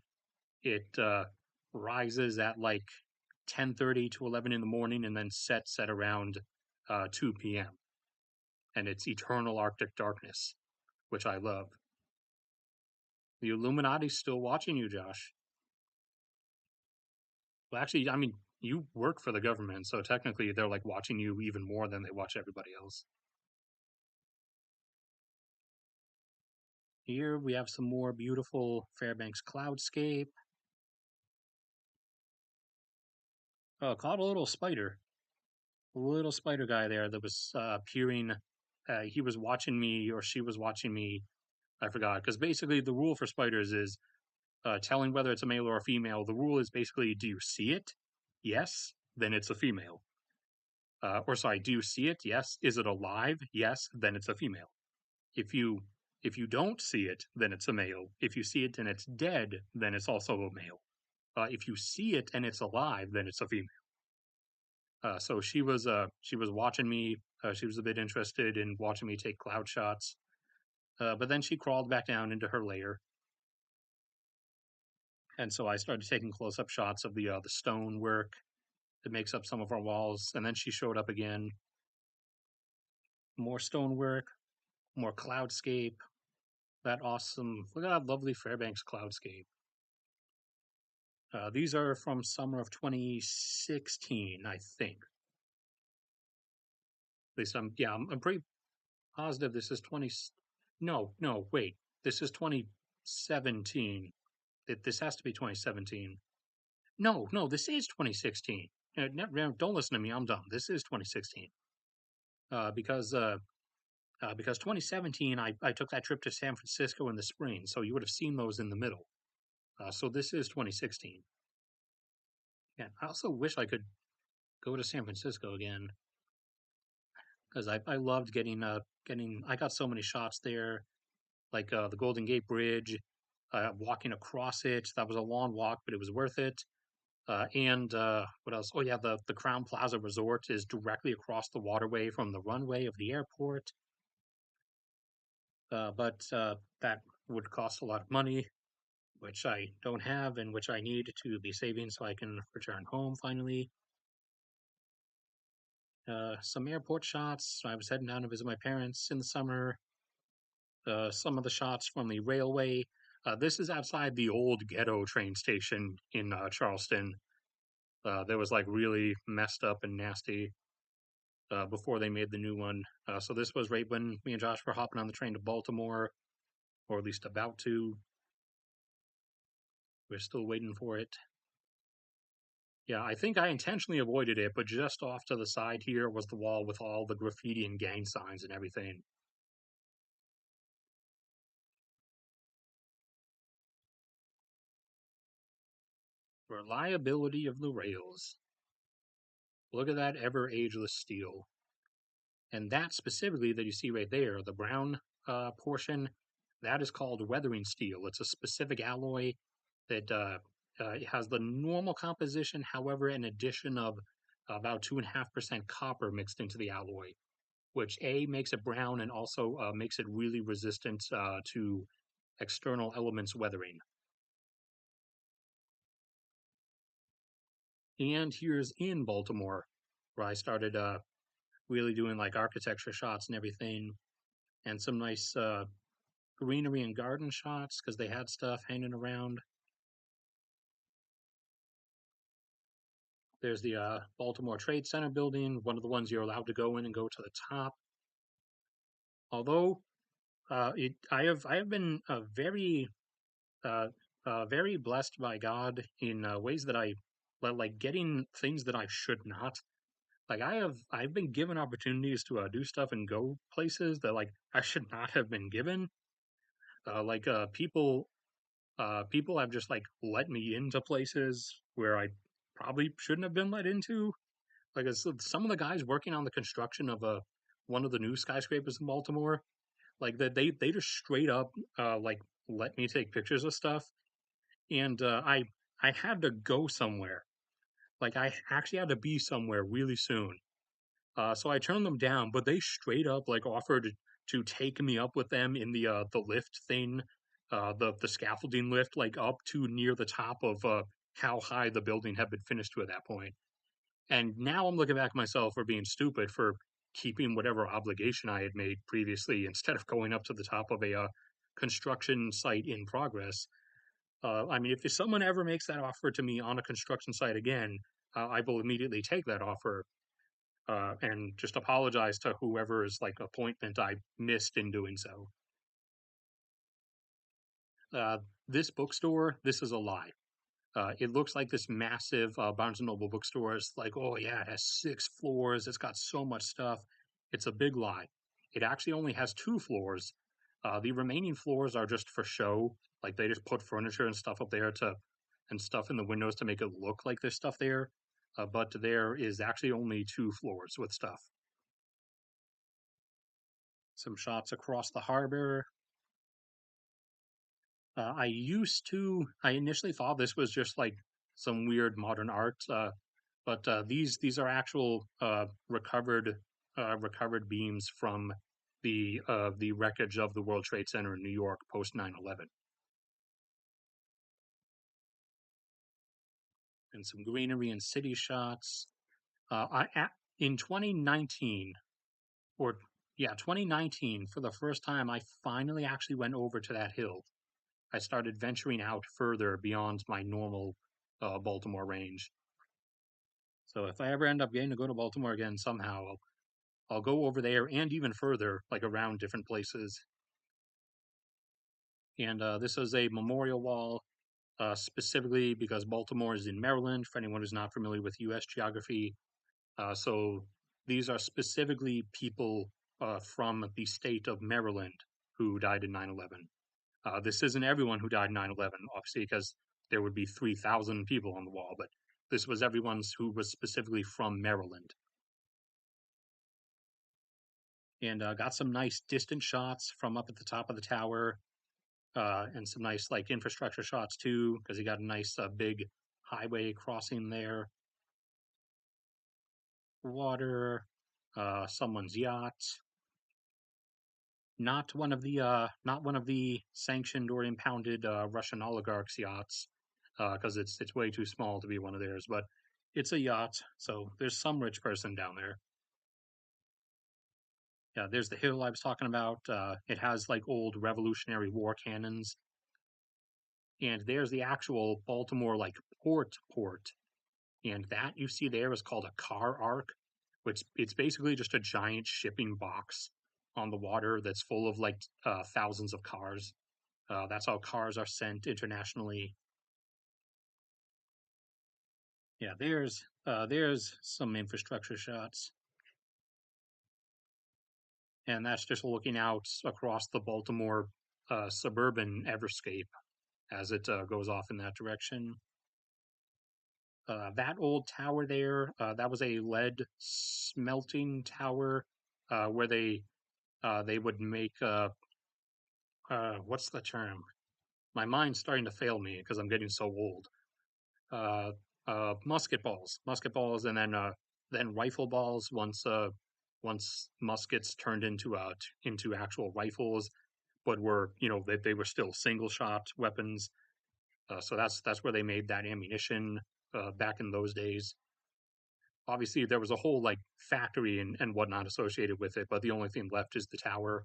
it rises at like 10:30 to 11 in the morning and then sets at around 2 p.m. And it's eternal Arctic darkness, which I love. The Illuminati's still watching you, Josh. Well, actually, I mean, you work for the government, so technically they're like watching you even more than they watch everybody else. Here we have some more beautiful Fairbanks cloudscape. Oh, caught a little spider guy there that was peering. He was watching me, or she was watching me. I forgot, because basically the rule for spiders is telling whether it's a male or a female. The rule is basically, do you see it? Yes, then it's a female. Or sorry, do you see it? Yes. Is it alive? Yes, then it's a female. If you if you don't see it, then it's a male. If you see it and it's dead, then it's also a male. If you see it and it's alive, then it's a female. So she was watching me. She was a bit interested in watching me take cloud shots. But then she crawled back down into her lair, and so I started taking close up shots of the stone work that makes up some of our walls. And then she showed up again. More stonework, more cloudscape. That awesome, look at that lovely Fairbanks cloudscape. These are from summer of 2016, I think. At least I'm pretty positive this is 20. No, wait. This is 2017. This has to be 2017. No, this is 2016. Don't listen to me. I'm dumb. This is 2016. Uh, because uh, because 2017, I took that trip to San Francisco in the spring, so you would have seen those in the middle. So this is 2016. Yeah, I also wish I could go to San Francisco again because I loved getting I got so many shots there, like the Golden Gate Bridge. walking across it. That was a long walk, but it was worth it. And what else? Oh yeah, the Crown Plaza Resort is directly across the waterway from the runway of the airport. But that would cost a lot of money, which I don't have and which I need to be saving so I can return home finally. Some airport shots. I was heading down to visit my parents in the summer. Some of the shots from the railway. This is outside the old ghetto train station in Charleston. That was like really messed up and nasty before they made the new one. So this was right when me and Josh were hopping on the train to Baltimore, or at least about to. We're still waiting for it. Yeah, I think I intentionally avoided it, but just off to the side here was the wall with all the graffiti and gang signs and everything. Reliability of the rails. Look at that ever ageless steel. And that specifically that you see right there, the brown portion, that is called weathering steel. It's a specific alloy that has the normal composition, however, an addition of about 2.5% copper mixed into the alloy, which A makes it brown and also makes it really resistant to external elements weathering. And here's in Baltimore, where I started really doing like architecture shots and everything, and some nice greenery and garden shots because they had stuff hanging around. There's the Baltimore Trade Center building, one of the ones you're allowed to go in and go to the top. Although I have been uh, very blessed by God in ways that like getting things that I should not. Like I've been given opportunities to do stuff and go places that like I should not have been given. Like people have just like let me into places where I probably shouldn't have been let into. Like some of the guys working on the construction of one of the new skyscrapers in Baltimore, like that they just straight up like let me take pictures of stuff, and I had to go somewhere. Like I actually had to be somewhere really soon. So I turned them down, but they straight up like offered to take me up with them in the lift thing, the scaffolding lift, like up to near the top of how high the building had been finished to at that point. And now I'm looking back at myself for being stupid for keeping whatever obligation I had made previously instead of going up to the top of a construction site in progress. I mean, if someone ever makes that offer to me on a construction site again, I will immediately take that offer and just apologize to whoever's like appointment I missed in doing so. Uh, this bookstore, this is a lie. It looks like this massive Barnes and Noble bookstore. It's like, oh yeah, it has 6 floors. It's got so much stuff. It's a big lie. It actually only has 2 floors. The remaining floors are just for show. Like they just put furniture and stuff up there and stuff in the windows to make it look like there's stuff there. But there is actually only 2 floors with stuff. Some shots across the harbor. I initially thought this was just like some weird modern art, but these are actual recovered beams from the wreckage of the World Trade Center in New York post 9/11, and some greenery and city shots. In 2019, or yeah, 2019, for the first time, I finally actually went over to that hill. I started venturing out further beyond my normal Baltimore range. So if I ever end up getting to go to Baltimore again somehow, I'll go over there and even further, like around different places. And this is a memorial wall, specifically because Baltimore is in Maryland, for anyone who's not familiar with U.S. geography. So these are specifically people from the state of Maryland who died in 9/11. This isn't everyone who died in 9/11, obviously, because there would be 3,000 people on the wall, but this was everyone who was specifically from Maryland. And got some nice distant shots from up at the top of the tower. and some nice like infrastructure shots too, because you got a nice big highway crossing there, water, someone's yacht, not one of the sanctioned or impounded Russian oligarchs' yachts, because it's way too small to be one of theirs, but it's a yacht, so there's some rich person down there. Yeah, there's the hill I was talking about. It has like old Revolutionary War cannons, and there's the actual Baltimore like port, and that you see there is called a car ark, which it's basically just a giant shipping box on the water that's full of like thousands of cars. That's how cars are sent internationally. Yeah, there's some infrastructure shots, and that's just looking out across the Baltimore suburban everscape as it goes off in that direction. That old tower there, that was a lead smelting tower where they would make what's the term? My mind's starting to fail me because I'm getting so old. Uh, musket balls, and then rifle balls. Once muskets turned into actual rifles, but were they were still single shot weapons. So that's where they made that ammunition back in those days. Obviously, there was a whole like factory and whatnot associated with it, but the only thing left is the tower.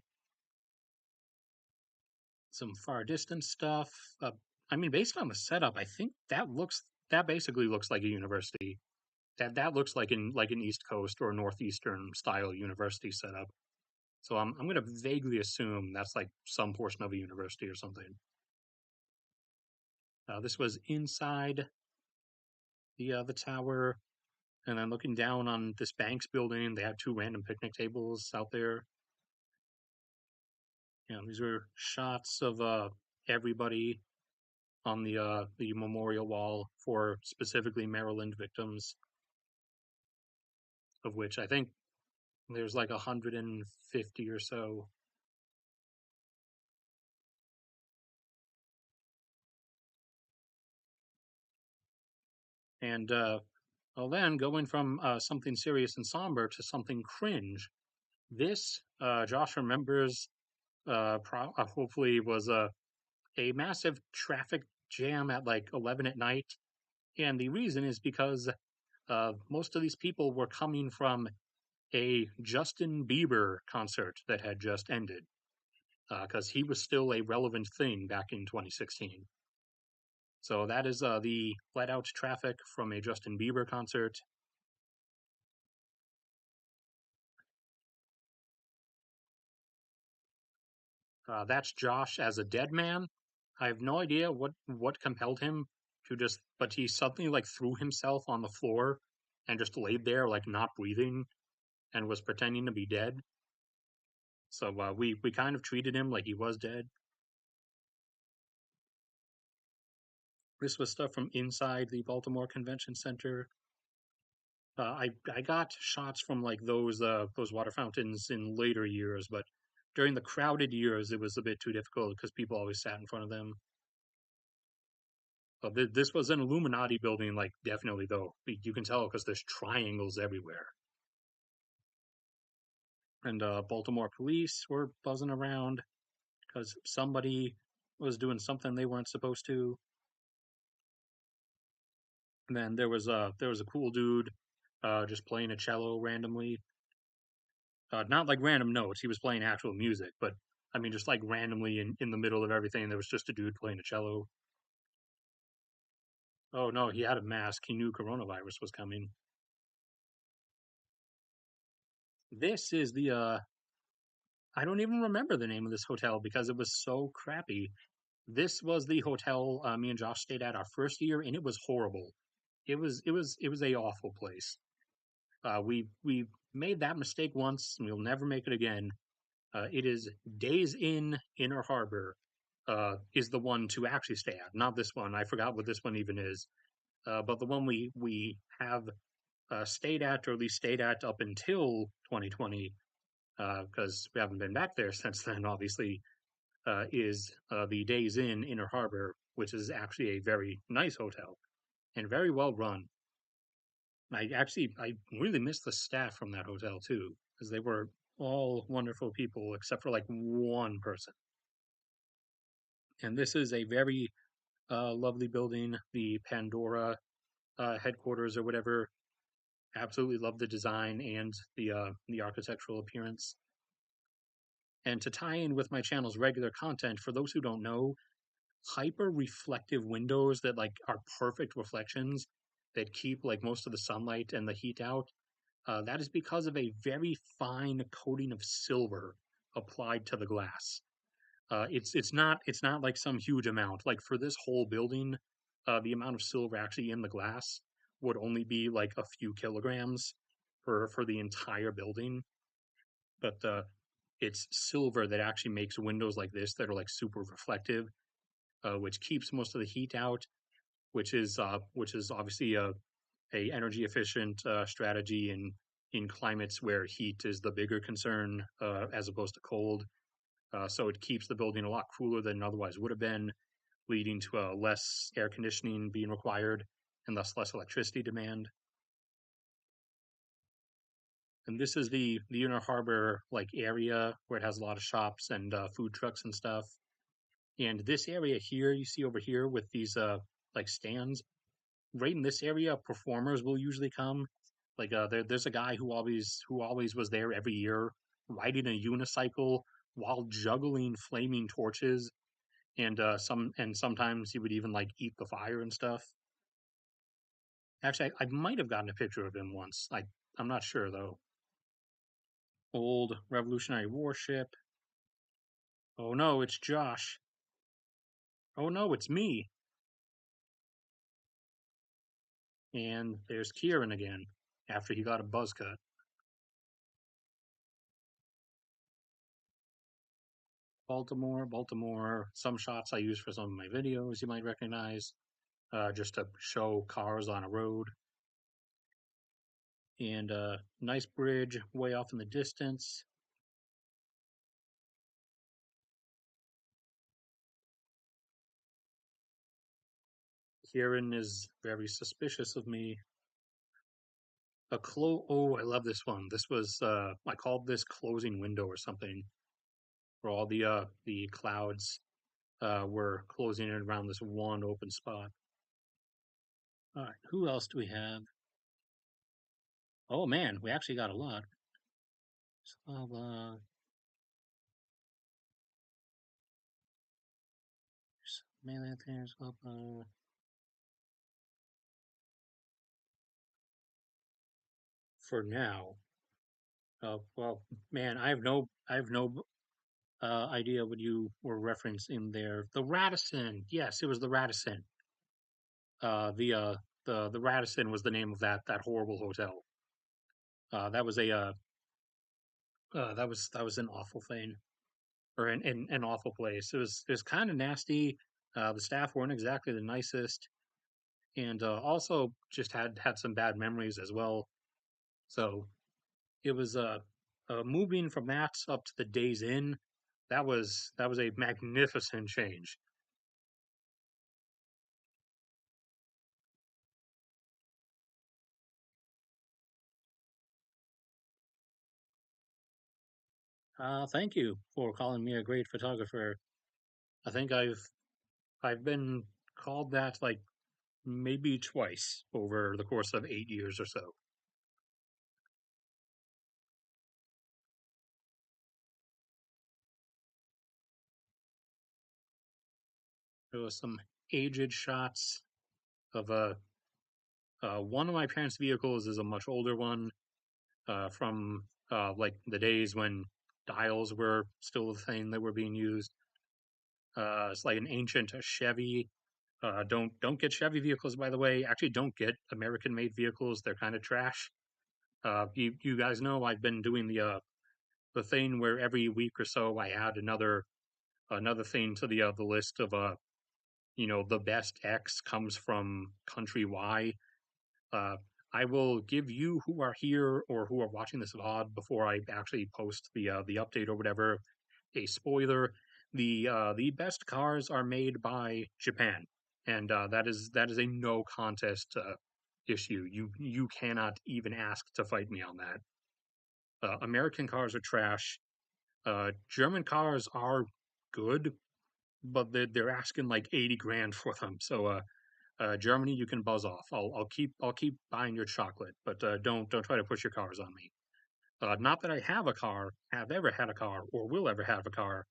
Some far distance stuff. I mean, based on the setup, I think that basically looks like a university. That looks like an East Coast or Northeastern style university setup. So I'm gonna vaguely assume that's like some portion of a university or something. This was inside the tower, and then looking down on this Banks building, they had two random picnic tables out there. These were shots of everybody on the memorial wall for specifically Maryland victims, of which I think there's like 150 or so. And well, then going from something serious and somber to something cringe. This Josh remembers hopefully was a massive traffic jam at like 11 at night, and the reason is because most of these people were coming from a Justin Bieber concert that had just ended, because he was still a relevant thing back in 2016. So that is the let out traffic from a Justin Bieber concert. That's Josh as a dead man. I have no idea what compelled him to but he suddenly like threw himself on the floor and just laid there like not breathing and was pretending to be dead. So we kind of treated him like he was dead. This was stuff from inside the Baltimore Convention Center. I got shots from like those water fountains in later years, but during the crowded years, it was a bit too difficult because people always sat in front of them. This was an Illuminati building, like definitely though. You can tell because there's triangles everywhere. And Baltimore police were buzzing around because somebody was doing something they weren't supposed to. And then there was a cool dude just playing a cello randomly. Not like random notes. He was playing actual music, but I mean just like randomly in the middle of everything, there was just a dude playing a cello. Oh no, he had a mask. He knew coronavirus was coming. This is the I don't even remember the name of this hotel because it was so crappy. This was the hotel me and Josh stayed at our first year, and it was horrible. It was a awful place. We made that mistake once, and we'll never make it again. It is Days Inn Inner Harbor is the one to actually stay at, not this one. I forgot what this one even is, but the one we have stayed at, or at least stayed at up until 2020, because we haven't been back there since then, obviously. is the Days Inn Inner Harbor, which is actually a very nice hotel and very well run. I really miss the staff from that hotel too, because they were all wonderful people except for like one person. And this is a very lovely building, the Pandora headquarters or whatever. Absolutely love the design and the architectural appearance. And to tie in with my channel's regular content, for those who don't know, hyper reflective windows that like are perfect reflections that keep like most of the sunlight and the heat out. That is because of a very fine coating of silver applied to the glass. It's not like some huge amount. Like for this whole building, the amount of silver actually in the glass would only be like a few kilograms for the entire building. But it's silver that actually makes windows like this that are like super reflective, which keeps most of the heat out, which is obviously a energy efficient strategy in climates where heat is the bigger concern as opposed to cold. So it keeps the building a lot cooler than it otherwise would have been, leading to less air conditioning being required and thus less electricity demand. And this is the Inner Harbor like area where it has a lot of shops and food trucks and stuff. And this area here, you see over here with these like stands, right in this area, performers will usually come. Like there's a guy who always was there every year, riding a unicycle while juggling flaming torches, and sometimes he would even like eat the fire and stuff. Actually, I might have gotten a picture of him once. I'm not sure though. Old Revolutionary warship. Oh no, it's Josh. Oh no, it's me. And there's Kieran again after he got a buzz cut. Baltimore, Baltimore. Some shots I use for some of my videos you might recognize, just to show cars on a road. And nice bridge way off in the distance. Kieran is very suspicious of me. Oh, I love this one. This was I called this closing window or something, where all the clouds were closing in around this one open spot. All right, who else do we have? Oh man, we actually got a lot. Slava, Melanthers, for now. Well, man, I have no idea what you were referencing there. The Radisson, yes, it was the Radisson. Uh, the uh, the Radisson was the name of that horrible hotel. That was a that was an awful thing, or an awful place. It was kind of nasty. The staff weren't exactly the nicest, and also just had some bad memories as well. So it was moving from that up to the Days Inn. That was a magnificent change. Thank you for calling me a great photographer. I think I've been called that like maybe twice over the course of 8 years or so. There was some aged shots of one of my parents' vehicles is a much older one from like the days when dials were still the thing that were being used. It's like an ancient Chevy. Don't get Chevy vehicles, by the way. Actually, don't get American-made vehicles. They're kind of trash. You guys know I've been doing the thing where every week or so I add another thing to the list of the best X comes from country Y. Uh, I will give you who are here or who are watching this VOD before I actually post the update or whatever a spoiler. The best cars are made by Japan, and that is a no contest issue. You cannot even ask to fight me on that. American cars are trash. German cars are good, but they're asking like 80 grand for them. So Germany, you can buzz off. I'll keep buying your chocolate, but don't try to push your cars on me. Not that I have a car, have ever had a car, or will ever have a car,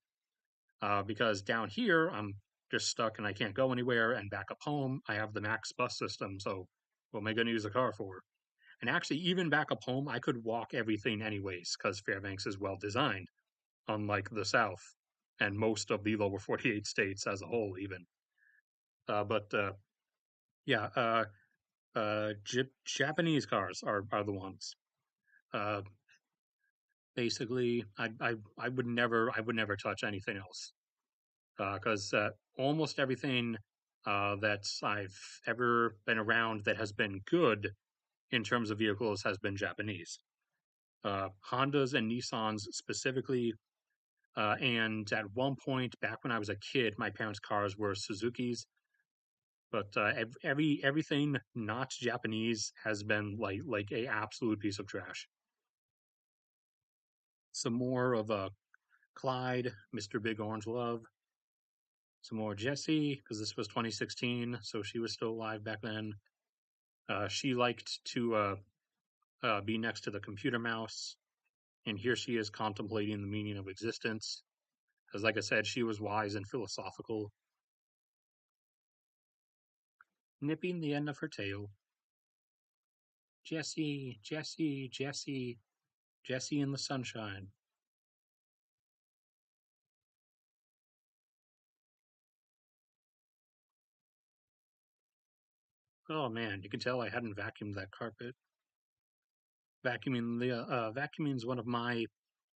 because down here I'm just stuck and I can't go anywhere. And back up home, I have the Max bus system. So what am I going to use a car for? And actually, even back up home, I could walk everything anyways, because Fairbanks is well designed, unlike the South and most of the lower 48 states as a whole, even. But yeah, Japanese cars are the ones. Uh, Basically, I would never touch anything else, because almost everything that I've ever been around that has been good in terms of vehicles has been Japanese. Hondas and Nissans specifically. And at one point, back when I was a kid, my parents' cars were Suzuki's. But everything not Japanese has been like a absolute piece of trash. Some more of a Clyde, Mr. Big Orange Love. Some more Jessie, because this was 2016, so she was still alive back then. She liked to be next to the computer mouse, and here she is contemplating the meaning of existence. Because, like I said, she was wise and philosophical, nipping the end of her tail. Jessie, Jessie, Jessie, Jessie in the sunshine. Oh man, you can tell I hadn't vacuumed that carpet. Vacuuming is one of my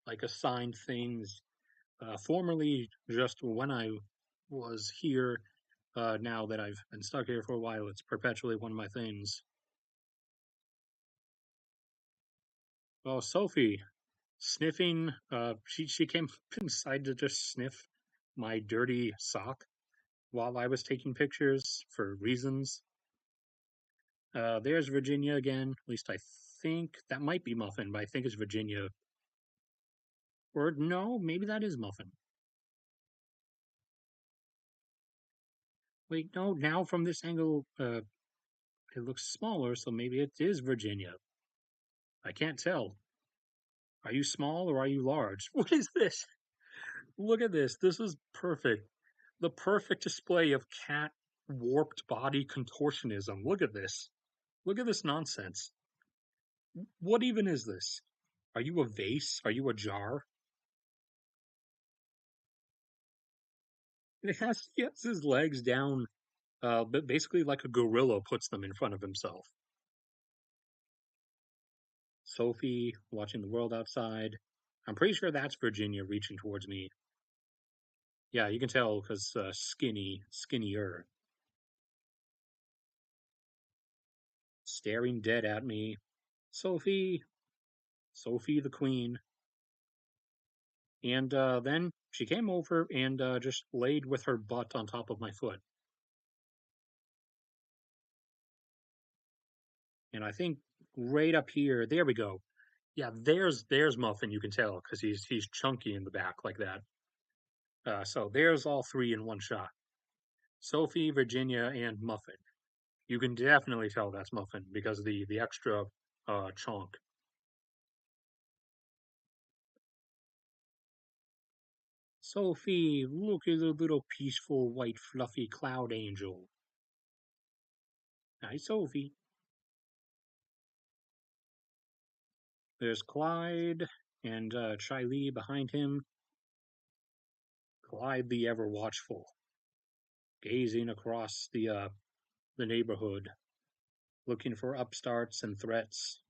like assigned things. Formerly, just when I was here, now that I've been stuck here for a while, it's perpetually one of my things. Oh, Sophie, sniffing. She came inside to just sniff my dirty sock while I was taking pictures for reasons. There's Virginia again. At least I think that might be Muffin, but I think it's Virginia. Or no, maybe that is Muffin. Wait, no, now from this angle, it looks smaller, so maybe it is Virginia. I can't tell. Are you small or are you large? What is this? Look at this. This is perfect. The perfect display of cat warped body contortionism. Look at this. Look at this nonsense. What even is this? Are you a vase? Are you a jar? He has his legs down, but basically like a gorilla puts them in front of himself. Sophie watching the world outside. I'm pretty sure that's Virginia reaching towards me. Yeah, you can tell because skinnier, staring dead at me. Sophie, Sophie the Queen. And then she came over and just laid with her butt on top of my foot. And I think right up here, there we go. Yeah, there's Muffin. You can tell because he's chunky in the back like that. So there's all three in one shot. Sophie, Virginia, and Muffin. You can definitely tell that's Muffin because of the extra chunk. Sophie, look at the little peaceful white fluffy cloud angel. Hi, Sophie. There's Clyde and Lee behind him. Clyde the ever watchful, gazing across the neighborhood, looking for upstarts and threats,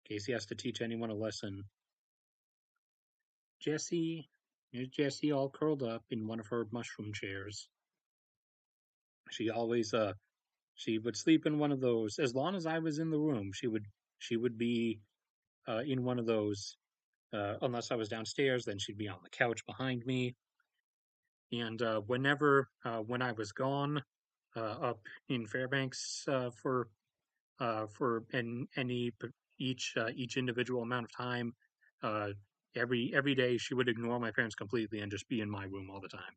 in case he has to teach anyone a lesson. Jessie, here's Jessie all curled up in one of her mushroom chairs. She always she would sleep in one of those as long as I was in the room. She would be in one of those Unless I was downstairs, then she'd be on the couch behind me. And when I was gone up in Fairbanks for each individual amount of time, uh, every day she would ignore my parents completely and just be in my room all the time.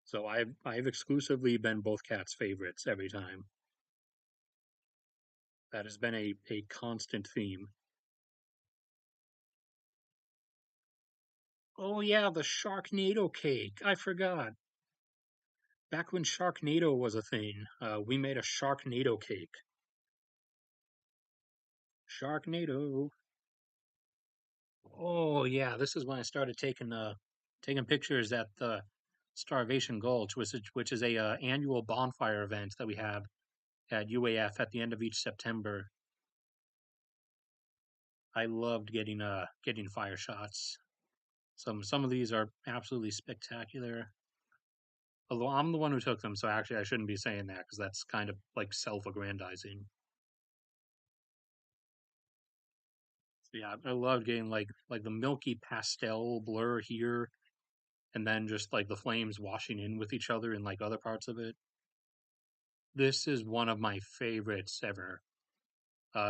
So I've exclusively been both cats' favorites every time. That has been a constant theme. Oh yeah, the Sharknado cake. I forgot. Back when Sharknado was a thing, we made a Sharknado cake. Sharknado. Oh yeah, this is when I started taking pictures at the Starvation Gulch, which is a annual bonfire event that we have at UAF at the end of each September. I loved getting fire shots. Some of these are absolutely spectacular. Although I'm the one who took them, so actually I shouldn't be saying that because that's kind of like self-aggrandizing. So yeah, I loved getting like the milky pastel blur here, and then just like the flames washing in with each other in like other parts of it. This is one of my favorites ever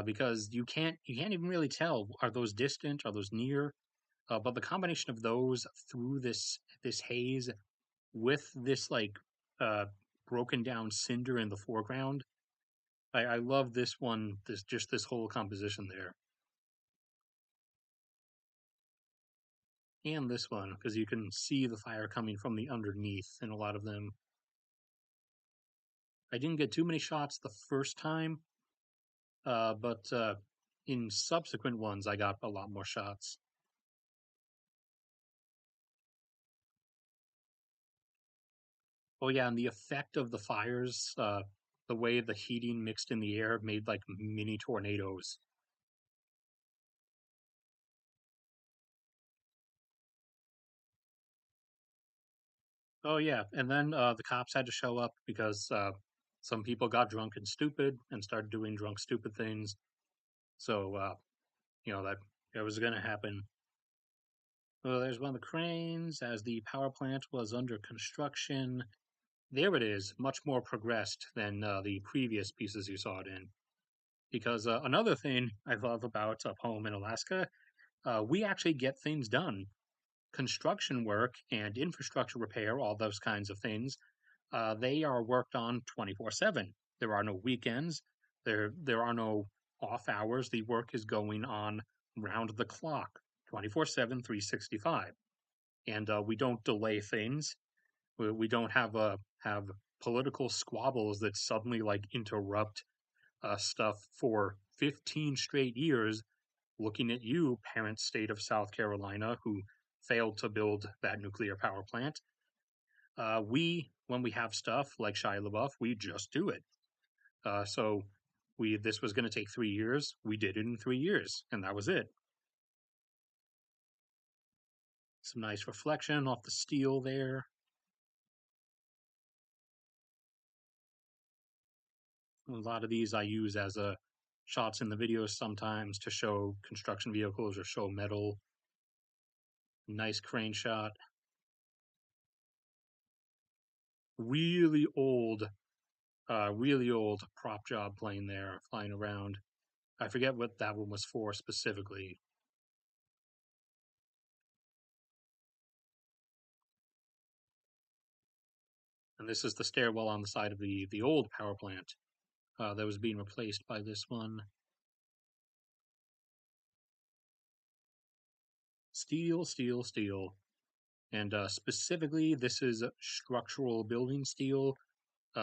because you can't even really tell, are those distant, are those near, but the combination of those through this haze with this like uh, broken down cinder in the foreground. I love this one. This whole composition there, and this one because you can see the fire coming from the underneath in a lot of them. I didn't get too many shots the first time, but in subsequent ones I got a lot more shots. Oh yeah, and the effect of the fires, the way the heating mixed in the air made like mini tornadoes. Oh yeah, and then the cops had to show up because some people got drunk and stupid and started doing drunk stupid things. So that was going to happen. Well, there's one of the cranes as the power plant was under construction. There it is, much more progressed than the previous pieces you saw it in. Because another thing I love about up home in Alaska, we actually get things done. Construction work and infrastructure repair, all those kinds of things, they are worked on 24/7. There are no weekends. There are no off hours. The work is going on round the clock, 24/7, 365. And we don't delay things. We don't have political squabbles that suddenly like interrupt stuff for 15 straight years. Looking at you, parent state of South Carolina, who failed to build that nuclear power plant. When we have stuff like Shia LaBeouf, we just do it. So we this was going to take 3 years. We did it in 3 years, and that was it. Some nice reflection off the steel there. A lot of these I use as shots in the videos sometimes to show construction vehicles or show metal. Nice crane shot. Really old, really old prop job plane there flying around. I forget what that one was for specifically. And this is the stairwell on the side of the old power plant that was being replaced by this one. Steel, steel, steel. And specifically, this is structural building steel.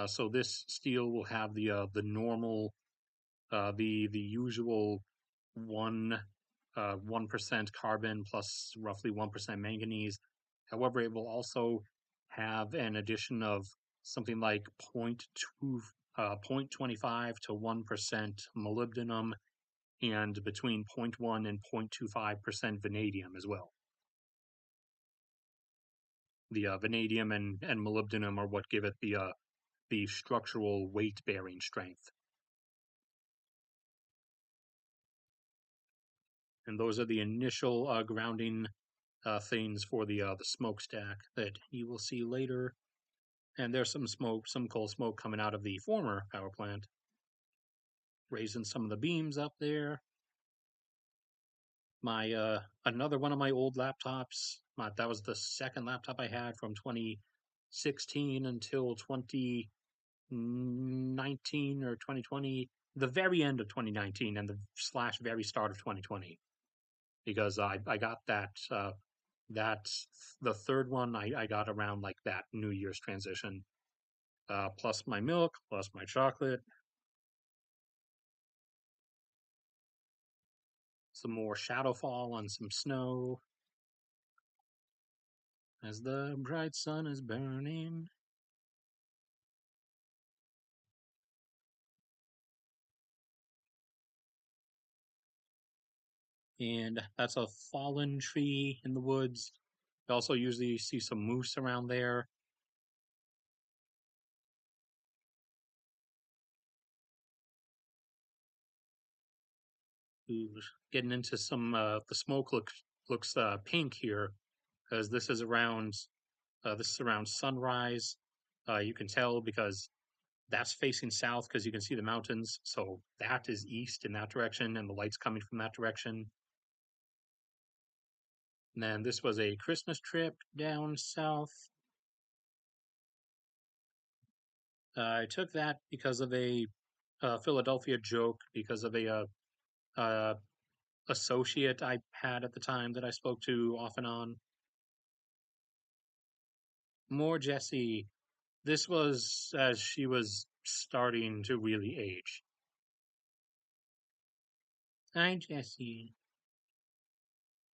So this steel will have the normal, the usual one 1% carbon plus roughly 1% manganese. However, it will also have an addition of something like zero point 0.2, 0.25 to 1% molybdenum and between zero point 0.1 and 0.25% vanadium as well. The vanadium and molybdenum are what give it the structural weight bearing strength. And those are the initial grounding things for the smokestack that you will see later. And there's some smoke, some coal smoke coming out of the former power plant, raising some of the beams up there. My another one of my old laptops. That was the second laptop I had from 2016 until 2019 or 2020, the very end of 2019 and the slash very start of 2020, because I got that the third one I got around like that New Year's transition. Plus my milk, plus my chocolate, some more shadow fall on some snow as the bright sun is burning. And that's a fallen tree in the woods. You also usually see some moose around there. Ooh, getting into some the smoke looks pink here, because this is around sunrise. You can tell because that's facing south because you can see the mountains. So that is east in that direction, and the light's coming from that direction. And then this was a Christmas trip down south. I took that because of a Philadelphia joke, because of a uh, associate I had at the time that I spoke to off and on. More Jessie. This was as she was starting to really age. Hi, Jessie.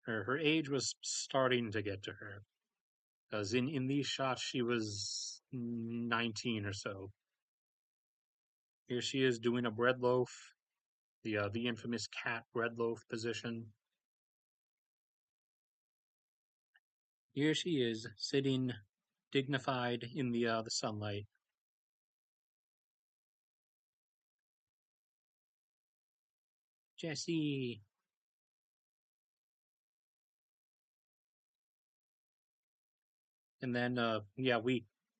Her age was starting to get to her. Because in these shots, she was 19 or so. Here she is doing a bread loaf, the infamous cat bread loaf position. Here she is, sitting dignified in the sunlight. Jessie. And then, yeah,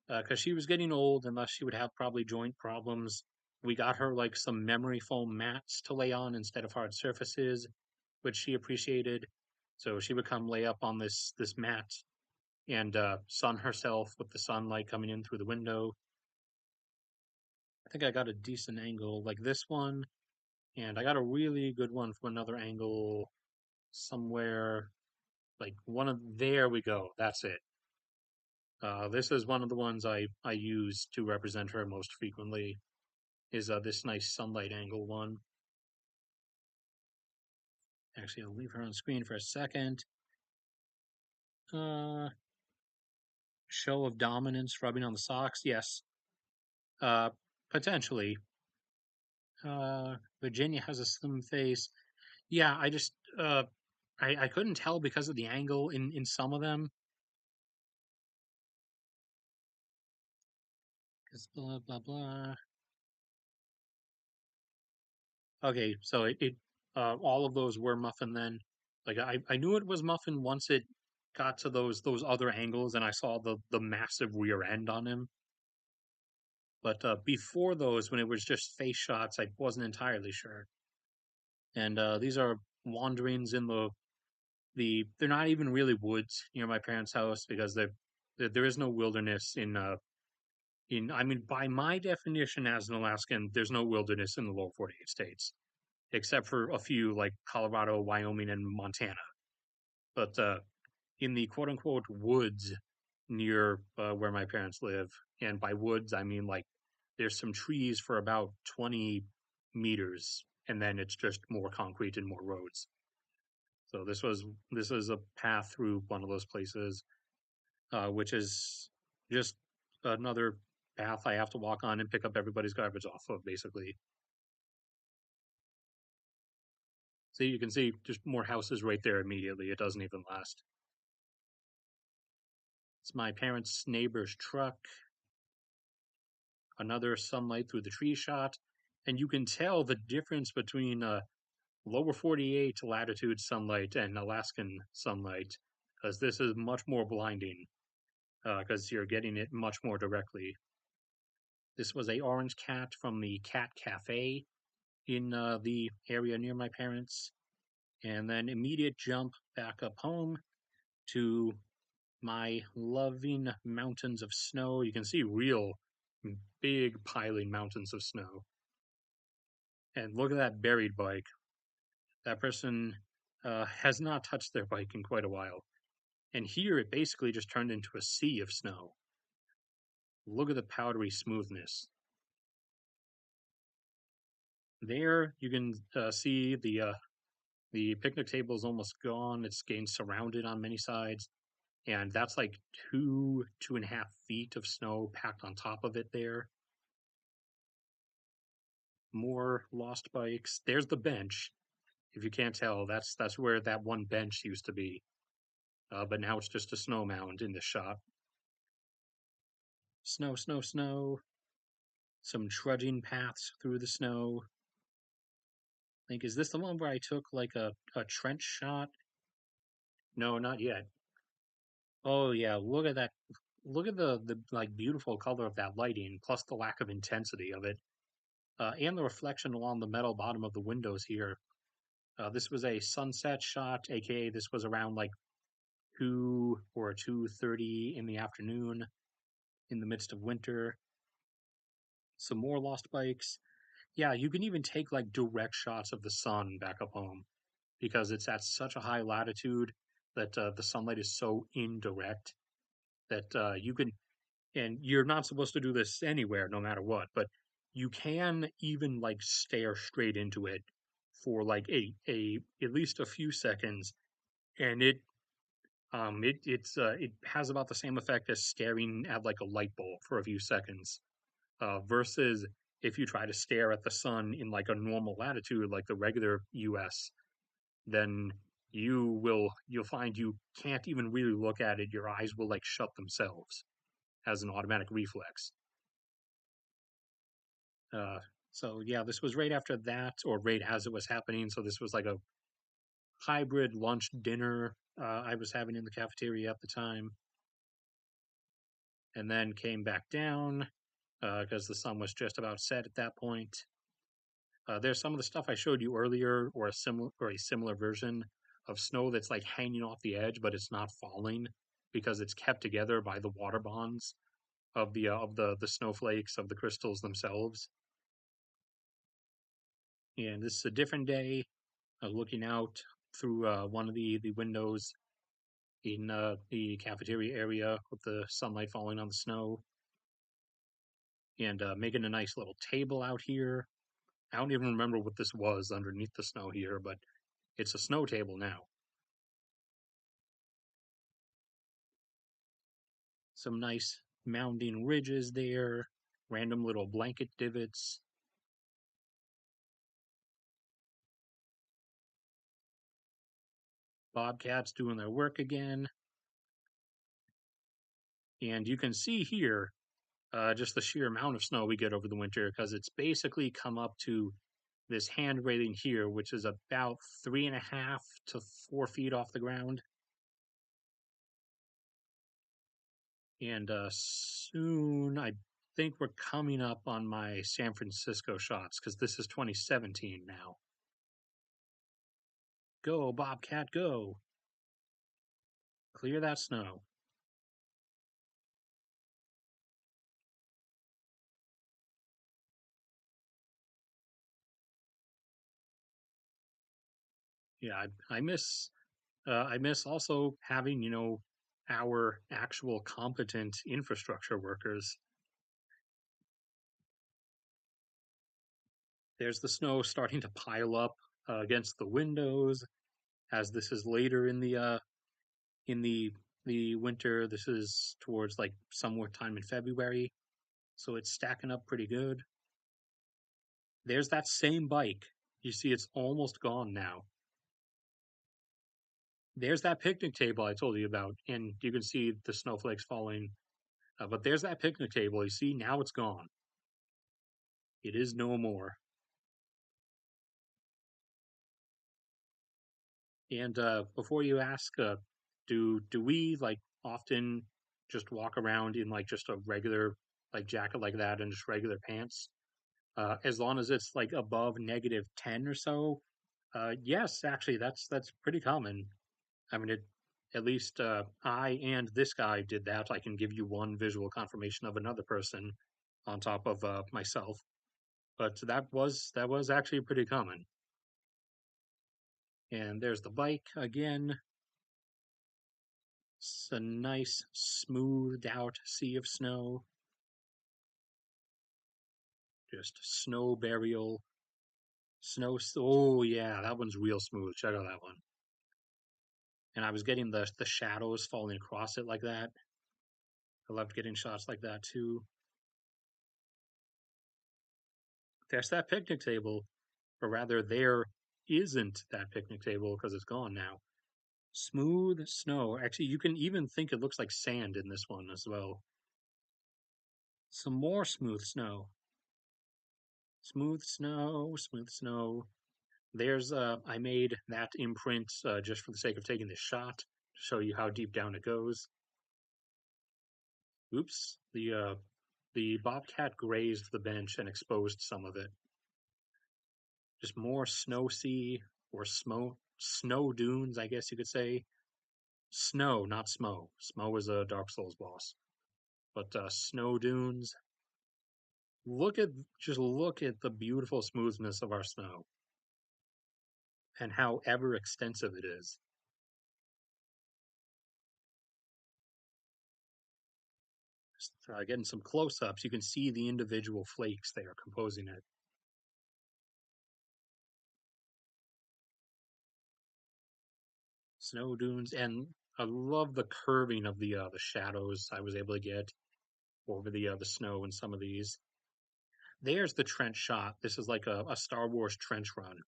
because she was getting old, and thus she would have probably joint problems. We got her like some memory foam mats to lay on instead of hard surfaces, which she appreciated. So she would come lay up on this mat and sun herself with the sunlight coming in through the window. I think I got a decent angle like this one, and I got a really good one from another angle somewhere like one of there we go. That's it. This is one of the ones I use to represent her most frequently. Is this nice sunlight angle one? Actually, I'll leave her on screen for a second. Uh, Show of dominance, rubbing on the socks. Yes, uh, potentially. Virginia has a slim face. Yeah, I couldn't tell because of the angle in some of them. Because blah blah blah. Okay, so it all of those were Muffin then. Like I knew it was Muffin once it got to those other angles and I saw the massive rear end on him. But before those, when it was just face shots, I wasn't entirely sure. And these are wanderings in they're not even really woods near my parents' house because there is no wilderness in I mean by my definition as an Alaskan, there's no wilderness in the lower 48 states except for a few like Colorado, Wyoming, and Montana. But in the quote unquote woods near where my parents live, and by woods, I mean like there's some trees for about 20 meters, and then it's just more concrete and more roads. So this is a path through one of those places, which is just another path I have to walk on and pick up everybody's garbage off of, basically. So you can see just more houses right there immediately. It doesn't even last. It's my parents' neighbor's truck. Another sunlight through the tree shot. And you can tell the difference between lower 48 latitude sunlight and Alaskan sunlight, because this is much more blinding, because you're getting it much more directly. This was a orange cat from the Cat Cafe in the area near my parents, and then immediate jump back up home to my loving mountains of snow. You can see real big piling mountains of snow. And look at that buried bike. That person has not touched their bike in quite a while. And here it basically just turned into a sea of snow. Look at the powdery smoothness. There you can see the picnic table is almost gone. It's getting surrounded on many sides. And that's like 2.5 feet of snow packed on top of it there. More lost bikes. There's the bench. If you can't tell, that's where that one bench used to be. But now it's just a snow mound in the shot. Snow, snow, snow. Some trudging paths through the snow. I think, is this the one where I took like a trench shot? No, not yet. Oh yeah, look at that. Look at the like beautiful color of that lighting, plus the lack of intensity of it, and the reflection along the metal bottom of the windows here. This was a sunset shot, aka this was around like 2 or 2:30 in the afternoon, in the midst of winter. Some more lost bikes. Yeah, you can even take like direct shots of the sun back up home because it's at such a high latitude that the sunlight is so indirect that you can, and you're not supposed to do this anywhere, no matter what, but you can even like stare straight into it for like a at least a few seconds, and it has about the same effect as staring at like a light bulb for a few seconds, versus if you try to stare at the sun in like a normal latitude, like the regular U.S., then you'll find you can't even really look at it. Your eyes will like shut themselves as an automatic reflex. Uh, so yeah, this was right after that, or right as it was happening. So this was like a hybrid lunch dinner I was having in the cafeteria at the time, and then came back down because the sun was just about set at that point. There's some of the stuff I showed you earlier, or a similar version of snow that's like hanging off the edge, but it's not falling because it's kept together by the water bonds of the snowflakes of the crystals themselves. And this is a different day, looking out through one of the windows in the cafeteria area with the sunlight falling on the snow, and making a nice little table out here. I don't even remember what this was underneath the snow here, but it's a snow table now. Some nice mounding ridges there, random little blanket divots. Bobcats doing their work again. And you can see here just the sheer amount of snow we get over the winter because it's basically come up to this hand railing here, which is about 3.5 to 4 feet off the ground. And soon I think we're coming up on my San Francisco shots because this is 2017 now. Go, Bobcat, go. Clear that snow. Yeah, I miss also having, our actual competent infrastructure workers. There's the snow starting to pile up against the windows as this is later in the winter. This is towards like somewhere time in February, so it's stacking up pretty good. There's that same bike. You see, it's almost gone now. There's that picnic table I told you about, and you can see the snowflakes falling. But there's that picnic table. You see, now it's gone. It is no more. And before you ask, do we like often just walk around in like just a regular like jacket like that and just regular pants? As long as it's like above -10 or so, yes, actually, that's pretty common. I mean, at least I and this guy did that. I can give you one visual confirmation of another person on top of myself, but that was actually pretty common. And there's the bike again. It's a nice, smoothed out sea of snow. Just snow burial, snow. Oh yeah, that one's real smooth. Check out that one. And I was getting the shadows falling across it like that. I loved getting shots like that too. There's that picnic table, or rather, there isn't that picnic table because it's gone now. Smooth snow. Actually, you can even think it looks like sand in this one as well. Some more smooth snow. Smooth snow, smooth snow. There's I made that imprint just for the sake of taking this shot to show you how deep down it goes. Oops, the bobcat grazed the bench and exposed some of it. Just more snow sea or snow dunes, I guess you could say. Snow, not Smo. Smo is a Dark Souls boss. But snow dunes. Look at look at the beautiful smoothness of our snow and how ever extensive it is. Just, getting some close-ups, you can see the individual flakes they are composing it. Snow dunes, and I love the curving of the shadows I was able to get over the snow in some of these. There's the trench shot. This is like a Star Wars trench run.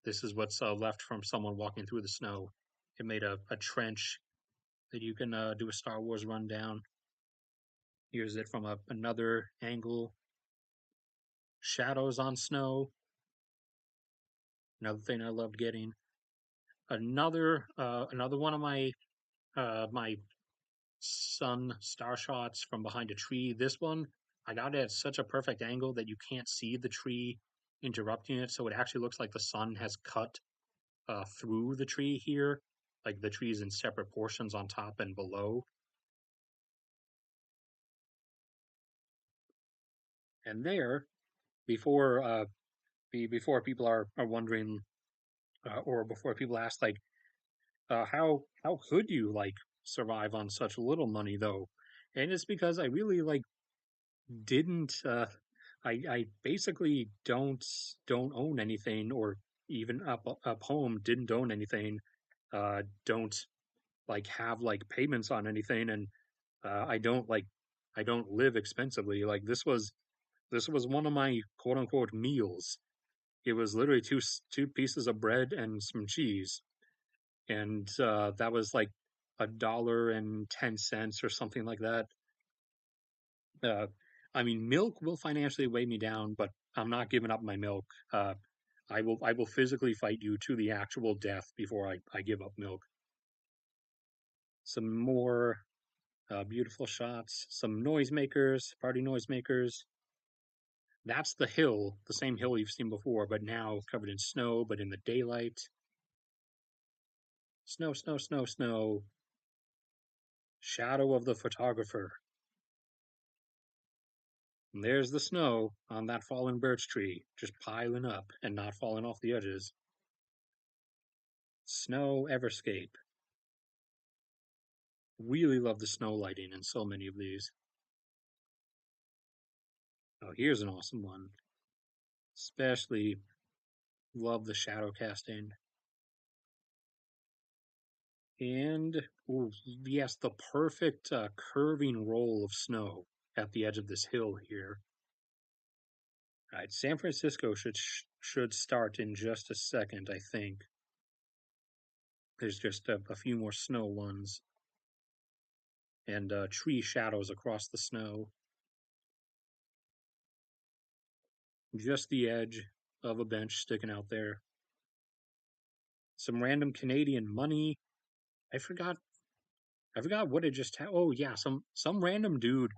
This is what's left from someone walking through the snow. It made a trench that you can do a Star Wars run down. Here's it from another angle. Shadows on snow. Another thing I loved getting. Another one of my sun star shots from behind a tree. This one I got it at such a perfect angle that you can't see the tree interrupting it, so it actually looks like the sun has cut through the tree here, like the trees in separate portions on top and below. And there, before before people are wondering, or before people ask, like, how could you like survive on such little money though? And it's because I really like didn't. I basically don't own anything, or even up home didn't own anything. Don't like have like payments on anything, and I don't like I don't live expensively. Like this was one of my quote unquote meals. It was literally two pieces of bread and some cheese, and that was like $1.10 or something like that. Uh, I mean, milk will financially weigh me down, but I'm not giving up my milk. I will physically fight you to the actual death before I give up milk. Some more beautiful shots, some noisemakers, party noisemakers. That's the hill, the same hill you've seen before, but now covered in snow, but in the daylight. Snow, snow, snow, snow. Shadow of the photographer. And there's the snow on that fallen birch tree, just piling up and not falling off the edges. Snow Everscape. Really love the snow lighting in so many of these. Oh, here's an awesome one. Especially love the shadow casting. And, ooh, yes, the perfect curving roll of snow at the edge of this hill here. All right, San Francisco should start in just a second, I think. There's just a few more snow ones and tree shadows across the snow. Just the edge of a bench sticking out there. some random Canadian money. I forgot I forgot what it just oh yeah, some random dude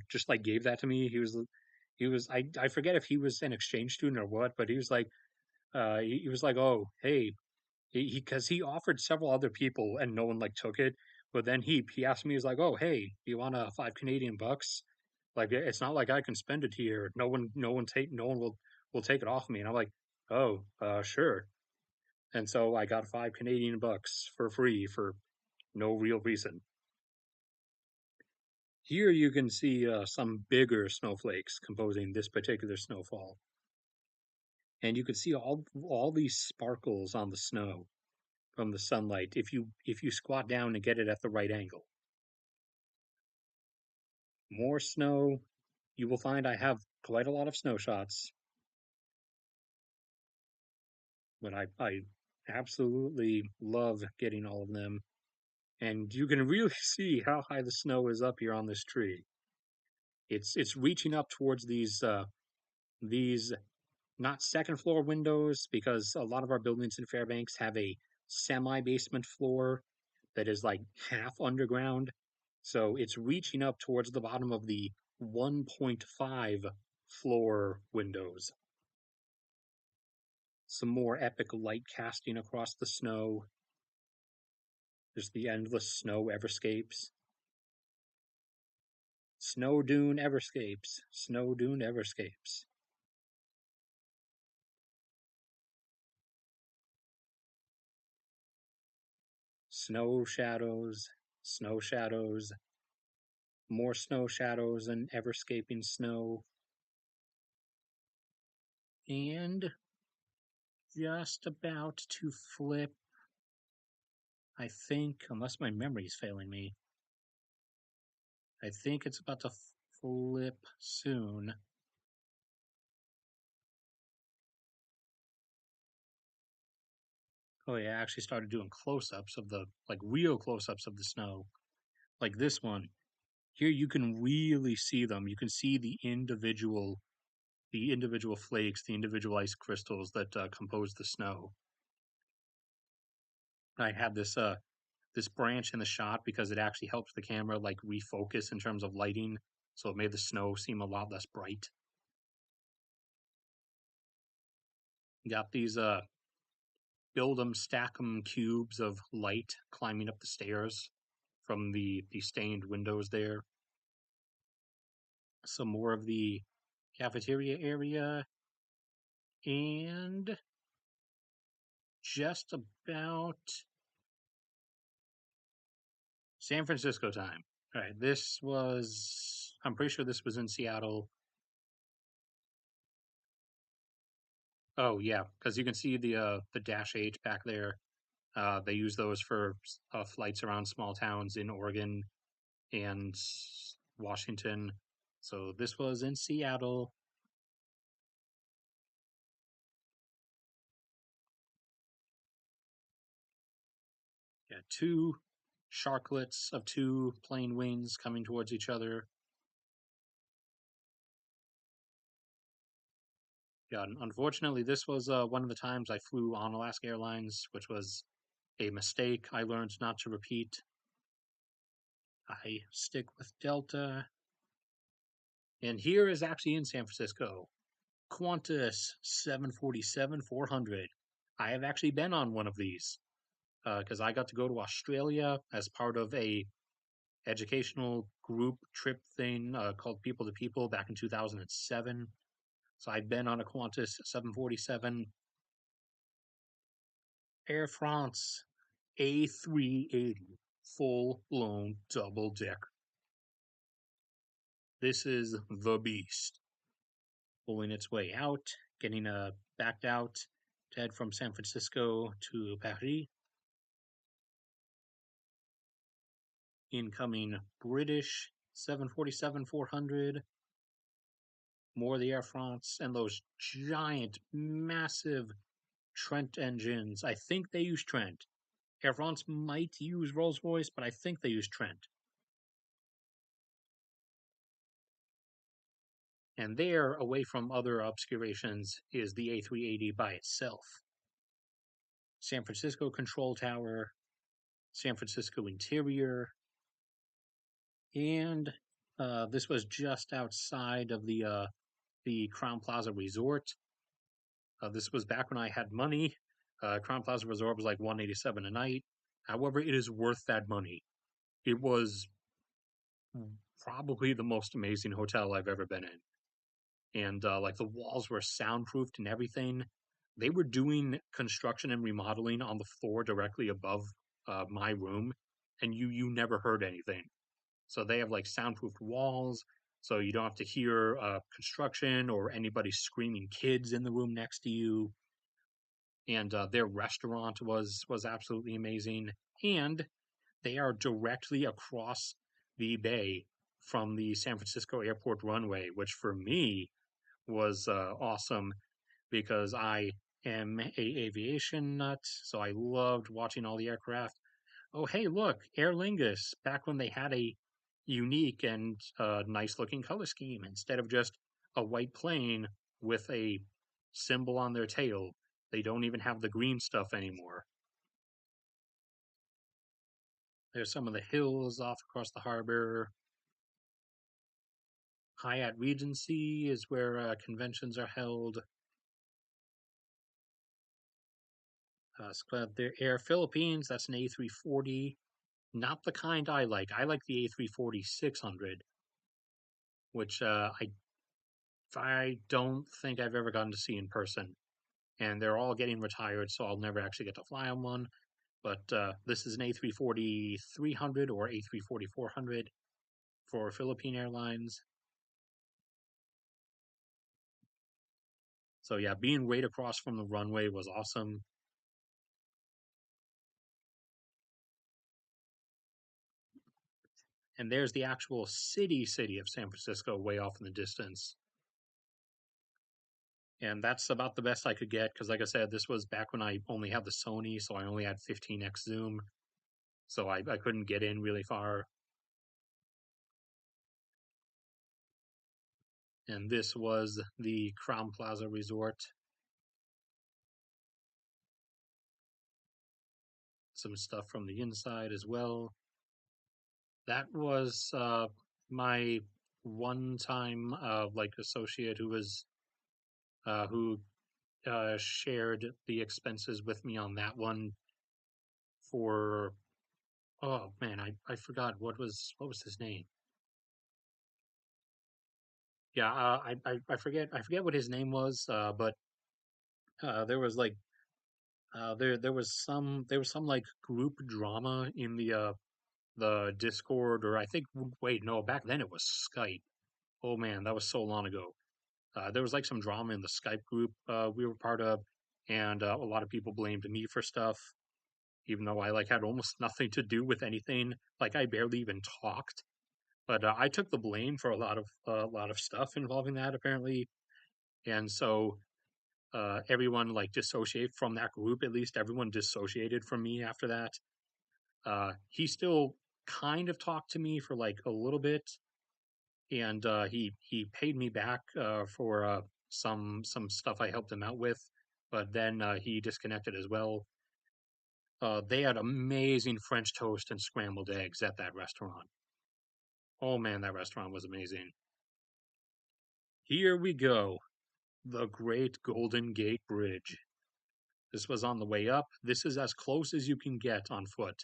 just like gave that to me. He was I forget if he was an exchange student or what, but he was like he was like, "Oh, hey, because he offered several other people and no one like took it. But then he asked me, he's like, "Oh, hey, do you want 5 Canadian bucks? Like it's not like I can spend it here. No one will take it off me." And I'm like, "Oh, sure." And so I got 5 Canadian bucks for free for no real reason. Here you can see some bigger snowflakes composing this particular snowfall, and you can see all these sparkles on the snow from the sunlight if you squat down and get it at the right angle. More snow. You will find I have quite a lot of snow shots, but I absolutely love getting all of them. And you can really see how high the snow is up here on this tree. It's reaching up towards these not second floor windows because a lot of our buildings in Fairbanks have a semi basement floor that is like half underground. So it's reaching up towards the bottom of the 1.5 floor windows. Some more epic light casting across the snow. There's the endless snow everscapes. Snow dune everscapes. Snow dune everscapes. Snow shadows. Snow shadows. More snow shadows and everscaping snow. And just about to flip, I think, unless my memory is failing me, I think it's about to flip soon. Oh yeah, I actually started doing close-ups of the like real close-ups of the snow. Like this one. Here you can really see them. You can see the individual flakes, the individual ice crystals that compose the snow. I had this branch in the shot because it actually helps the camera like refocus in terms of lighting, so it made the snow seem a lot less bright. Got these build 'em, stack 'em cubes of light climbing up the stairs from the stained windows there. Some more of the cafeteria area, and just about San Francisco time. All right, I'm pretty sure this was in Seattle. Oh yeah, because you can see the Dash 8 back there. They use those for flights around small towns in Oregon and Washington. So this was in Seattle. Yeah, two sharklets of two plane wings coming towards each other. Yeah, unfortunately, this was one of the times I flew on Alaska Airlines, which was a mistake I learned not to repeat. I stick with Delta. And here is actually in San Francisco, Qantas 747-400. I have actually been on one of these because I got to go to Australia as part of a educational group trip thing called People to People back in 2007. So I've been on a Qantas 747. Air France A380 full blown double decker. This is the beast. Pulling its way out, getting backed out to head from San Francisco to Paris. Incoming British 747-400. More of the Air France and those giant, massive Trent engines. I think they use Trent. Air France might use Rolls Royce, but I think they use Trent. And there, away from other obscurations, is the A380 by itself. San Francisco Control Tower, San Francisco Interior, and this was just outside of the Crown Plaza Resort. This was back when I had money. Crown Plaza Resort was like 187 a night. However, it is worth that money. It was probably the most amazing hotel I've ever been in. And like the walls were soundproofed and everything. They were doing construction and remodeling on the floor directly above my room, and you never heard anything. So they have like soundproofed walls, so you don't have to hear construction or anybody screaming kids in the room next to you. And their restaurant was absolutely amazing. And they are directly across the bay from the San Francisco Airport runway, which for me was awesome because I am a aviation nut, so I loved watching all the aircraft. Oh, hey, look, Aer Lingus, back when they had a unique and nice looking color scheme instead of just a white plane with a symbol on their tail. They don't even have the green stuff anymore. There's some of the hills off across the harbor. Hyatt Regency is where conventions are held. The Air Philippines, that's an A340. Not the kind I like. I like the A340 600, which I don't think I've ever gotten to see in person. And they're all getting retired, so I'll never actually get to fly on one. But this is an A340 300 or A340 400 for Philippine Airlines. So yeah, being right across from the runway was awesome. And there's the actual city of San Francisco way off in the distance. And that's about the best I could get because, like I said, this was back when I only had the Sony, so I only had 15x zoom, so I couldn't get in really far. And this was the Crown Plaza Resort. Some stuff from the inside as well. That was my one time like associate who shared the expenses with me on that one for oh man, I forgot what was his name. Yeah, I forget what his name was, but there was like there was some like group drama in the Discord, or I think wait no, back then it was Skype. Oh man, that was so long ago. There was like some drama in the Skype group we were part of, and a lot of people blamed me for stuff, even though I like had almost nothing to do with anything. Like I barely even talked, but I took the blame for a lot of stuff involving that apparently, and so everyone like dissociated from that group. At least everyone dissociated from me after that. He still kind of talked to me for like a little bit, and he paid me back for some stuff I helped him out with, but then he disconnected as well. They had amazing French toast and scrambled eggs at that restaurant. Oh man, that restaurant was amazing. Here we go, the Great Golden Gate Bridge. This was on the way up. This is as close as you can get on foot.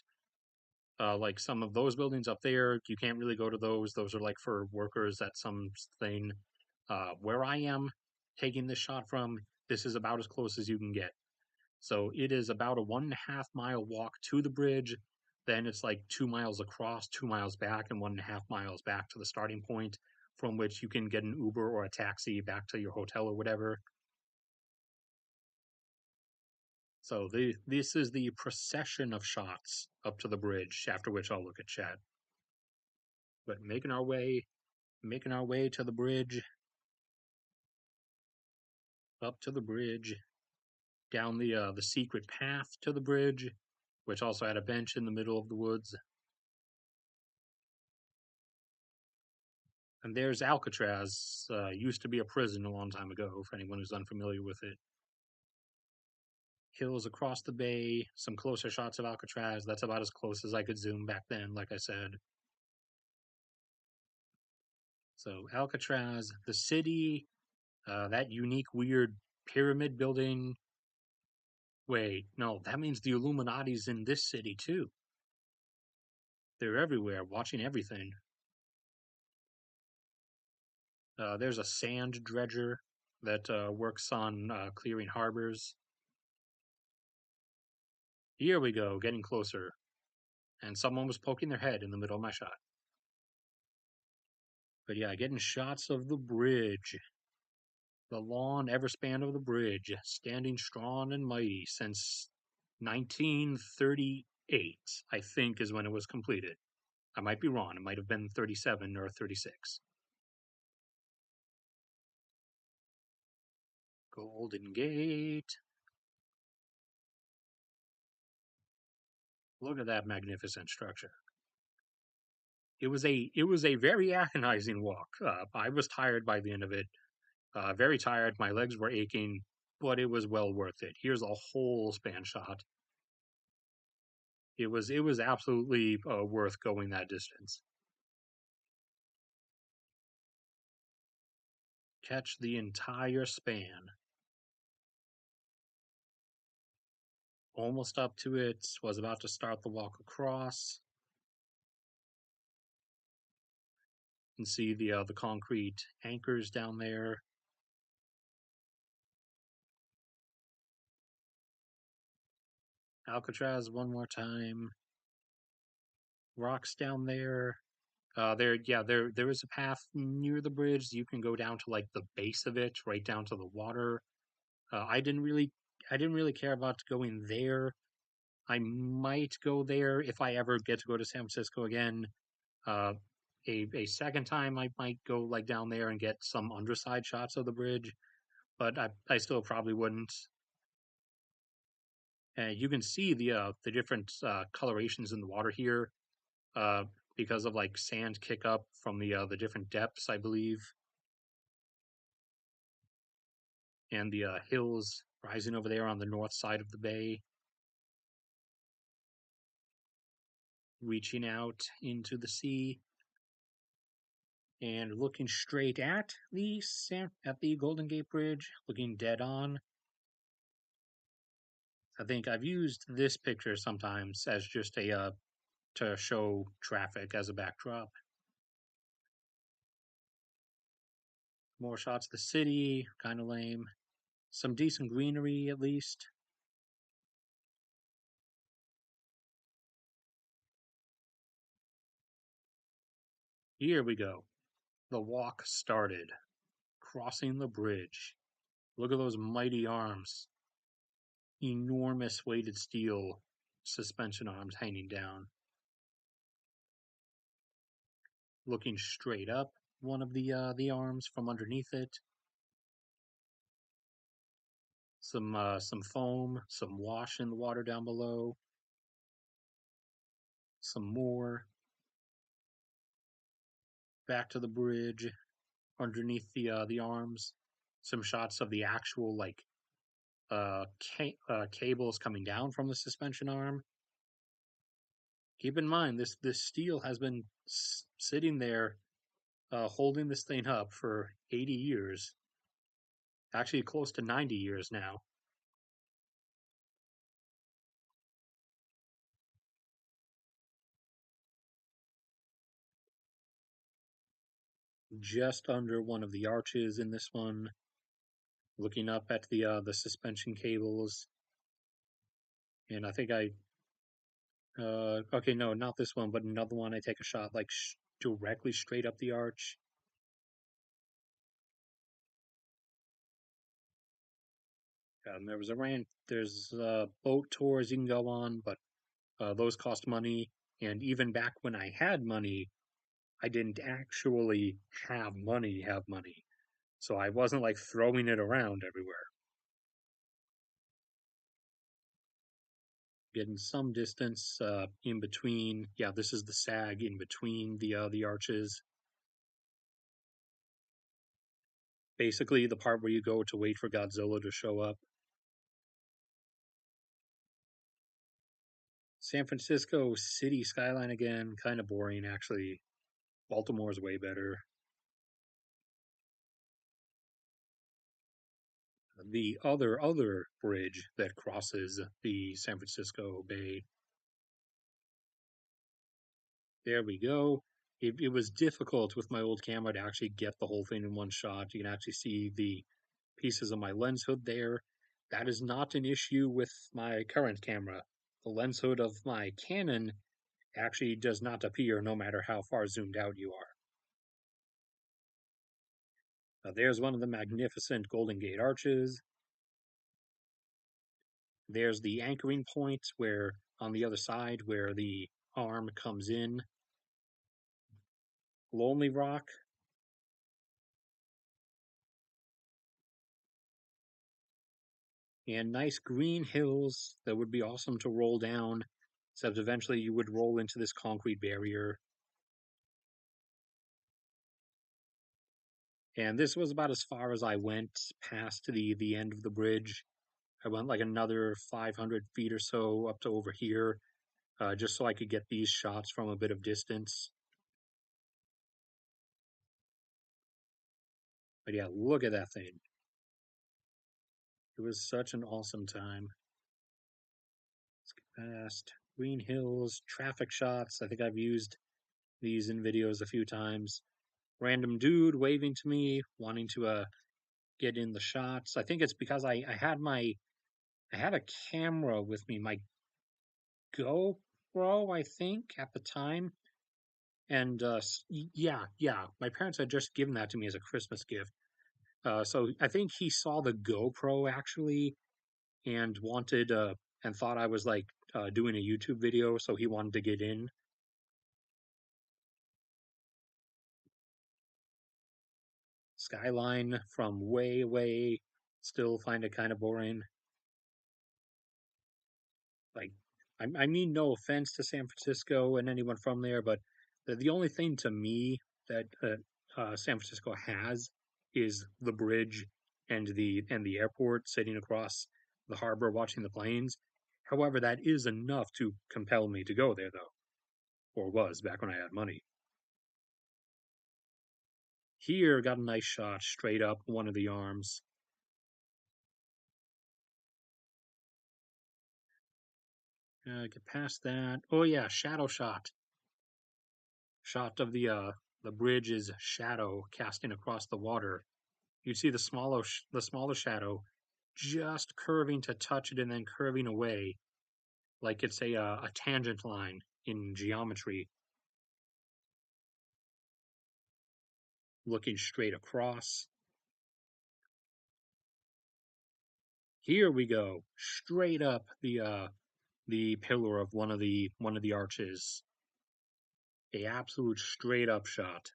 Like some of those buildings up there, you can't really go to those. Those are like for workers at some thing. Where I am taking this shot from, this is about as close as you can get. So it is about a 1.5 mile walk to the bridge. Then it's like 2 miles across, 2 miles back, and 1.5 miles back to the starting point from which you can get an Uber or a taxi back to your hotel or whatever. So this is the procession of shots up to the bridge, after which I'll look at chat. But making our way to the bridge, up to the bridge, down the secret path to the bridge, which also had a bench in the middle of the woods. And there's Alcatraz. Used to be a prison a long time ago, for anyone who's unfamiliar with it. hills across the bay, some closer shots of Alcatraz. That's about as close as I could zoom back then, like I said. So Alcatraz, the city, that unique, weird pyramid building. Wait, no, that means the Illuminati's in this city too. They're everywhere, watching everything. There's a sand dredger that works on clearing harbors. Here we go, getting closer. And someone was poking their head in the middle of my shot. But yeah, getting shots of the bridge. The long ever span of the bridge, standing strong and mighty since 1938, I think, is when it was completed. I might be wrong. It might have been 37 or 36. Golden Gate. Look at that magnificent structure. It was a very agonizing walk. I was tired by the end of it. Very tired. My legs were aching, but it was well worth it. Here's a whole span shot. It was absolutely worth going that distance. Catch the entire span. Almost up to it. Was about to start the walk across. You can see the concrete anchors down there. Alcatraz one more time. Rocks down there. There is a path near the bridge. You can go down to like the base of it, right down to the water. I didn't really care about going there. I might go there if I ever get to go to San Francisco again. Uh, a second time, I might go like down there and get some underside shots of the bridge, but I still probably wouldn't. You can see the different colorations in the water here uh, because of like sand kick up from the different depths, I believe, and the hills rising over there on the north side of the bay, reaching out into the sea and looking straight at the Golden Gate Bridge, looking dead on. I think I've used this picture sometimes as just a to show traffic as a backdrop. More shots of the city, kind of lame. Some decent greenery at least. Here we go. The walk started, crossing the bridge. Look at those mighty arms. Enormous weighted steel suspension arms hanging down. Looking straight up, one of the arms from underneath it. Some foam, some wash in the water down below. Some more. Back to the bridge, underneath the arms. Some shots of the actual like cables coming down from the suspension arm. Keep in mind this steel has been sitting there holding this thing up for 80 years, actually close to 90 years now. Just under one of the arches in this one, looking up at the suspension cables. And I think okay, no, not this one, but another one. I take a shot like directly straight up the arch. There's boat tours you can go on, but those cost money. And even back when I had money, I didn't actually have money. So I wasn't like throwing it around everywhere. Getting some distance in between. Yeah, this is the sag in between the arches. Basically, the part where you go to wait for Godzilla to show up. San Francisco city skyline again, kind of boring actually. Baltimore's way better. The other bridge that crosses the San Francisco Bay. There we go. It was difficult with my old camera to actually get the whole thing in one shot. You can actually see the pieces of my lens hood there. That is not an issue with my current camera. The lens hood of my Canon actually does not appear no matter how far zoomed out you are. There's one of the magnificent Golden Gate arches. There's the anchoring point where on the other side where the arm comes in. Lonely Rock. And nice green hills that would be awesome to roll down, except eventually you would roll into this concrete barrier. And this was about as far as I went past the end of the bridge. I went like another 500 feet or so up to over here, just so I could get these shots from a bit of distance. But yeah, look at that thing. It was such an awesome time. Let's get past green hills, traffic shots. I think I've used these in videos a few times. Random dude waving to me, wanting to get in the shots. I think it's because I had a camera with me, my GoPro, I think, at the time. And yeah, my parents had just given that to me as a Christmas gift. So I think he saw the GoPro actually and wanted and thought I was like doing a YouTube video, so he wanted to get in. Skyline from way away, still find it kind of boring. Like, I mean, no offense to San Francisco and anyone from there, but the only thing to me that San Francisco has is the bridge and the airport sitting across the harbor watching the planes. However, that is enough to compel me to go there, though, or was back when I had money. Here, got a nice shot straight up one of the arms. Get past that. Oh yeah, shadow shot. Shot of the bridge's shadow casting across the water. You'd see the smaller shadow just curving to touch it and then curving away, like it's a tangent line in geometry, looking straight across. Here we go, straight up the pillar of one of the arches. A absolute straight up shot.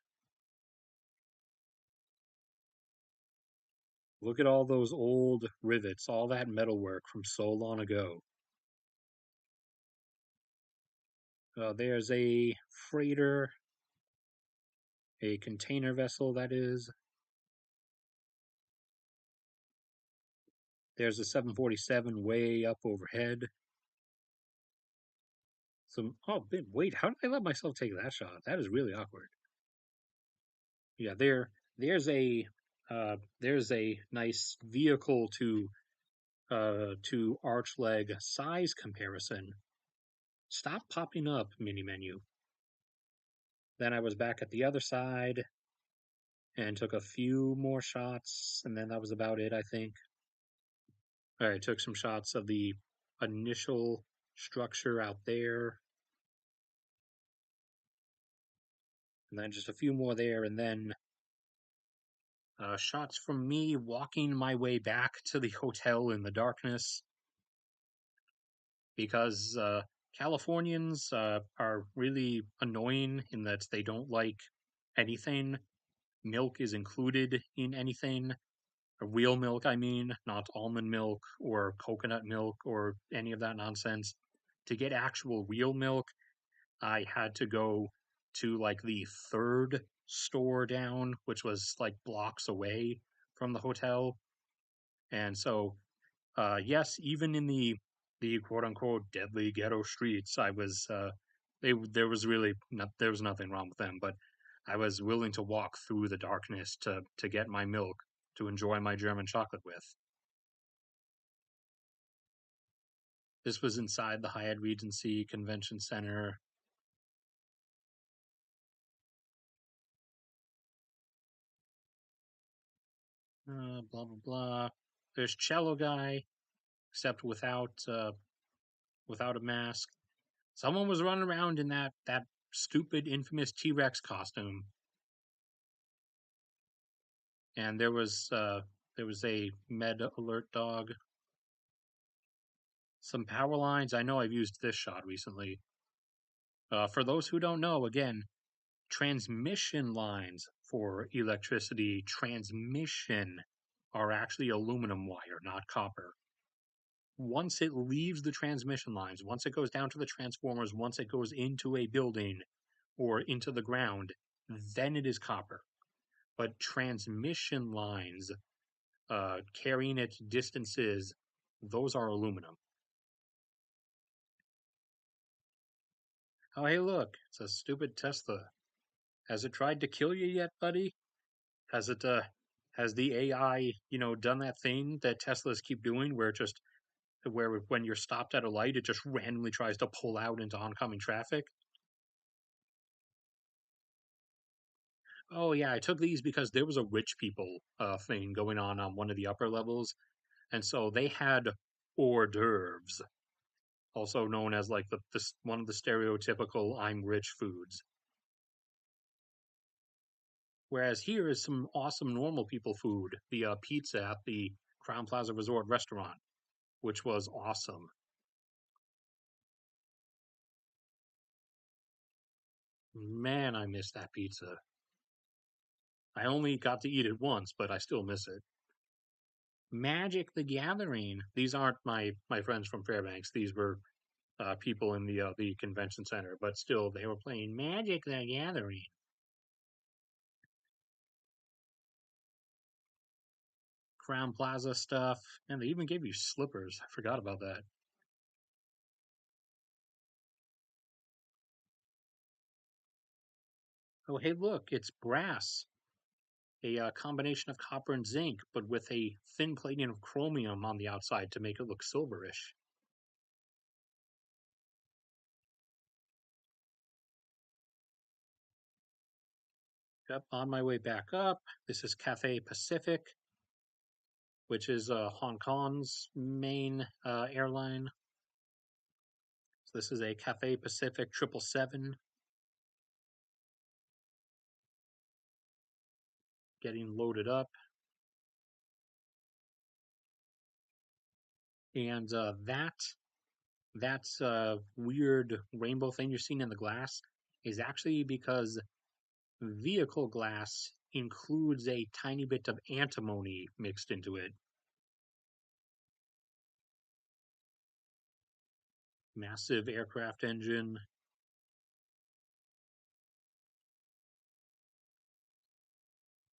Look at all those old rivets, all that metalwork from so long ago. There's a freighter, a container vessel, that is. There's a 747 way up overhead. Oh, wait, how did I let myself take that shot? That is really awkward. Yeah, there's a nice vehicle to arch leg size comparison. Stop popping up, mini menu. Then I was back at the other side and took a few more shots, and then that was about it, I think. All right, took some shots of the initial structure out there, and then just a few more there, and then shots from me walking my way back to the hotel in the darkness because Californians are really annoying in that they don't like anything. Milk is included in anything. Real milk, I mean, not almond milk or coconut milk or any of that nonsense. To get actual real milk, I had to go to like the third store down, which was like blocks away from the hotel. And so, yes, even in the the quote unquote deadly ghetto streets. There was really not, there was nothing wrong with them, but I was willing to walk through the darkness to get my milk to enjoy my German chocolate with. This was inside the Hyatt Regency Convention Center. Blah blah blah. There's Cello Guy, except without a mask. Someone was running around in that stupid, infamous T-Rex costume, and there was a med alert dog. Some power lines. I know I've used this shot recently. For those who don't know, again, transmission lines for electricity transmission are actually aluminum wire, not copper. Once it leaves the transmission lines, once it goes down to the transformers, once it goes into a building or into the ground, then it is copper. But transmission lines carrying it distances, those are aluminum. Oh, hey, look, it's a stupid Tesla. Has it tried to kill you yet, buddy? Has it, has the AI, done that thing that Teslas keep doing where when you're stopped at a light, it just randomly tries to pull out into oncoming traffic? Oh, yeah, I took these because there was a rich people thing going on one of the upper levels. And so they had hors d'oeuvres, also known as like one of the stereotypical I'm rich foods. Whereas here is some awesome normal people food, the pizza at the Crown Plaza Resort restaurant, which was awesome. Man, I miss that pizza. I only got to eat it once, but I still miss it. Magic the Gathering. These aren't my friends from Fairbanks. These were people in the convention center, but still, they were playing Magic the Gathering. Crown Plaza stuff, and they even gave you slippers. I forgot about that. Oh, hey, look, it's brass. A combination of copper and zinc, but with a thin plating of chromium on the outside to make it look silverish. Yep, on my way back up. This is Cathay Pacific, which is Hong Kong's main airline. So this is a Cathay Pacific 777 getting loaded up. And that's weird rainbow thing you're seeing in the glass is actually because vehicle glass includes a tiny bit of antimony mixed into it. Massive aircraft engine.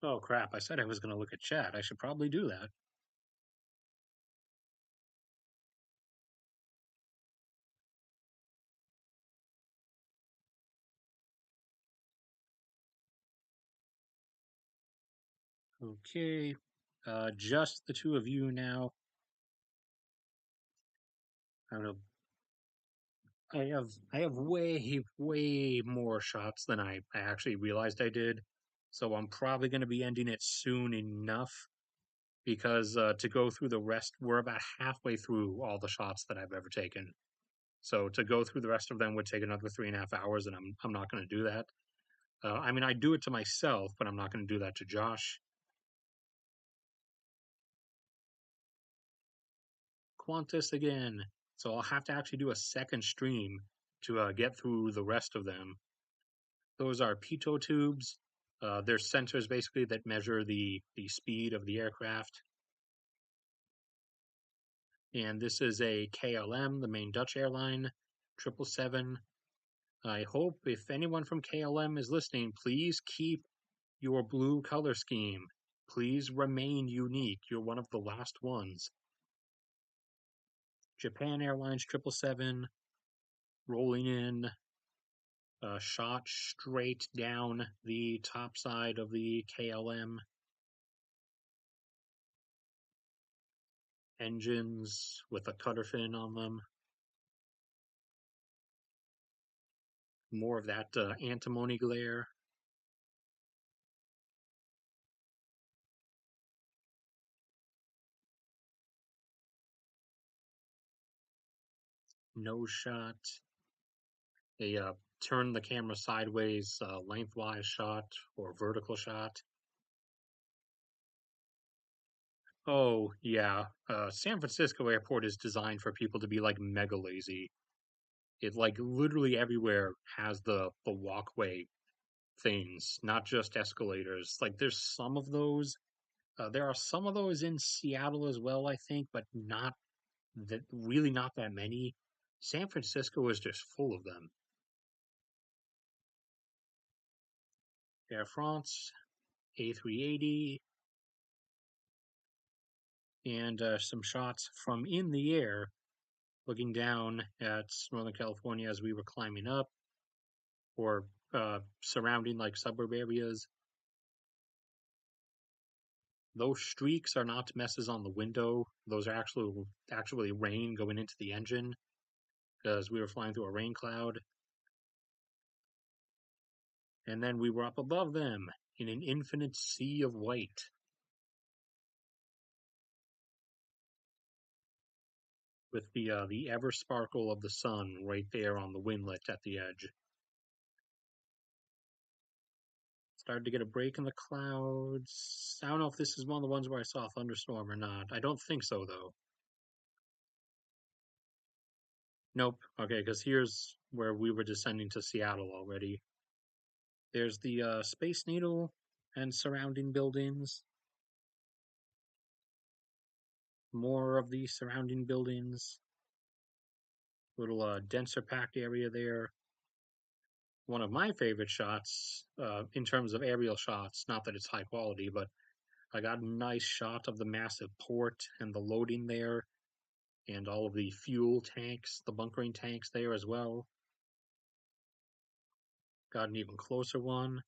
Oh crap, I said I was going to look at chat. I should probably do that. Okay, just the two of you now. I don't know. I have way more shots than I actually realized I did. So I'm probably going to be ending it soon enough because to go through the rest, we're about halfway through all the shots that I've ever taken. So to go through the rest of them would take another 3.5 hours, and I'm not going to do that. I mean, I do it to myself, but I'm not going to do that to Josh. Qantas again. So I'll have to actually do a second stream to get through the rest of them. Those are pitot tubes. They're sensors basically that measure the speed of the aircraft. And this is a KLM, the main Dutch airline, 777. I hope if anyone from KLM is listening, please keep your blue color scheme. Please remain unique. You're one of the last ones. Japan Airlines 777 rolling in, shot straight down the top side of the KLM. Engines with a cutter fin on them. More of that antimony glare. Nose shot. They turn the camera sideways, lengthwise shot or vertical shot. Oh, yeah. San Francisco airport is designed for people to be like mega lazy. It like literally everywhere has the walkway things, not just escalators. Like there's some of those. There are some of those in Seattle as well, I think, but not that really not that many. San Francisco is just full of them. Air France, A380, and some shots from in the air looking down at Northern California as we were climbing up or surrounding like suburb areas. Those streaks are not messes on the window. Those are actually rain going into the engine because we were flying through a rain cloud. And then we were up above them in an infinite sea of white with the ever sparkle of the sun right there on the windlet at the edge. Started to get a break in the clouds. I don't know if this is one of the ones where I saw a thunderstorm or not. I don't think so though. Nope. Okay, because here's where we were descending to Seattle already. There's the Space Needle and surrounding buildings. More of the surrounding buildings. Little denser packed area there. One of my favorite shots, in terms of aerial shots, not that it's high quality, but I got a nice shot of the massive port and the loading there, and all of the fuel tanks, the bunkering tanks there as well. Got an even closer one.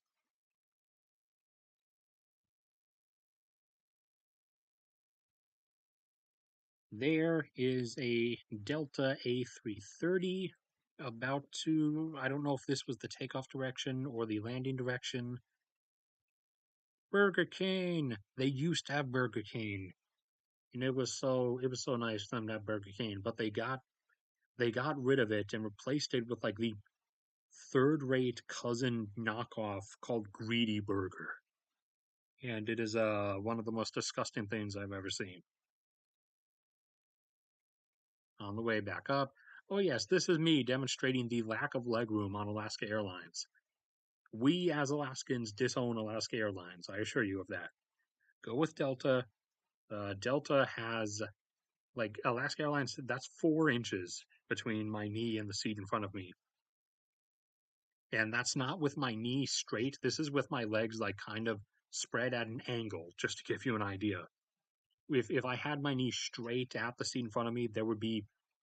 There is a Delta A330 about to, I don't know if this was the takeoff direction or the landing direction. Burger King! They used to have Burger King. And it was so nice for them to have Burger King, but they got rid of it and replaced it with like the third rate cousin knockoff called Greedy Burger. And it is one of the most disgusting things I've ever seen. On the way back up, oh yes, this is me demonstrating the lack of legroom on Alaska Airlines. We as Alaskans disown Alaska Airlines, I assure you of that. Go with Delta. Delta has like Alaska Airlines, that's 4 inches between my knee and the seat in front of me. And that's not with my knee straight. This is with my legs like kind of spread at an angle, just to give you an idea. If I had my knee straight at the seat in front of me,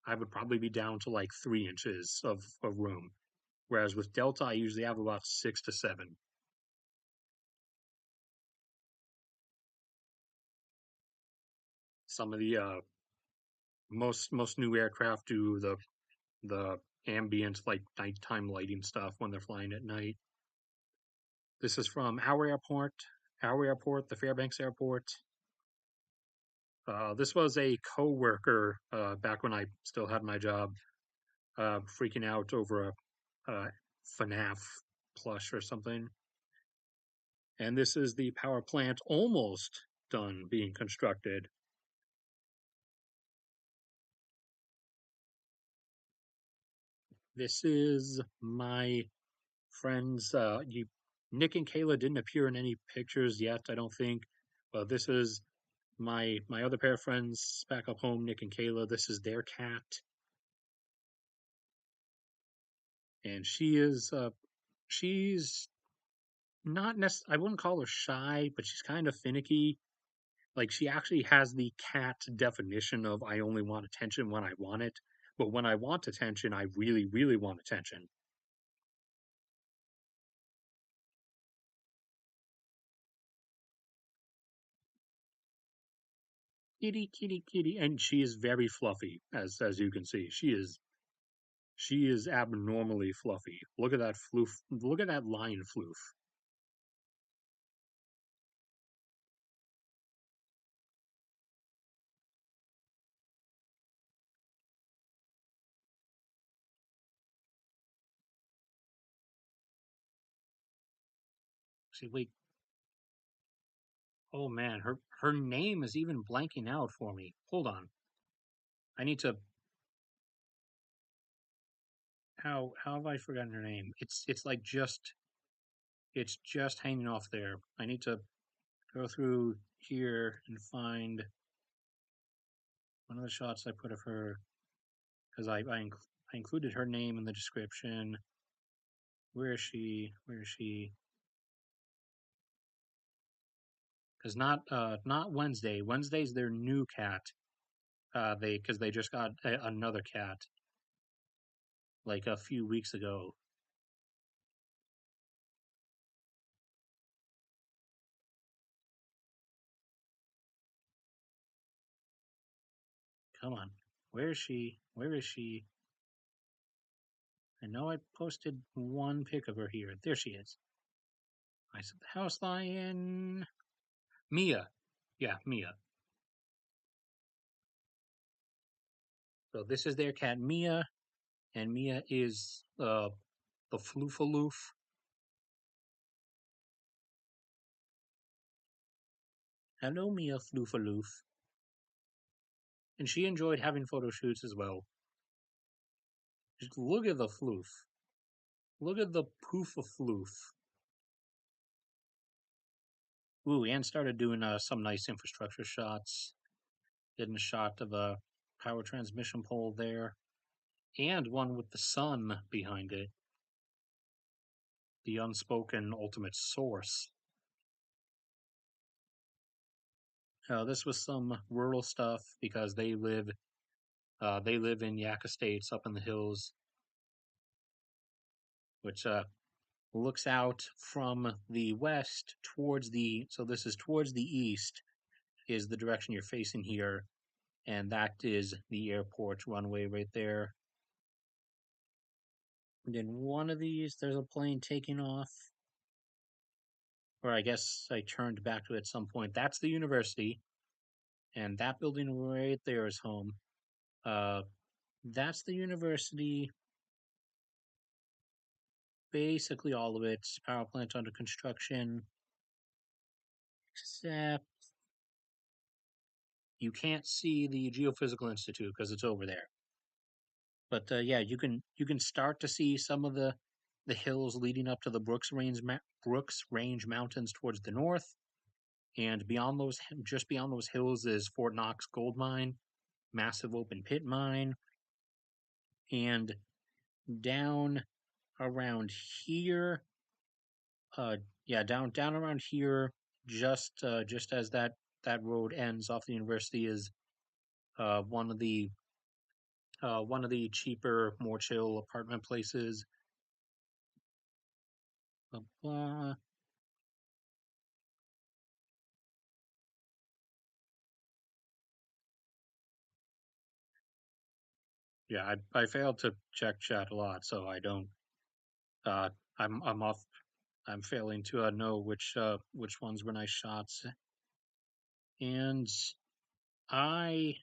I would probably be down to like 3 inches of room. Whereas with Delta, I usually have about 6 to 7. Some of the most new aircraft do the ambient like nighttime lighting stuff when they're flying at night. This is from our airport, the Fairbanks Airport. This was a coworker back when I still had my job, freaking out over a FNAF plush or something. And this is the power plant almost done being constructed. This is my friends. Nick and Kayla didn't appear in any pictures yet, I don't think. But this is my other pair of friends back up home, Nick and Kayla. This is their cat, and she's not necessarily, I wouldn't call her shy, but she's kind of finicky. Like she actually has the cat definition of I only want attention when I want it, but when I want attention, I really, really want attention. Kitty, kitty, kitty, and she is very fluffy, as you can see. She is abnormally fluffy. Look at that floof. Look at that lion floof. See, wait. Oh man, her name is even blanking out for me. Hold on. I need to. How have I forgotten her name? It's like just hanging off there. I need to go through here and find one of the shots I put of her because I included her name in the description. Where is she? Where is she? Because not Wednesday. Wednesday's their new cat. They because they just got another cat like a few weeks ago. Come on, where is she? Where is she? I know I posted one pic of her here. There she is. I said the house lion. Mia. Yeah, Mia. So this is their cat Mia, and Mia is the floofaloof. Hello, Mia floofaloof. And she enjoyed having photo shoots as well. Just look at the floof. Look at the poof of floof. Ooh, and started doing some nice infrastructure shots. Getting a shot of a power transmission pole there, and one with the sun behind it. The unspoken ultimate source. This was some rural stuff because they live in Yak Estates up in the hills, which looks out from the west towards the. So this is towards the east is the direction you're facing here, and that is the airport runway right there. And in one of these, there's a plane taking off. Or I guess I turned back to it at some point. That's the university, and that building right there is home. Uh, that's the university. Basically, all of it. Power plant under construction, except you can't see the Geophysical Institute because it's over there. But yeah, you can start to see some of the hills leading up to the Brooks Range Mountains towards the north, and beyond those, just beyond those hills, is Fort Knox Gold Mine, massive open pit mine, and down around here, uh, yeah, down around here, just as that road ends off the university is uh, one of the one of the cheaper, more chill apartment places. Blah, blah. Yeah, I failed to check chat a lot, so I don't. Uh, I'm off. I'm failing to know which ones were nice shots, and I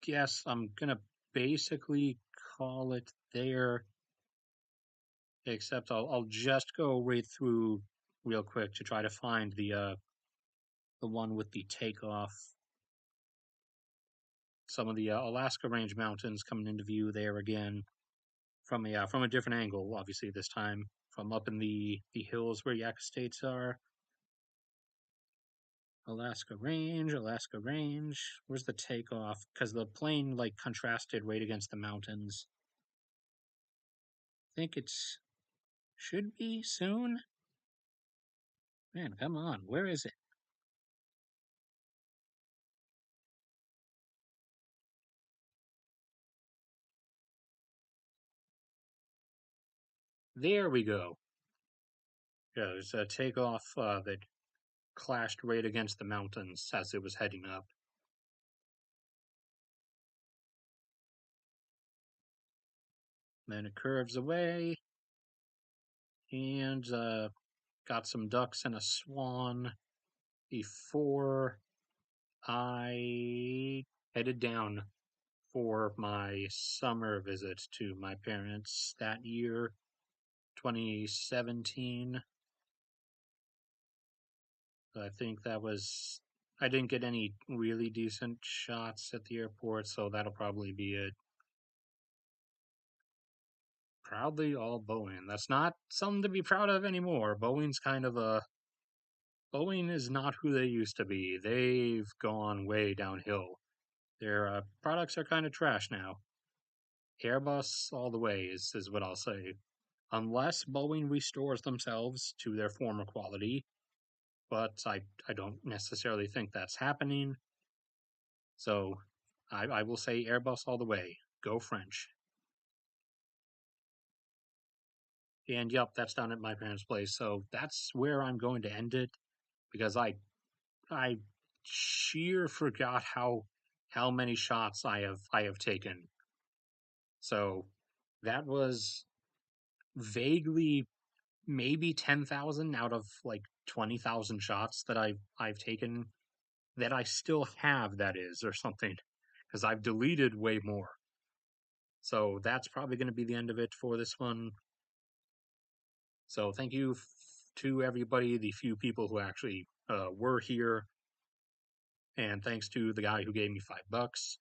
guess I'm gonna basically call it there. Except I'll just go right through real quick to try to find the one with the takeoff. Some of the Alaska Range Mountains coming into view there again from a different angle, obviously this time from up in the hills where Yak Estates are. Alaska Range, Alaska Range. Where's the takeoff? Because the plane like contrasted right against the mountains. I think it's should be soon. Man, come on, where is it? There we go. Yeah, there's a takeoff that clashed right against the mountains as it was heading up. Then it curves away and got some ducks and a swan before I headed down for my summer visit to my parents that year, 2017. I think that was. I didn't get any really decent shots at the airport, so that'll probably be it. Proudly all Boeing. That's not something to be proud of anymore. Boeing is not who they used to be. They've gone way downhill. Their products are kind of trash now. Airbus all the way is what I'll say. Unless Boeing restores themselves to their former quality, but I don't necessarily think that's happening. So I will say Airbus all the way. Go French. And yep, that's down at my parents' place. So that's where I'm going to end it because I sheer forgot how many shots I have taken. So that was vaguely maybe 10,000 out of like 20,000 shots that I've taken that I still have, that is, or something, because I've deleted way more. So that's probably going to be the end of it for this one. So thank you to everybody, the few people who actually were here, and thanks to the guy who gave me $5.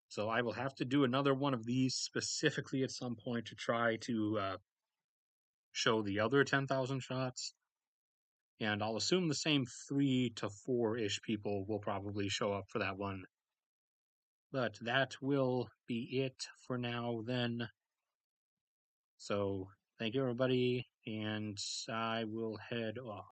So I will have to do another one of these specifically at some point to try to show the other 10,000 shots. And I'll assume the same 3 to 4-ish people will probably show up for that one. But that will be it for now then. So thank you everybody, and I will head off.